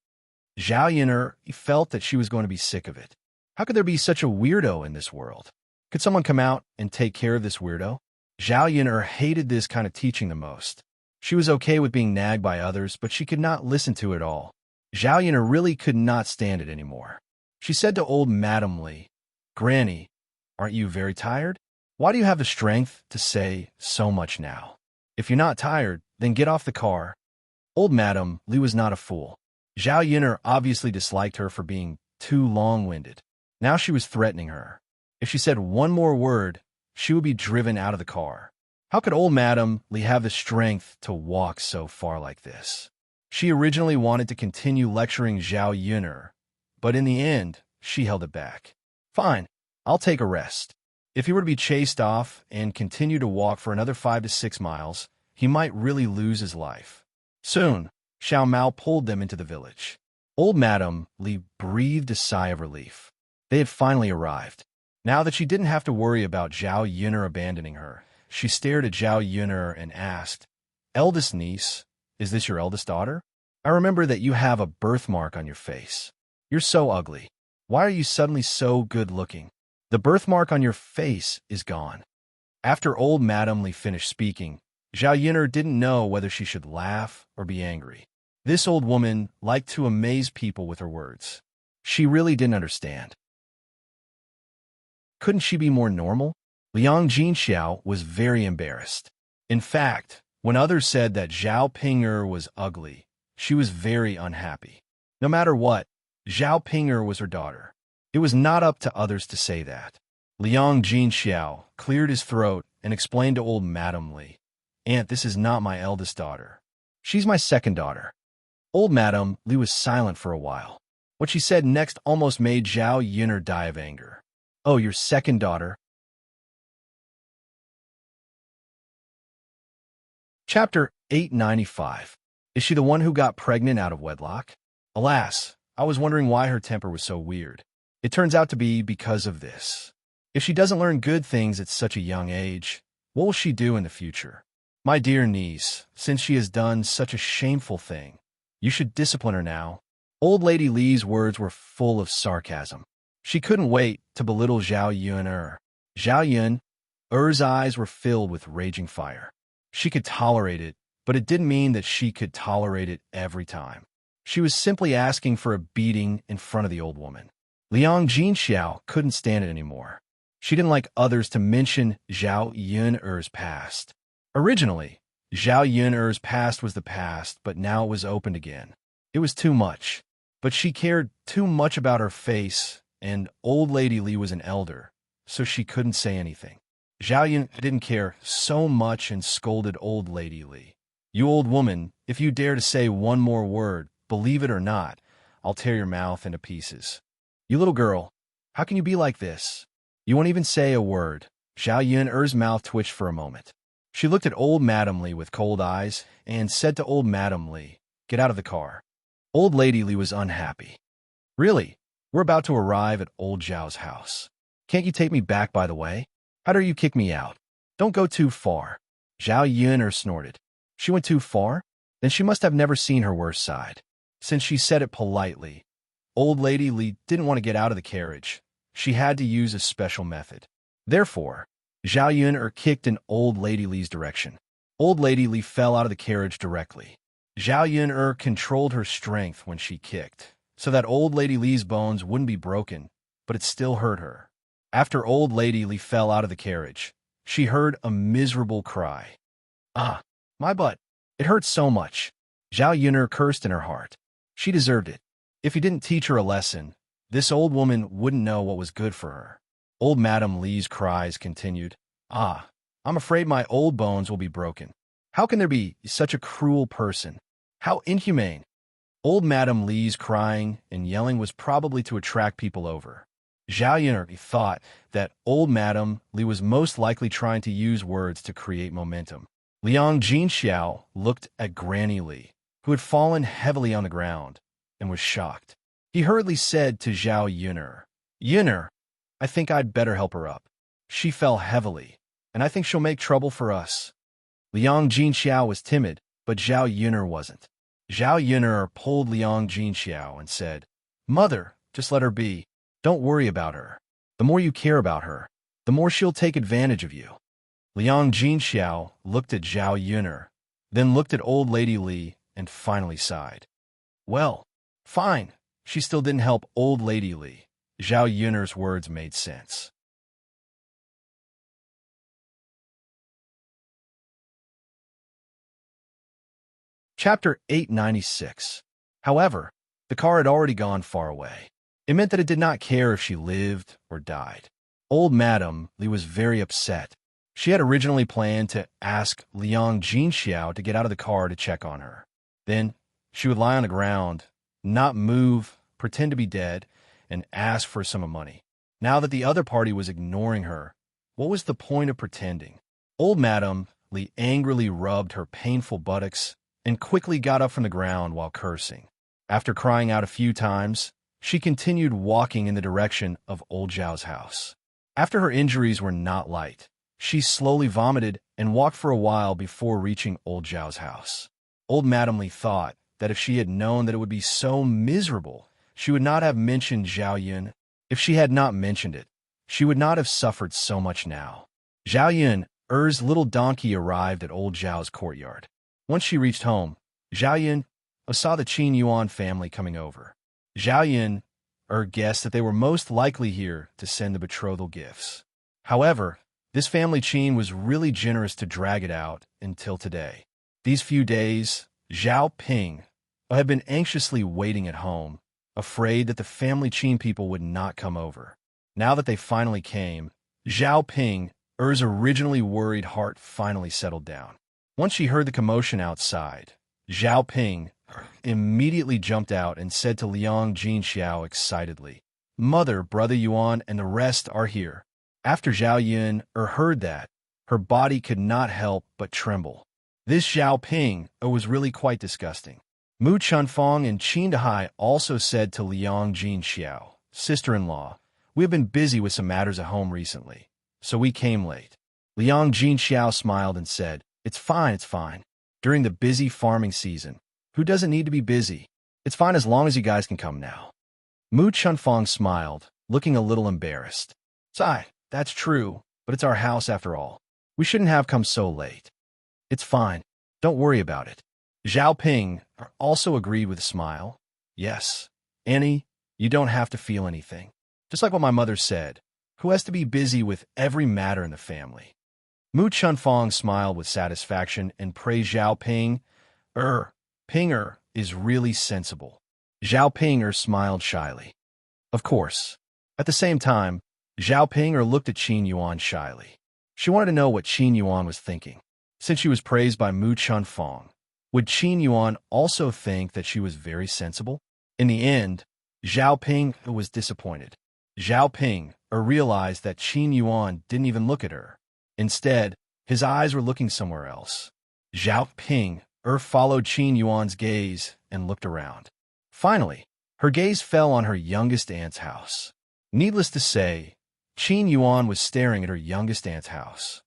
Zhao Yun'er felt that she was going to be sick of it. How could there be such a weirdo in this world? Could someone come out and take care of this weirdo? Zhao Yun'er hated this kind of teaching the most. She was okay with being nagged by others, but she could not listen to it all. Zhao Yun'er really could not stand it anymore. She said to old Madame Li, "Granny, aren't you very tired? Why do you have the strength to say so much now? If you're not tired, then get off the car." Old Madame Li was not a fool. Zhao Yun'er obviously disliked her for being too long-winded. Now she was threatening her. If she said one more word, she would be driven out of the car. How could old Madame Li have the strength to walk so far like this? She originally wanted to continue lecturing Zhao Yun'er, but in the end, she held it back. "Fine, I'll take a rest." If he were to be chased off and continue to walk for another 5 to 6 miles, he might really lose his life. Soon, Xiao Mao pulled them into the village. Old Madame Li breathed a sigh of relief. They had finally arrived. Now that she didn't have to worry about Zhao Yun'er abandoning her, she stared at Zhao Yun'er and asked, "Eldest niece, is this your eldest daughter? I remember that you have a birthmark on your face. You're so ugly. Why are you suddenly so good-looking? The birthmark on your face is gone." After old Madame Li finished speaking, Zhao Yun'er didn't know whether she should laugh or be angry. This old woman liked to amaze people with her words. She really didn't understand. Couldn't she be more normal? Liang Jinxiao was very embarrassed. In fact, when others said that Zhao Ping'er was ugly, she was very unhappy. No matter what, Zhao Ping'er was her daughter. It was not up to others to say that. Liang Jinxiao cleared his throat and explained to old Madame Li, "Aunt, this is not my eldest daughter. She's my second daughter." Old Madame Li was silent for a while. What she said next almost made Zhao Yun'er die of anger. "Oh, your second daughter?" Chapter 895. Is she the one who got pregnant out of wedlock? Alas, I was wondering why her temper was so weird. It turns out to be because of this. If she doesn't learn good things at such a young age, what will she do in the future? My dear niece, since she has done such a shameful thing, you should discipline her now. Old Lady Li's words were full of sarcasm. She couldn't wait to belittle Zhao Yun'er. Zhao Yun'er's eyes were filled with raging fire. She could tolerate it, but it didn't mean that she could tolerate it every time. She was simply asking for a beating in front of the old woman. Liang Jinxiao couldn't stand it anymore. She didn't like others to mention Zhao Yun'er's past. Originally, Zhao Yun'er's past was the past, but now it was opened again. It was too much. But she cared too much about her face, and old Lady Li was an elder, so she couldn't say anything. Zhao Yun didn't care so much and scolded old Lady Li. "You old woman, if you dare to say one more word, believe it or not, I'll tear your mouth into pieces. You little girl, how can you be like this? You won't even say a word." Zhao Yun'er's mouth twitched for a moment. She looked at old Madame Li with cold eyes and said to old Madame Li, "Get out of the car." Old Lady Li was unhappy. "Really? We're about to arrive at old Zhao's house. Can't you take me back by the way? How dare you kick me out? Don't go too far." Zhao Yun'er snorted. She went too far? Then she must have never seen her worst side. Since she said it politely, old Lady Li didn't want to get out of the carriage. She had to use a special method. Therefore, Zhao Yun'er kicked in old Lady Li's direction. Old Lady Li fell out of the carriage directly. Zhao Yun'er controlled her strength when she kicked, so that old Lady Li's bones wouldn't be broken, but it still hurt her. After old Lady Li fell out of the carriage, she heard a miserable cry. "Ah, my butt. It hurts so much." Zhao Yun'er cursed in her heart. She deserved it. If he didn't teach her a lesson, this old woman wouldn't know what was good for her. Old Madame Li's cries continued. "Ah, I'm afraid my old bones will be broken. How can there be such a cruel person? How inhumane." Old Madame Li's crying and yelling was probably to attract people over. Zhao Yun'er thought that old Madame Li was most likely trying to use words to create momentum. Liang Jinxiao looked at Granny Li, who had fallen heavily on the ground, and was shocked. He hurriedly said to Zhao Yun'er, Yunner, I think I'd better help her up. She fell heavily, and I think she'll make trouble for us. Liang Jinxiao was timid, but Zhao Yunner wasn't. Zhao Yunner pulled Liang Jinxiao and said, Mother, just let her be. Don't worry about her. The more you care about her, the more she'll take advantage of you. Liang Jinxiao looked at Zhao Yunner, then looked at old lady Li, and finally sighed. Well, fine. She still didn't help old lady Li. Zhao Yunner's words made sense. Chapter 896. However, the car had already gone far away. It meant that it did not care if she lived or died. Old Madame Li was very upset. She had originally planned to ask Liang Jinxiao to get out of the car to check on her. Then she would lie on the ground, not move, pretend to be dead, and ask for some money. Now that the other party was ignoring her, what was the point of pretending? Old Madame Li angrily rubbed her painful buttocks and quickly got up from the ground while cursing. After crying out a few times, she continued walking in the direction of old Zhao's house. After her injuries were not light, she slowly vomited and walked for a while before reaching old Zhao's house. Old Madame Li thought that if she had known that it would be so miserable, she would not have mentioned Zhao Yun. If she had not mentioned it, she would not have suffered so much now. Zhao Yun, Er's little donkey, arrived at old Zhao's courtyard. Once she reached home, Zhao Yun saw the Qin Yuan family coming over. Zhao Yun guessed that they were most likely here to send the betrothal gifts. However, this family Qin was really generous to drag it out until today. These few days, Zhao Ping had been anxiously waiting at home, afraid that the family Qin people would not come over. Now that they finally came, Zhao Ping, Er's originally worried heart finally settled down. Once she heard the commotion outside, Zhao Ping immediately jumped out and said to Liang Jinxiao excitedly, Mother, Brother Yuan, and the rest are here. After Zhao Yun heard that, her body could not help but tremble. This Zhao Ping was really quite disgusting. Mu Chunfang and Qin Dahai also said to Liang Jinxiao, Sister-in-law, we have been busy with some matters at home recently, so we came late. Liang Jinxiao smiled and said, It's fine, it's fine. During the busy farming season, who doesn't need to be busy? It's fine as long as you guys can come now. Mu Chunfang smiled, looking a little embarrassed. Sigh, that's true, but it's our house after all. We shouldn't have come so late. It's fine. Don't worry about it. Zhao Ping also agreed with a smile. Yes, Annie, you don't have to feel anything. Just like what my mother said, who has to be busy with every matter in the family? Mu Chunfang smiled with satisfaction and praised Zhao Ping. Pinger is really sensible. Zhao Pinger smiled shyly. Of course. At the same time, Zhao Pinger looked at Qin Yuan shyly. She wanted to know what Qin Yuan was thinking. Since she was praised by Mu Chunfang, would Qin Yuan also think that she was very sensible? In the end, Zhao Ping was disappointed. Zhao Ping realized that Qin Yuan didn't even look at her. Instead, his eyes were looking somewhere else. Zhao Ping followed Qin Yuan's gaze and looked around. Finally, her gaze fell on her youngest aunt's house. Needless to say, Qin Yuan was staring at her youngest aunt's house.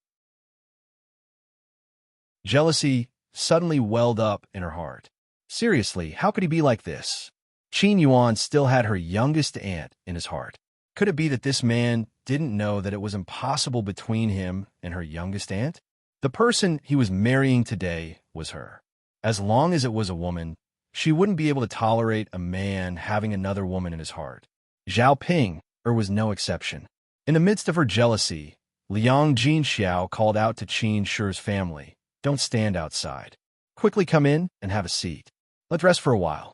Jealousy suddenly welled up in her heart. Seriously, how could he be like this? Qin Yuan still had her youngest aunt in his heart. Could it be that this man didn't know that it was impossible between him and her youngest aunt? The person he was marrying today was her. As long as it was a woman, she wouldn't be able to tolerate a man having another woman in his heart. Zhao Ping was no exception. In the midst of her jealousy, Liang Jinxiao called out to Qin Shi's family, Don't stand outside. Quickly come in and have a seat. Let's rest for a while.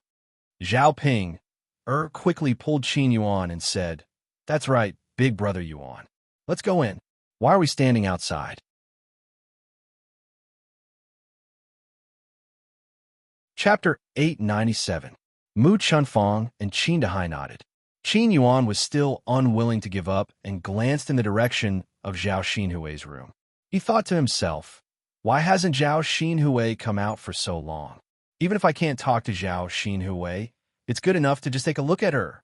Zhao Ping quickly pulled Qin Yuan and said, That's right, big brother Yuan. Let's go in. Why are we standing outside? Chapter 897. Mu Chunfang and Qin Dahai nodded. Qin Yuan was still unwilling to give up and glanced in the direction of Zhao Xinhui's room. He thought to himself, why hasn't Zhao Xinhui come out for so long? Even if I can't talk to Zhao Xinhui, it's good enough to just take a look at her.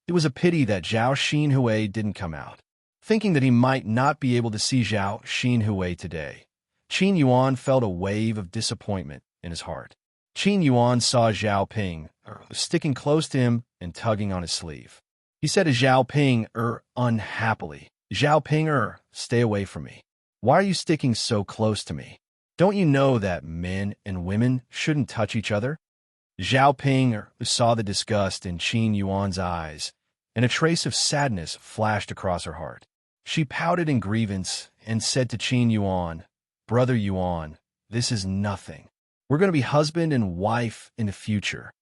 It was a pity that Zhao Xinhui didn't come out. Thinking that he might not be able to see Zhao Xinhui today, Qin Yuan felt a wave of disappointment in his heart. Qin Yuan saw Zhao Ping sticking close to him and tugging on his sleeve. He said to Zhao Ping unhappily, "Zhao Ping stay away from me. Why are you sticking so close to me? Don't you know that men and women shouldn't touch each other?" Zhao Ping saw the disgust in Qin Yuan's eyes, and a trace of sadness flashed across her heart. She pouted in grievance and said to Qin Yuan, "Brother Yuan, this is nothing. We're going to be husband and wife in the future."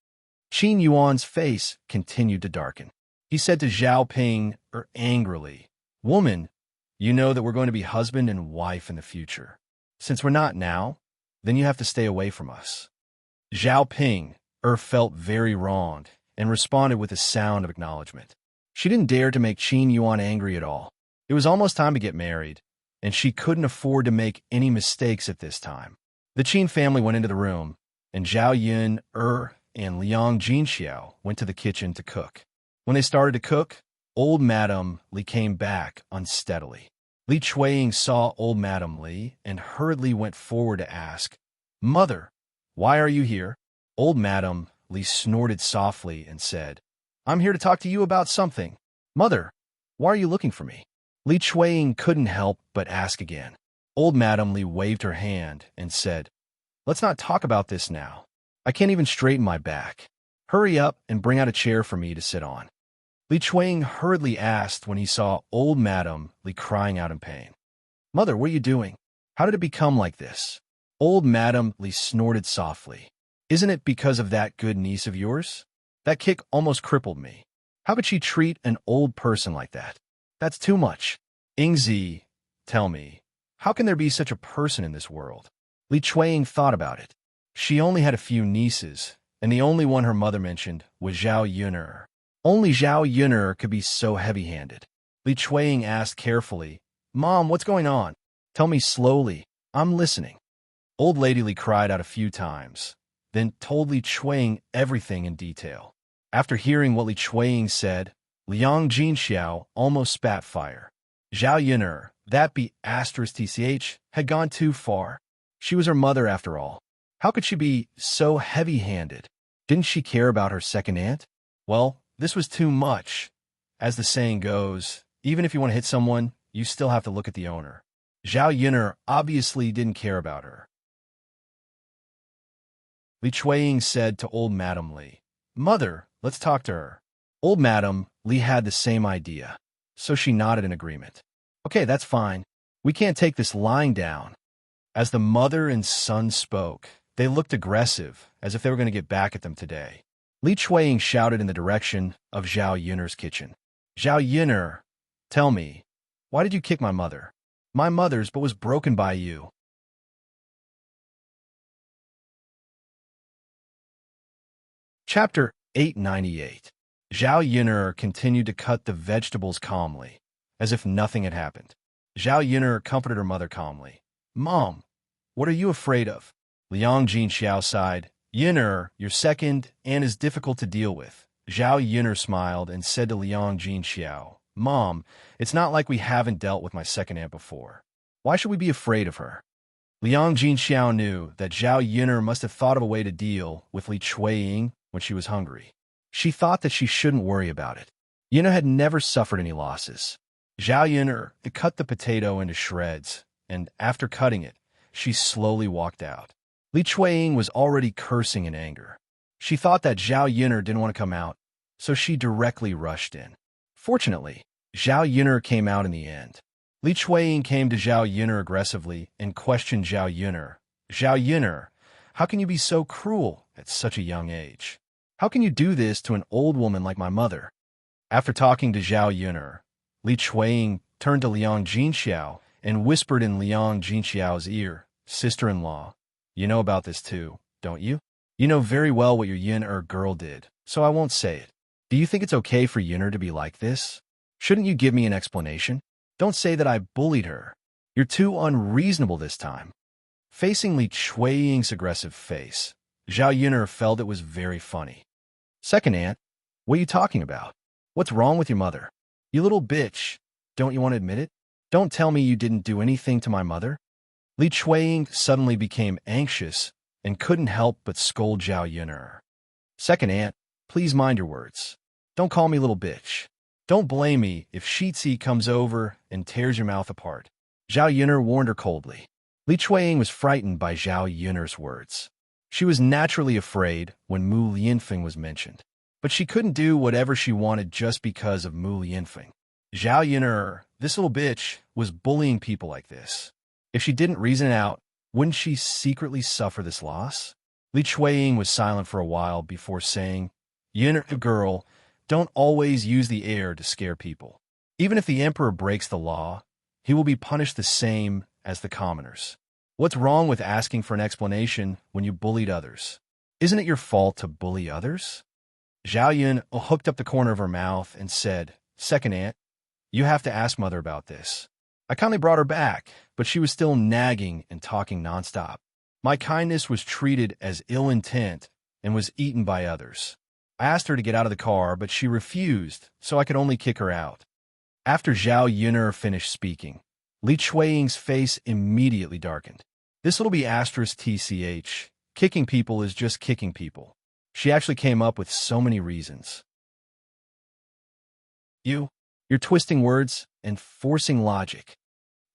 Qin Yuan's face continued to darken. He said to Zhao Ping angrily, "Woman, you know that we're going to be husband and wife in the future. Since we're not now, then you have to stay away from us." Zhao Ping felt very wronged and responded with a sound of acknowledgement. She didn't dare to make Qin Yuan angry at all. It was almost time to get married, and she couldn't afford to make any mistakes at this time. The Qin family went into the room, and Zhao Yun and Liang Jinxiao went to the kitchen to cook. When they started to cook, old Madame Li came back unsteadily. Li Chuiying saw old Madame Li and hurriedly went forward to ask, "Mother, why are you here?" Old Madame Li snorted softly and said, "I'm here to talk to you about something." "Mother, why are you looking for me?" Li Chuiying couldn't help but ask again. Old Madame Li waved her hand and said, "Let's not talk about this now. I can't even straighten my back. Hurry up and bring out a chair for me to sit on." Li Chuiying hurriedly asked when he saw old Madame Li crying out in pain. "Mother, what are you doing? How did it become like this?" Old Madame Li snorted softly. "Isn't it because of that good niece of yours? That kick almost crippled me. How could she treat an old person like that? That's too much. Ingzi, tell me, how can there be such a person in this world?" Li Chuiying thought about it. She only had a few nieces, and the only one her mother mentioned was Zhao Yun'er. Only Zhao Yun'er could be so heavy-handed. Li Chuiying asked carefully, "Mom, what's going on? Tell me slowly. I'm listening." Old Lady Li cried out a few times, then told Li Chuiying everything in detail. After hearing what Li Chuiying said, Liang Jinxiao almost spat fire. Zhao Yun'er, that be *tch, had gone too far. She was her mother after all. How could she be so heavy-handed? Didn't she care about her second aunt? Well, this was too much. As the saying goes, even if you want to hit someone, you still have to look at the owner. Zhao Yun'er obviously didn't care about her. Li Chuiying said to old Madame Li, "Mother, let's talk to her." Old Madame Li had the same idea, so she nodded in agreement. "Okay, that's fine. We can't take this lying down." As the mother and son spoke, they looked aggressive, as if they were going to get back at them today. Li Chuiying shouted in the direction of Zhao Yun'er's kitchen. "Zhao Yun'er, tell me, why did you kick my mother? My mother's but was broken by you." Chapter 898. Zhao Yun'er continued to cut the vegetables calmly, as if nothing had happened. Zhao Yun'er comforted her mother calmly. "Mom, what are you afraid of?" Liang Jinxiao sighed. "Yun'er, your second aunt is difficult to deal with." Zhao Yun'er smiled and said to Liang Jinxiao, "Mom, it's not like we haven't dealt with my second aunt before. Why should we be afraid of her?" Liang Jinxiao knew that Zhao Yun'er must have thought of a way to deal with Li Chuiying when she was hungry. She thought that she shouldn't worry about it. Yun'er had never suffered any losses. Zhao Yun'er cut the potato into shreds, and after cutting it, she slowly walked out. Li Chuiying was already cursing in anger. She thought that Zhao Yun'er didn't want to come out, so she directly rushed in. Fortunately, Zhao Yun'er came out in the end. Li Chuiying came to Zhao Yun'er aggressively and questioned Zhao Yun'er. "Zhao Yun'er, how can you be so cruel at such a young age? How can you do this to an old woman like my mother?" After talking to Zhao Yun'er, Li Chuiying turned to Liang Jinxiao and whispered in Liang Jinxiao's ear, "Sister-in-law, you know about this too, don't you? You know very well what your Yun'er girl did, so I won't say it. Do you think it's okay for Yun'er to be like this? Shouldn't you give me an explanation? Don't say that I bullied her. You're too unreasonable this time." Facing Li Chuiying's aggressive face, Zhao Yun'er felt it was very funny. "Second aunt, what are you talking about? What's wrong with your mother? You little bitch. Don't you want to admit it? Don't tell me you didn't do anything to my mother. Li Chueying suddenly became anxious and couldn't help but scold Zhao Yuner. Second aunt, please mind your words. Don't call me little bitch. Don't blame me if Shitzi comes over and tears your mouth apart. Zhao Yuner warned her coldly. Li Chueying was frightened by Zhao Yuner's words. She was naturally afraid when Mu Lianfeng was mentioned, but she couldn't do whatever she wanted just because of Mu Lianfeng. Zhao Yuner, this little bitch, was bullying people like this. If she didn't reason it out, wouldn't she secretly suffer this loss? Li Chueying was silent for a while before saying, Yuner girl, don't always use the air to scare people. Even if the emperor breaks the law, he will be punished the same as the commoners. What's wrong with asking for an explanation when you bullied others? Isn't it your fault to bully others? Zhao Yun hooked up the corner of her mouth and said, Second aunt, you have to ask mother about this. I kindly brought her back, but she was still nagging and talking nonstop. My kindness was treated as ill intent and was eaten by others. I asked her to get out of the car, but she refused, so I could only kick her out. After Zhao Yuner finished speaking, Li Chueying's face immediately darkened. This will be *TCH. Kicking people is just kicking people. She actually came up with so many reasons. You're twisting words and forcing logic.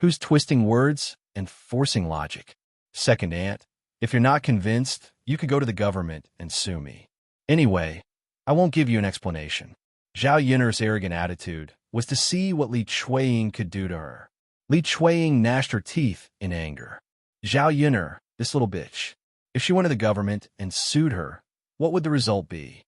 Who's twisting words and forcing logic? Second aunt, if you're not convinced, you could go to the government and sue me. Anyway, I won't give you an explanation. Zhao Yuner's arrogant attitude was to see what Li Chueying could do to her. Li Chueying gnashed her teeth in anger. Zhao Yuner, this little bitch. If she went to the government and sued her, what would the result be?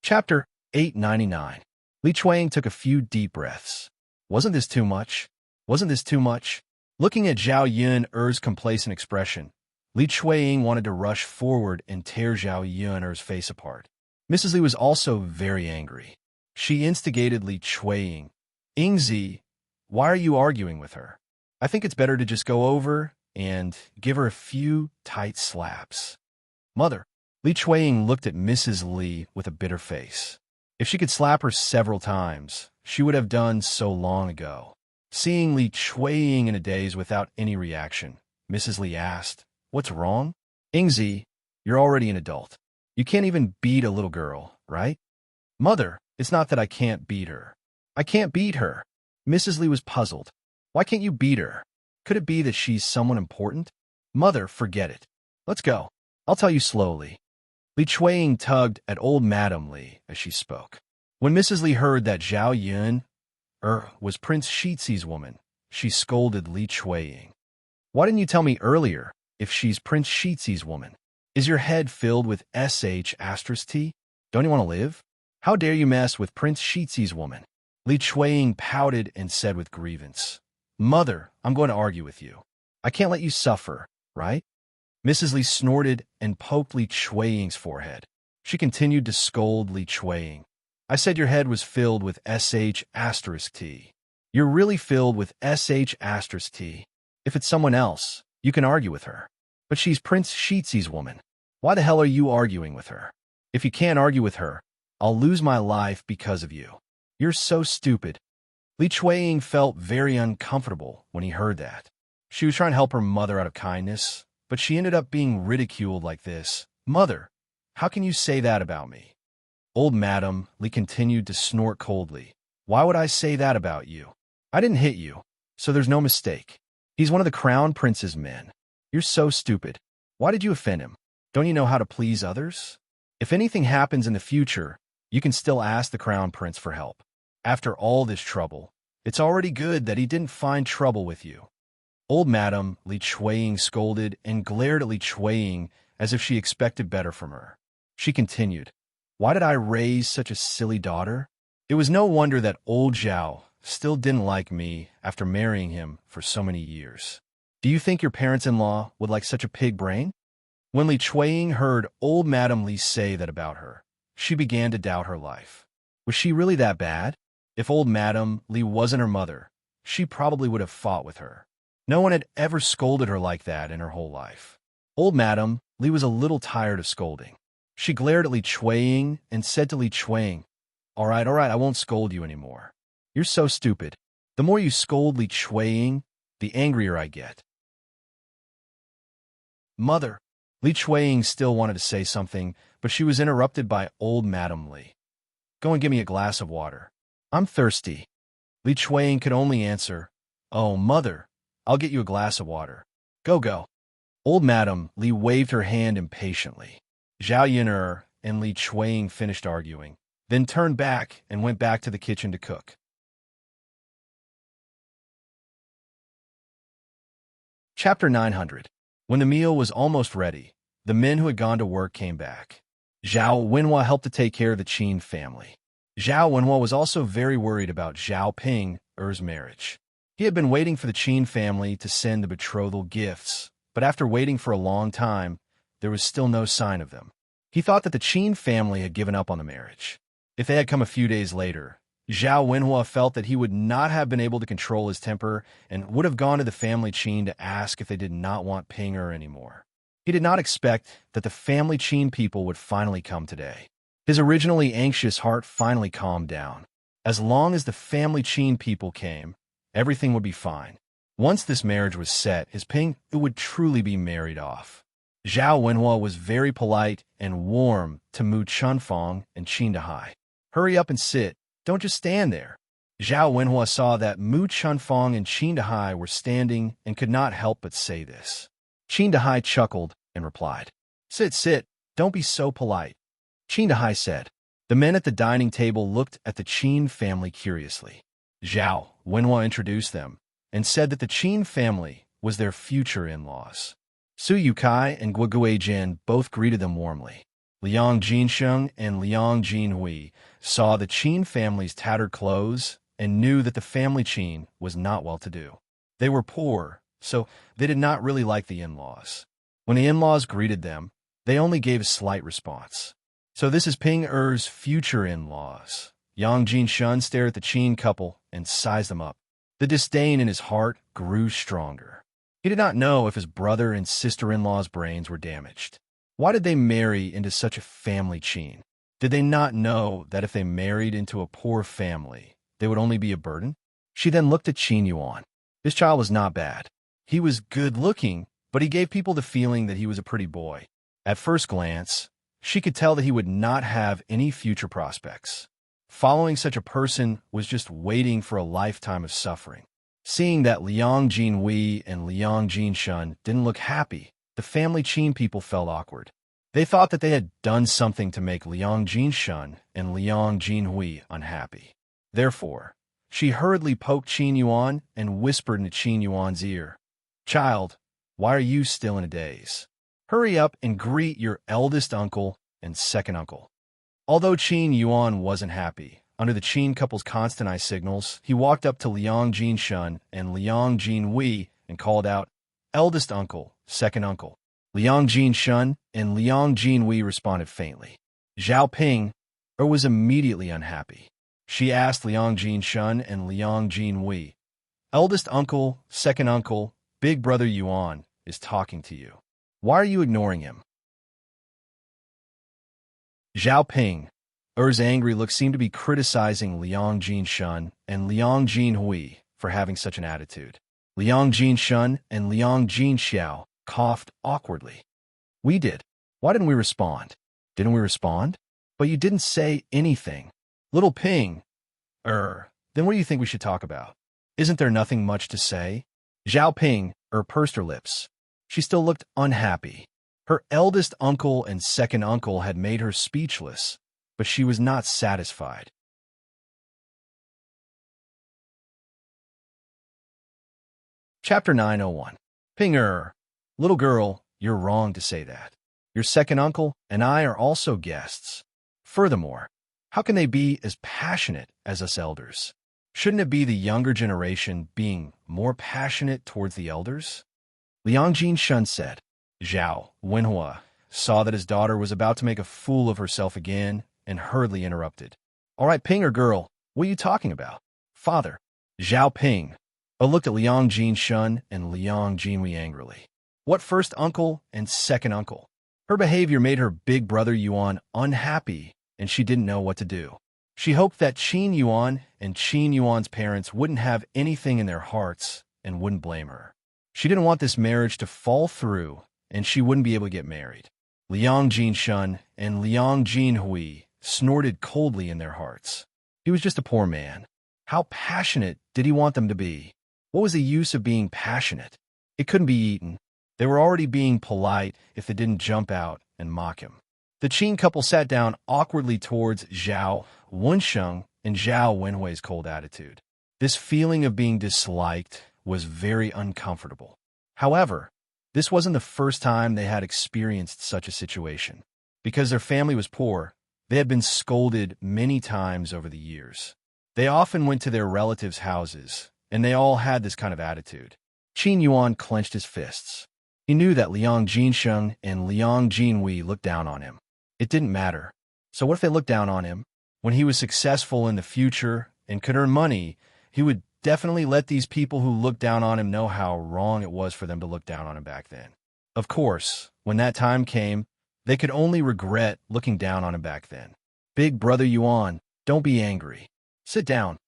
Chapter 899. Li Chueying took a few deep breaths. Wasn't this too much? Wasn't this too much? Looking at Zhao Yuner's complacent expression, Li Chueying wanted to rush forward and tear Zhao Yuner's face apart. Mrs. Li was also very angry. She instigated Li Chueying. Yingzi, why are you arguing with her? I think it's better to just go over and give her a few tight slaps. Mother, Li Chueying looked at Mrs. Li with a bitter face. If she could slap her several times, she would have done so long ago. Seeing Li Chueying in a daze without any reaction, Mrs. Li asked, What's wrong? Yingzi, you're already an adult. You can't even beat a little girl, right? Mother, it's not that I can't beat her. I can't beat her. Mrs. Li was puzzled. Why can't you beat her? Could it be that she's someone important? Mother, forget it. Let's go. I'll tell you slowly. Li Chueying tugged at old Madame Li as she spoke. When Mrs. Li heard that Zhao Yuner was Prince Shitzi's woman, she scolded Li Chueying. Why didn't you tell me earlier if she's Prince Shitzi's woman? Is your head filled with *T? Don't you want to live? How dare you mess with Prince Shitzi's woman? Li Chueying pouted and said with grievance, Mother, I'm going to argue with you. I can't let you suffer, right? Mrs. Li snorted and poked Li Chueying's forehead. She continued to scold Li Chueying. I said your head was filled with *T. You're really filled with *T. If it's someone else, you can argue with her. But she's Prince Shitzi's woman. Why the hell are you arguing with her? If you can't argue with her, I'll lose my life because of you. You're so stupid. Li Chueying felt very uncomfortable when he heard that. She was trying to help her mother out of kindness, but she ended up being ridiculed like this. Mother, how can you say that about me? Old Madame Li continued to snort coldly. Why would I say that about you? I didn't hit you, so there's no mistake. He's one of the crown prince's men. You're so stupid. Why did you offend him? Don't you know how to please others? If anything happens in the future, you can still ask the crown prince for help. After all this trouble, it's already good that he didn't find trouble with you. Old Madame Li Chueying scolded and glared at Li Chueying as if she expected better from her. She continued, Why did I raise such a silly daughter? It was no wonder that old Zhao still didn't like me after marrying him for so many years. Do you think your parents-in-law would like such a pig brain? When Li Chueying heard old Madame Li say that about her, she began to doubt her life. Was she really that bad? If old Madame Li wasn't her mother, she probably would have fought with her. No one had ever scolded her like that in her whole life. Old Madame Li was a little tired of scolding. She glared at Li Chuiying and said to Li Chuiying, all right, I won't scold you anymore. You're so stupid. The more you scold Li Chuiying, the angrier I get. Mother. Li Chuiying still wanted to say something, but she was interrupted by old Madam Li. Go and give me a glass of water. I'm thirsty. Li Chuiying could only answer, oh, mother, I'll get you a glass of water. Go. Old Madam Li waved her hand impatiently. Zhao Yin'er and Li Chuiying finished arguing, then turned back and went back to the kitchen to cook. Chapter 900. When the meal was almost ready, the men who had gone to work came back. Zhao Wenhua helped to take care of the Qin family. Zhao Wenhua was also very worried about Zhao Ping's marriage. He had been waiting for the Qin family to send the betrothal gifts, but after waiting for a long time, there was still no sign of them. He thought that the Qin family had given up on the marriage. If they had come a few days later, Zhao Wenhua felt that he would not have been able to control his temper and would have gone to the family Qin to ask if they did not want Ping anymore. He did not expect that the family Qin people would finally come today. His originally anxious heart finally calmed down. As long as the family Qin people came, everything would be fine. Once this marriage was set, his Ping would truly be married off. Zhao Wenhua was very polite and warm to Mu Chunfang and Qin Dahai. Hurry up and sit. Don't just stand there. Zhao Wenhua saw that Mu Chunfang and Qin Dahai were standing and could not help but say this. Qin Dahai chuckled and replied, Sit, don't be so polite. Qin Dahai said. The men at the dining table looked at the Qin family curiously. Zhao Wenhua introduced them and said that the Qin family was their future in-laws. Su Yukai and Guo Guizhen both greeted them warmly. Liang Jinsheng and Liang Jinhui saw the Qin family's tattered clothes and knew that the family Qin was not well-to-do. They were poor, so they did not really like the in-laws. When the in-laws greeted them, they only gave a slight response. So this is Ping-er's future in-laws. Yang Jinsheng stared at the Qin couple and sized them up. The disdain in his heart grew stronger. He did not know if his brother and sister-in-law's brains were damaged. Why did they marry into such a family Qin? Did they not know that if they married into a poor family, they would only be a burden? She then looked at Qin Yuan. This child was not bad. He was good-looking, but he gave people the feeling that he was a pretty boy. At first glance, she could tell that he would not have any future prospects. Following such a person was just waiting for a lifetime of suffering. Seeing that Liang Jinhui and Liang Jinsheng didn't look happy, the family Qin people felt awkward. They thought that they had done something to make Liang Jinsheng and Liang Jinhui unhappy. Therefore, she hurriedly poked Qin Yuan and whispered into Qin Yuan's ear, Child, why are you still in a daze? Hurry up and greet your eldest uncle and second uncle. Although Qin Yuan wasn't happy, under the Qin couple's constant eye signals, he walked up to Liang Jinsheng and Liang Jinhui and called out, Eldest uncle, second uncle. Liang Jinsheng and Liang Jinhui responded faintly. Zhao Ping was immediately unhappy. She asked Liang Jinsheng and Liang Jinhui, Eldest uncle, second uncle, big brother Yuan is talking to you. Why are you ignoring him? Zhao Ping's angry look seemed to be criticizing Liang Jinsheng and Liang Jinhui for having such an attitude. Liang Jinsheng and Liang Jinxiao coughed awkwardly. We did. Why didn't we respond? Didn't we respond? But you didn't say anything. Little Ping. Then what do you think we should talk about? Isn't there nothing much to say? Zhao Ping pursed her lips. She still looked unhappy. Her eldest uncle and second uncle had made her speechless, but she was not satisfied. Chapter 901. Ping-er. Little girl, you're wrong to say that. Your second uncle and I are also guests. Furthermore, how can they be as passionate as us elders? Shouldn't it be the younger generation being more passionate towards the elders? Liang Jinsheng said. Zhao Wenhua saw that his daughter was about to make a fool of herself again and hurriedly interrupted. All right, Ping-er girl, what are you talking about? Father. Zhao Ping looked at Liang Jinsheng and Liang Jinhui angrily. What first uncle and second uncle? Her behavior made her big brother Yuan unhappy, and she didn't know what to do. She hoped that Qin Yuan and Qin Yuan's parents wouldn't have anything in their hearts and wouldn't blame her. She didn't want this marriage to fall through, and she wouldn't be able to get married. Liang Jinshun and Liang Jinhui snorted coldly in their hearts. He was just a poor man. How passionate did he want them to be? What was the use of being passionate? It couldn't be eaten. They were already being polite if they didn't jump out and mock him. The Qin couple sat down awkwardly towards Zhao Wensheng and Zhao Wenhui's cold attitude. This feeling of being disliked was very uncomfortable. However, this wasn't the first time they had experienced such a situation. Because their family was poor, they had been scolded many times over the years. They often went to their relatives' houses, and they all had this kind of attitude. Qin Yuan clenched his fists. He knew that Liang Jinsheng and Liang Jinhui looked down on him. It didn't matter. So what if they looked down on him? When he was successful in the future and could earn money, he would definitely let these people who looked down on him know how wrong it was for them to look down on him back then. Of course, when that time came, they could only regret looking down on him back then. Big brother Yuan, don't be angry. Sit down.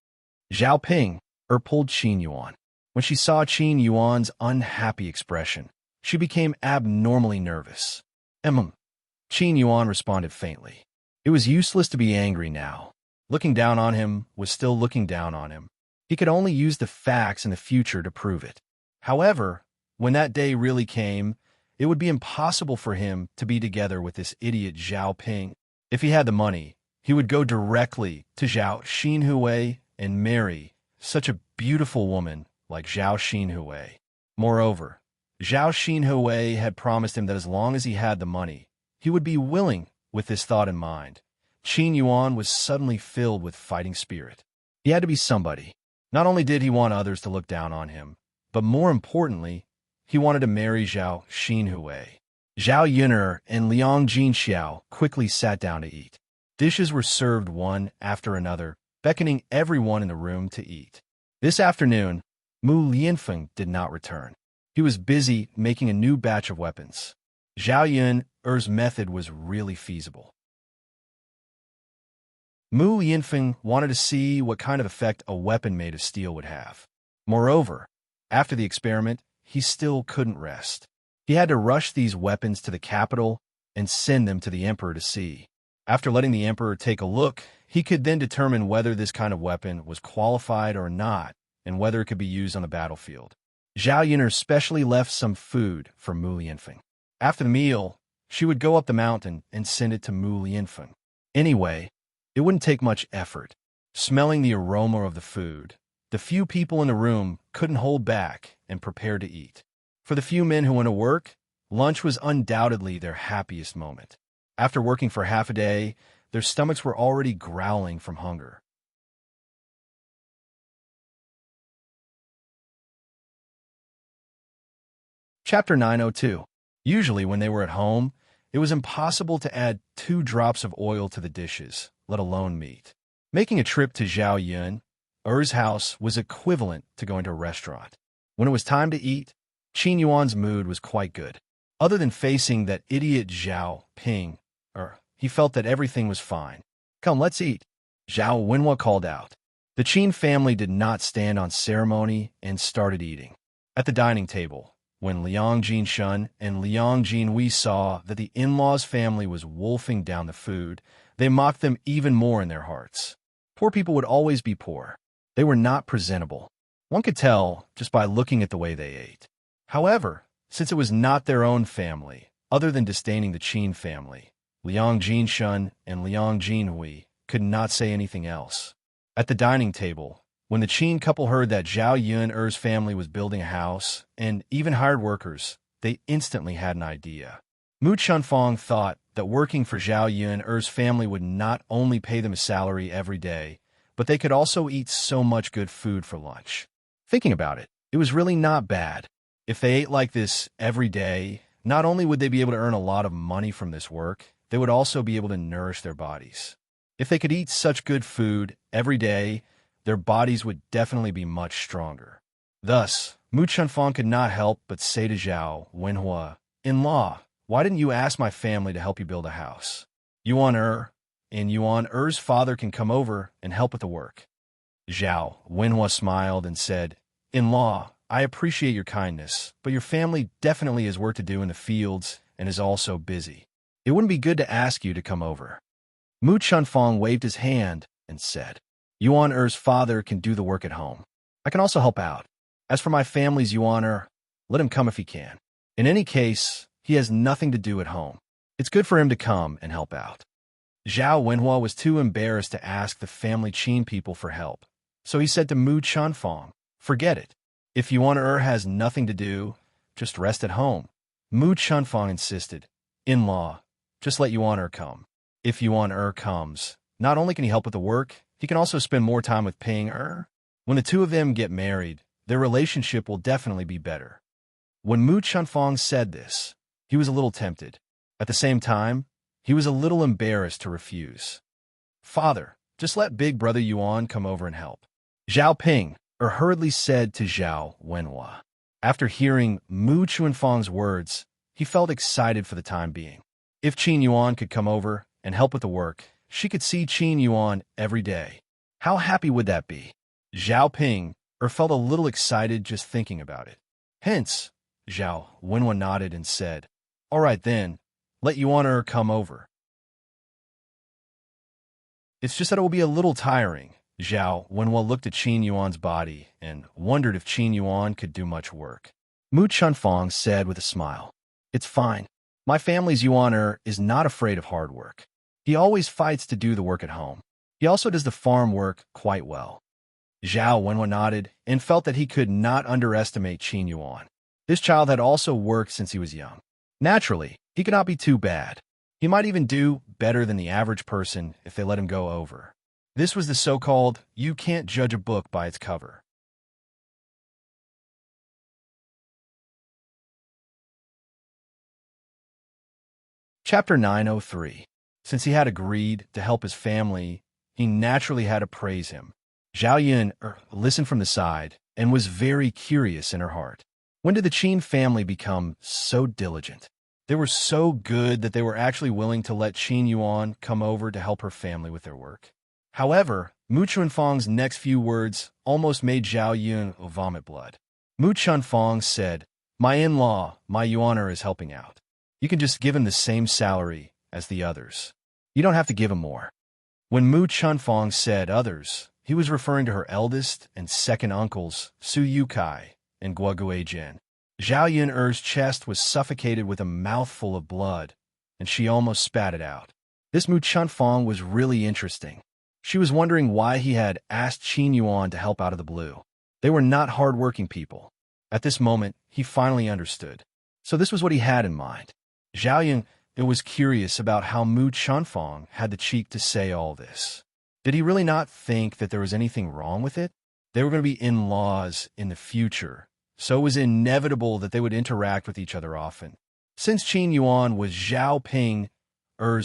Zhao Ping pulled Qin Yuan. When she saw Qin Yuan's unhappy expression, she became abnormally nervous. Qin Yuan responded faintly. It was useless to be angry now. Looking down on him was still looking down on him. He could only use the facts in the future to prove it. However, when that day really came, it would be impossible for him to be together with this idiot Zhao Ping. If he had the money, he would go directly to Zhao Xinhui and marry such a beautiful woman like Zhao Xinhui. Moreover, Zhao Xinhui had promised him that as long as he had the money, he would be willing. With this thought in mind, Qin Yuan was suddenly filled with fighting spirit. He had to be somebody. Not only did he want others to look down on him, but more importantly, he wanted to marry Zhao Xinhui. Zhao Yun'er and Liang Jinxiao quickly sat down to eat. Dishes were served one after another, beckoning everyone in the room to eat. This afternoon, Mu Lianfeng did not return. He was busy making a new batch of weapons. Zhao Yun'er's method was really feasible. Mu Lianfeng wanted to see what kind of effect a weapon made of steel would have. Moreover, after the experiment, he still couldn't rest. He had to rush these weapons to the capital and send them to the emperor to see. After letting the emperor take a look, he could then determine whether this kind of weapon was qualified or not, and whether it could be used on the battlefield. Zhao Yun'er specially left some food for Mu Lianfeng. After the meal, she would go up the mountain and send it to Mu Lianfeng. Anyway, it wouldn't take much effort. Smelling the aroma of the food, the few people in the room couldn't hold back and prepared to eat. For the few men who went to work, lunch was undoubtedly their happiest moment. After working for half a day, their stomachs were already growling from hunger. Chapter 902. Usually when they were at home, it was impossible to add 2 drops of oil to the dishes, let alone meat. Making a trip to Zhao Yun'er's house was equivalent to going to a restaurant. When it was time to eat, Qin Yuan's mood was quite good. Other than facing that idiot Zhao Ping, he felt that everything was fine. Come, let's eat, Zhao Wenhua called out. The Qin family did not stand on ceremony and started eating. At the dining table, when Liang Jinshun and Liang Jinhui saw that the in-laws' family was wolfing down the food, they mocked them even more in their hearts. Poor people would always be poor. They were not presentable. One could tell just by looking at the way they ate. However, since it was not their own family, other than disdaining the Qin family, Liang Jinshun and Liang Jinhui could not say anything else. At the dining table, when the Qin couple heard that Zhao Yun'er's family was building a house and even hired workers, they instantly had an idea. Mu Chunfang thought that working for Zhao Yun'er's family would not only pay them a salary every day, but they could also eat so much good food for lunch. Thinking about it, it was really not bad. If they ate like this every day, not only would they be able to earn a lot of money from this work, they would also be able to nourish their bodies. If they could eat such good food every day, their bodies would definitely be much stronger. Thus, Mu Chunfang could not help but say to Zhao Wenhua, "In-law, why didn't you ask my family to help you build a house? Yuan and Yuan father can come over and help with the work. Zhao Wenhua smiled and said, In-law, I appreciate your kindness, but your family definitely has work to do in the fields and is also busy. It wouldn't be good to ask you to come over. Mu Chunfang waved his hand and said, Yuan father can do the work at home. I can also help out. As for my family's Yuan let him come if he can. In any case, he has nothing to do at home. It's good for him to come and help out. Zhao Wenhua was too embarrassed to ask the family Qin people for help, so he said to Mu Chunfang, Forget it. If Yuan has nothing to do, just rest at home. Mu Chunfang insisted, In-law, just let Yuan come. If Yuan comes, not only can he help with the work, he can also spend more time with Ping When the two of them get married, their relationship will definitely be better. When Mu Chunfang said this, he was a little tempted. At the same time, he was a little embarrassed to refuse. Father, just let big brother Yuan come over and help. Zhao Ping hurriedly said to Zhao Wenhua. After hearing Mu Chunfang's words, he felt excited for the time being. If Qin Yuan could come over and help with the work, she could see Qin Yuan every day. How happy would that be? Zhao Ping felt a little excited just thinking about it. Hence, Zhao Wenhua nodded and said, All right then, let Yuan come over. It's just that it will be a little tiring. Zhao Wenhua looked at Qin Yuan's body and wondered if Qin Yuan could do much work. Mu Chunfang said with a smile, It's fine. My family's Yuan is not afraid of hard work. He always fights to do the work at home. He also does the farm work quite well. Zhao Wenhua nodded and felt that he could not underestimate Qin Yuan. This child had also worked since he was young. Naturally, he could not be too bad. He might even do better than the average person if they let him go over. This was the so-called, you can't judge a book by its cover. Chapter 903. Since he had agreed to help his family, he naturally had to praise him. Zhao Yun listened from the side and was very curious in her heart. When did the Qin family become so diligent? They were so good that they were actually willing to let Qin Yuan come over to help her family with their work. However, Mu Chunfang's next few words almost made Zhao Yun vomit blood. Mu Chunfang said, My in-law, my Yuan is helping out. You can just give him the same salary as the others. You don't have to give him more. When Mu Chunfang said others, he was referring to her eldest and second uncles, Su Yukai and Guo Guijin. Zhao Yun's chest was suffocated with a mouthful of blood, and she almost spat it out. This Mu Chunfang was really interesting. She was wondering why he had asked Qin Yuan to help out of the blue. They were not hard-working people. At this moment, he finally understood. So this was what he had in mind. Zhao Yun was curious about how Mu Chunfang had the cheek to say all this. Did he really not think that there was anything wrong with it? They were going to be in-laws in the future, so it was inevitable that they would interact with each other often. Since Qin Yuan was Zhao Ping's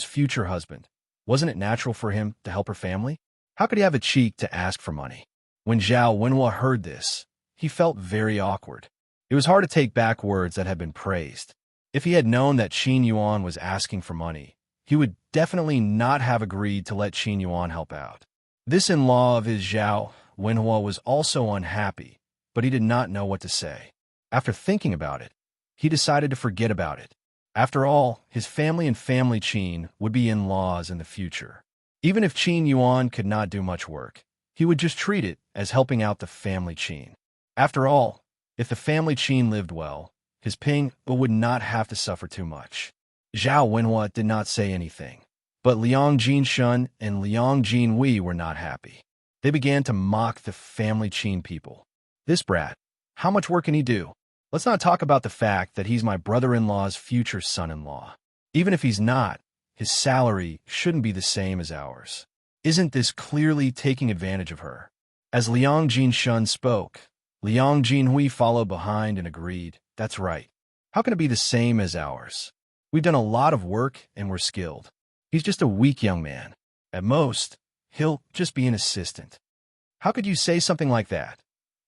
future husband, wasn't it natural for him to help her family? How could he have a cheek to ask for money? When Zhao Wenhua heard this, he felt very awkward. It was hard to take back words that had been praised. If he had known that Qin Yuan was asking for money, he would definitely not have agreed to let Qin Yuan help out. This in-law of his Zhao Wenhua was also unhappy, but he did not know what to say. After thinking about it, he decided to forget about it. After all, his family and family Qin would be in-laws in the future. Even if Qin Yuan could not do much work, he would just treat it as helping out the family Qin. After all, if the family Qin lived well, his Ping would not have to suffer too much. Zhao Wenhua did not say anything, but Liang Jinshun and Liang Jinhui were not happy. They began to mock the family Qin people. This brat, how much work can he do? Let's not talk about the fact that he's my brother-in-law's future son-in-law. Even if he's not, his salary shouldn't be the same as ours. Isn't this clearly taking advantage of her? As Liang Jinshun spoke, Liang Jinhui followed behind and agreed, That's right. How can it be the same as ours? We've done a lot of work and we're skilled. He's just a weak young man. At most, he'll just be an assistant. How could you say something like that?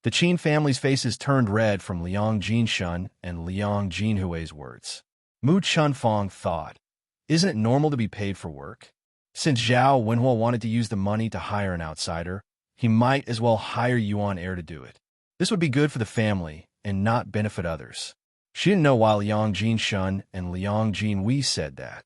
The Qin family's faces turned red from Liang Jinshun and Liang Jinhui's words. Mu Chunfang thought, isn't it normal to be paid for work? Since Zhao Wenhua wanted to use the money to hire an outsider, he might as well hire Yuan Heir to do it. This would be good for the family and not benefit others. She didn't know why Liang Jinshun and Liang Jinwei said that.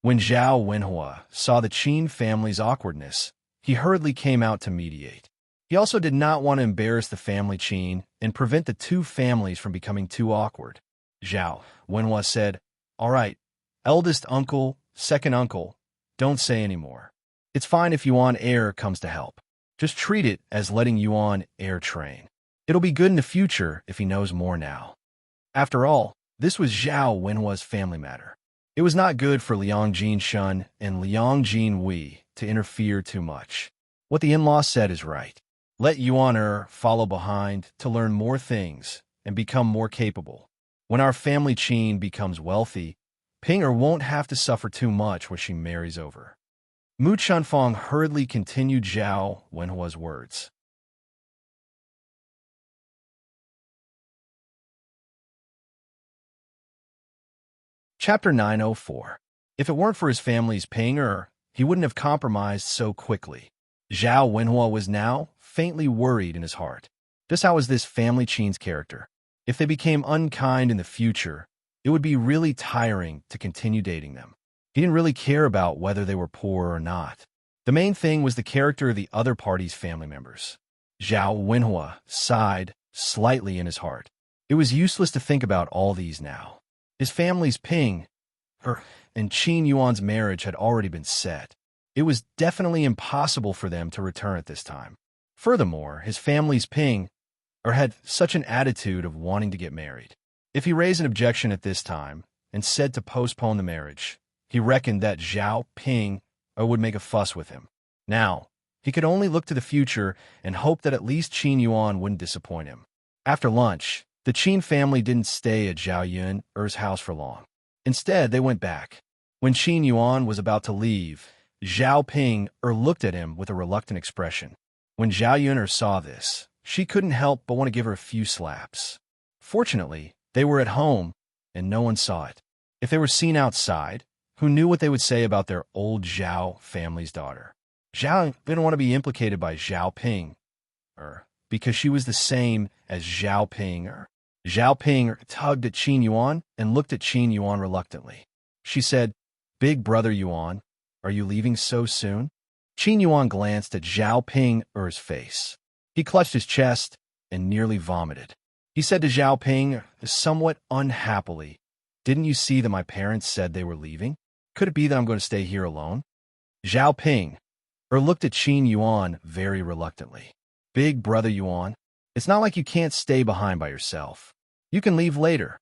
When Zhao Wenhua saw the Qin family's awkwardness, he hurriedly came out to mediate. He also did not want to embarrass the family Qin and prevent the two families from becoming too awkward. Zhao Wenhua said, "All right, eldest uncle, second uncle, don't say any more. It's fine if Yuan Heir comes to help. Just treat it as letting Yuan Heir train. It'll be good in the future if he knows more now." After all, this was Zhao Wenhua's family matter. It was not good for Liang Jinshun and Liang Jinwei to interfere too much. What the in-law said is right. Let Yuan Heir follow behind to learn more things and become more capable. When our family Qin becomes wealthy, Ping Er won't have to suffer too much when she marries over. Mu Chunfang hurriedly continued Zhao Wenhua's words. Chapter 904. If it weren't for his family's Ping Er, he wouldn't have compromised so quickly. Zhao Wenhua was now faintly worried in his heart. Just how was this family Qin's character? If they became unkind in the future, it would be really tiring to continue dating them. He didn't really care about whether they were poor or not. The main thing was the character of the other party's family members. Zhao Wenhua sighed slightly in his heart. It was useless to think about all these now. His family's Ping Er and Qin Yuan's marriage had already been set. It was definitely impossible for them to return at this time. Furthermore, his family's Ping Er had such an attitude of wanting to get married. If he raised an objection at this time and said to postpone the marriage, he reckoned that Zhao Ping Er would make a fuss with him. Now, he could only look to the future and hope that at least Qin Yuan wouldn't disappoint him. After lunch, the Qin family didn't stay at Zhao Yun Er's house for long. Instead, they went back. When Qin Yuan was about to leave, Zhao Ping Er looked at him with a reluctant expression. When Zhao Yun Er saw this, she couldn't help but want to give her a few slaps. Fortunately, they were at home, and no one saw it. If they were seen outside, who knew what they would say about their old Zhao family's daughter? Zhao didn't want to be implicated by Zhao Ping Er, because she was the same as Zhao Ping Er. Zhao Ping Er tugged at Qin Yuan and looked at Qin Yuan reluctantly. She said, "Big brother Yuan, are you leaving so soon?" Qin Yuan glanced at Zhao Ping Er's face. He clutched his chest and nearly vomited. He said to Zhao Ping somewhat unhappily, "Didn't you see that my parents said they were leaving? Could it be that I'm going to stay here alone?" Zhao Ping Er looked at Qin Yuan very reluctantly. "Big brother Yuan, it's not like you can't stay behind by yourself. You can leave later."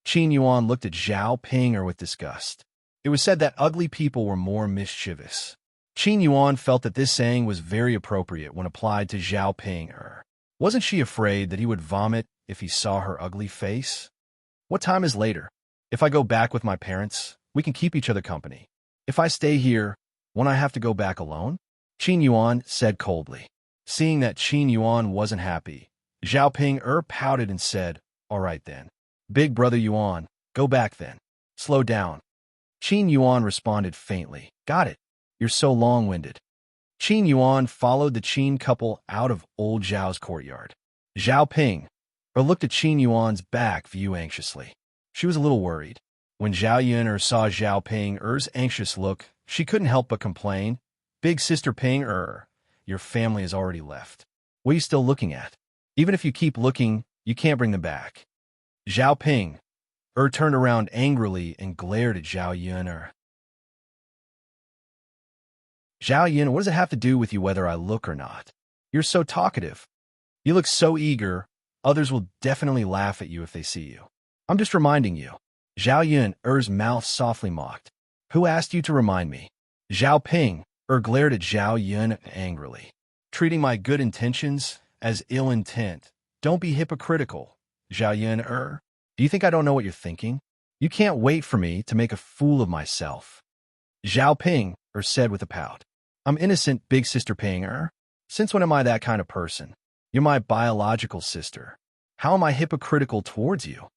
Qin Yuan looked at Zhao Ping Er with disgust. It was said that ugly people were more mischievous. Qin Yuan felt that this saying was very appropriate when applied to Zhao Ping Er. Wasn't she afraid that he would vomit if he saw her ugly face? What time is later? If I go back with my parents, we can keep each other company. If I stay here, won't I have to go back alone? Qin Yuan said coldly. Seeing that Qin Yuan wasn't happy, Zhao Ping Er pouted and said, "All right then. Big brother Yuan, go back then. Slow down." Qin Yuan responded faintly, "Got it. You're so long-winded." Qin Yuan followed the Qin couple out of old Zhao's courtyard. Zhao Ping Er looked at Qin Yuan's back view anxiously. She was a little worried. When Zhao Yun saw Zhao Ping Er's anxious look, she couldn't help but complain, "Big sister Ping Er, your family has already left. What are you still looking at? Even if you keep looking, you can't bring them back." Zhao Ping Er turned around angrily and glared at Zhao Yun. "Zhao Yun, what does it have to do with you whether I look or not? You're so talkative. You look so eager, others will definitely laugh at you if they see you. I'm just reminding you." Zhao Yun Er's mouth softly mocked. "Who asked you to remind me?" Zhao Ping Er glared at Zhao Yun angrily. "Treating my good intentions as ill intent. Don't be hypocritical, Zhao Yun Er. Do you think I don't know what you're thinking? You can't wait for me to make a fool of myself." Zhao Ping Er said with a pout. "I'm innocent, big sister Ping Er. Since when am I that kind of person? You're my biological sister. How am I hypocritical towards you?"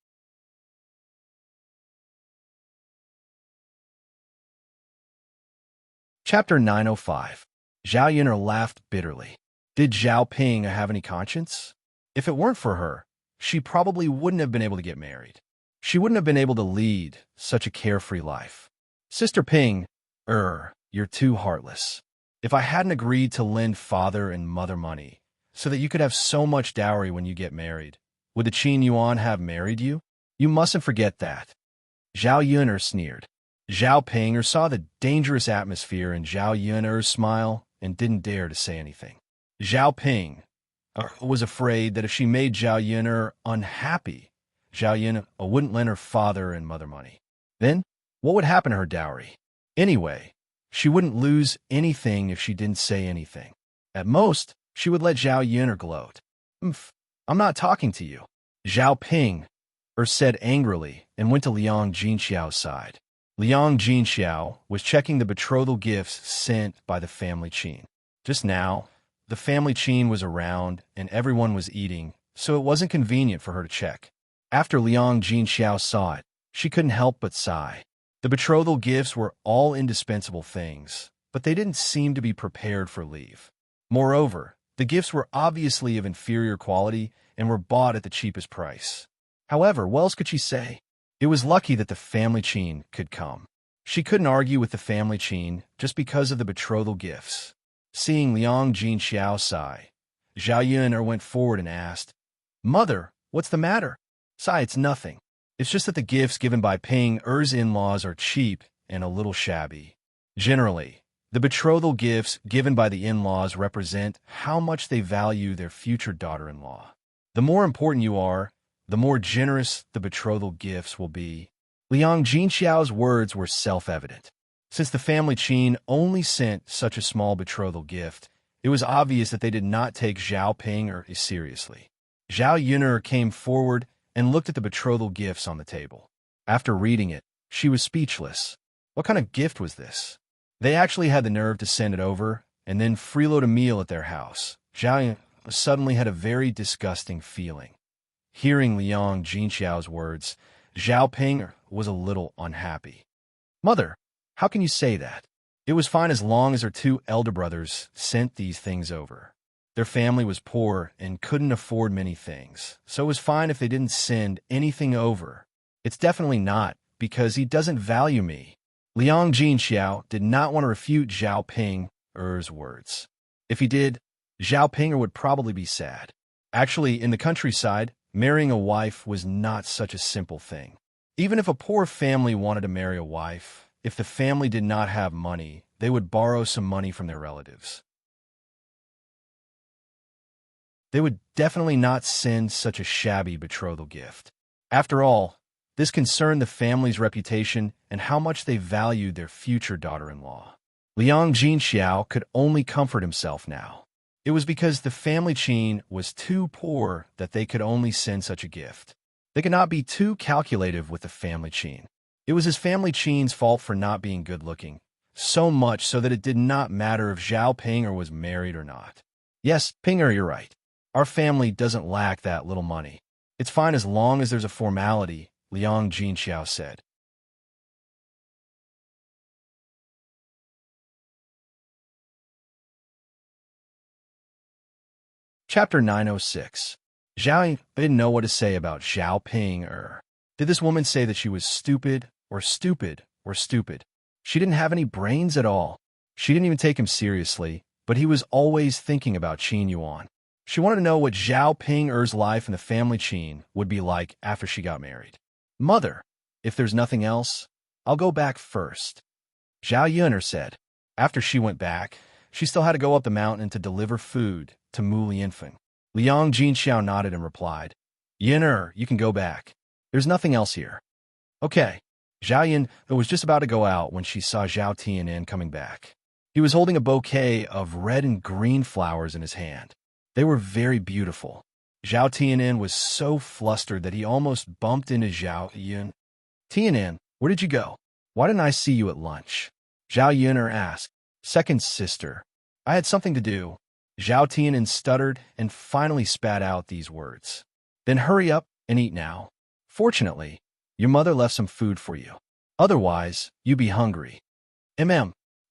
Chapter 905. Zhao Yuner laughed bitterly. Did Zhao Ping have any conscience? If it weren't for her, she probably wouldn't have been able to get married. She wouldn't have been able to lead such a carefree life. Sister Ping, you're too heartless. If I hadn't agreed to lend father and mother money so that you could have so much dowry when you get married, would the Qin Yuan have married you? You mustn't forget that. Zhao Yuner sneered. Zhao Ping saw the dangerous atmosphere in Zhao Yuner's smile and didn't dare to say anything. Zhao Ping was afraid that if she made Zhao Yuner unhappy, Zhao Yuner wouldn't lend her father and mother money. Then, what would happen to her dowry? Anyway, she wouldn't lose anything if she didn't say anything. At most, she would let Zhao Yuner gloat. I'm not talking to you. Zhao Ping said angrily and went to Liang Jinxiao's side. Liang Jinxiao was checking the betrothal gifts sent by the family Qin. Just now, the family Qin was around and everyone was eating, so it wasn't convenient for her to check. After Liang Jinxiao saw it, she couldn't help but sigh. The betrothal gifts were all indispensable things, but they didn't seem to be prepared for leave. Moreover, the gifts were obviously of inferior quality and were bought at the cheapest price. However, what else could she say? It was lucky that the family Qin could come. She couldn't argue with the family Qin just because of the betrothal gifts. Seeing Liang Jinxiao sigh, Zhao Yuner went forward and asked, "Mother, what's the matter?" "Sigh, it's nothing. It's just that the gifts given by Ping Er's in-laws are cheap and a little shabby. Generally, the betrothal gifts given by the in-laws represent how much they value their future daughter-in-law. The more important you are, the more generous the betrothal gifts will be." Liang Jinxiao's words were self-evident. Since the family Qin only sent such a small betrothal gift, it was obvious that they did not take Zhao Ping seriously. Zhao Yuner came forward and looked at the betrothal gifts on the table. After reading it, she was speechless. What kind of gift was this? They actually had the nerve to send it over and then freeload a meal at their house. Zhao Yuner suddenly had a very disgusting feeling. Hearing Liang Jinxiao's words, Zhao Ping was a little unhappy. "Mother, how can you say that? It was fine as long as her two elder brothers sent these things over. Their family was poor and couldn't afford many things, so it was fine if they didn't send anything over. It's definitely not, because he doesn't value me." Liang Jinxiao did not want to refute Zhao Ping's words. If he did, Zhao Ping would probably be sad. Actually, in the countryside, marrying a wife was not such a simple thing. Even if a poor family wanted to marry a wife, if the family did not have money, they would borrow some money from their relatives. They would definitely not send such a shabby betrothal gift. After all, this concerned the family's reputation and how much they valued their future daughter-in-law. Liang Jinxiao could only comfort himself now. It was because the family Qin was too poor that they could only send such a gift. They could not be too calculative with the family Qin. It was his family Qin's fault for not being good-looking, so much so that it did not matter if Zhao Ping was married or not. "Yes, Ping, you're right. Our family doesn't lack that little money. It's fine as long as there's a formality," Liang Jinxiao said. Chapter 906. Zhao didn't know what to say about Zhao Ping. Did this woman say that she was stupid, or stupid, or stupid? She didn't have any brains at all. She didn't even take him seriously, but he was always thinking about Qin Yuan. She wanted to know what Zhao Ping's life in the family Qin would be like after she got married. "Mother, if there's nothing else, I'll go back first," Zhao Yuner said. After she went back, she still had to go up the mountain to deliver food to Mu Lianfeng. Liang Jinxiao nodded and replied, "Yuner, you can go back. There's nothing else here." "Okay." Zhao Yuner was just about to go out when she saw Zhao Tianin coming back. He was holding a bouquet of red and green flowers in his hand. They were very beautiful. Zhao Tianin was so flustered that he almost bumped into Zhao Yuner. "Tianin, where did you go? Why didn't I see you at lunch?" Zhao Yuner asked. "Second sister, I had something to do." Zhao Tianin stuttered and finally spat out these words. "Then hurry up and eat now. Fortunately, your mother left some food for you. Otherwise, you'd be hungry."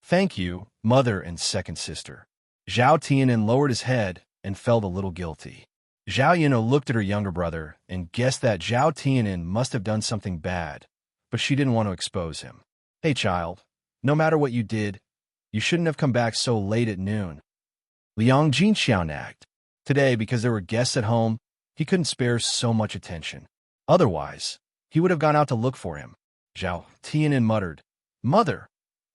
Thank you, mother and second sister. Zhao Tianan lowered his head and felt a little guilty. Zhao Yino looked at her younger brother and guessed that Zhao Tianan must have done something bad, but she didn't want to expose him. Hey, child, no matter what you did, you shouldn't have come back so late at noon. Liang Jinxiao nagged. Today, because there were guests at home, he couldn't spare so much attention. Otherwise, he would have gone out to look for him. Zhao Tianan muttered, Mother,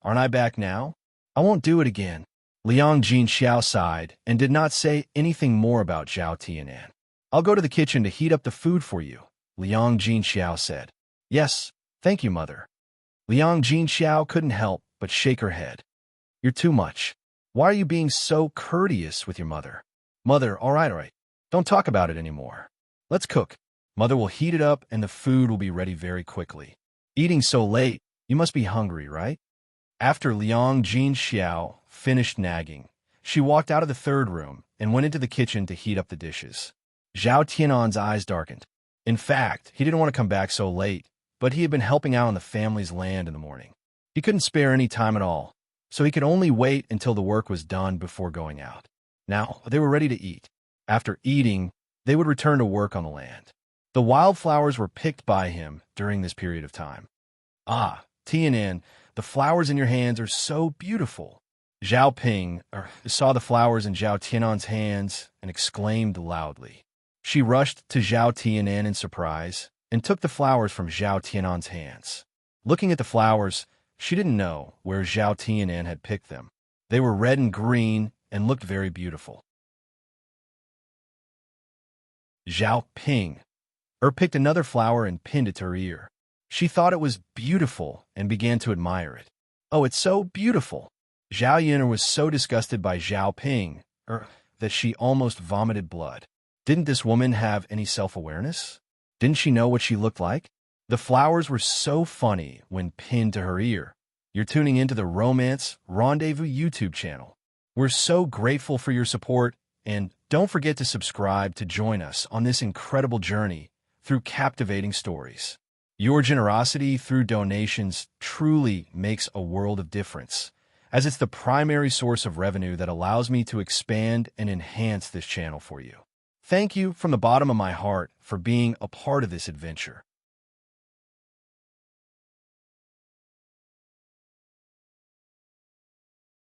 aren't I back now? I won't do it again. Liang Jinxiao sighed and did not say anything more about Zhao Tianan. I'll go to the kitchen to heat up the food for you, Liang Jinxiao said. Yes, thank you, mother. Liang Jinxiao couldn't help but shake her head. You're too much. Why are you being so courteous with your mother? Mother, all right. Don't talk about it anymore. Let's cook. Mother will heat it up and the food will be ready very quickly. Eating so late, you must be hungry, right? After Liang Jinxiao finished nagging, she walked out of the third room and went into the kitchen to heat up the dishes. Zhao Tianan's eyes darkened. In fact, he didn't want to come back so late, but he had been helping out on the family's land in the morning. He couldn't spare any time at all, so he could only wait until the work was done before going out. Now, they were ready to eat. After eating, they would return to work on the land. The wildflowers were picked by him during this period of time. Ah, Tianan, the flowers in your hands are so beautiful. Zhao Ping saw the flowers in Zhao Tianan's hands and exclaimed loudly. She rushed to Zhao Tianan in surprise and took the flowers from Zhao Tianan's hands. Looking at the flowers, she didn't know where Zhao Tianan had picked them. They were red and green and looked very beautiful. Zhao Ping picked another flower and pinned it to her ear. She thought it was beautiful and began to admire it. Oh, it's so beautiful. Zhao Yin'er was so disgusted by Zhao Ping that she almost vomited blood. Didn't this woman have any self-awareness? Didn't she know what she looked like? The flowers were so funny when pinned to her ear. You're tuning into the Romance Rendezvous YouTube channel. We're so grateful for your support, and don't forget to subscribe to join us on this incredible journey through captivating stories. Your generosity through donations truly makes a world of difference, as it's the primary source of revenue that allows me to expand and enhance this channel for you. Thank you from the bottom of my heart for being a part of this adventure.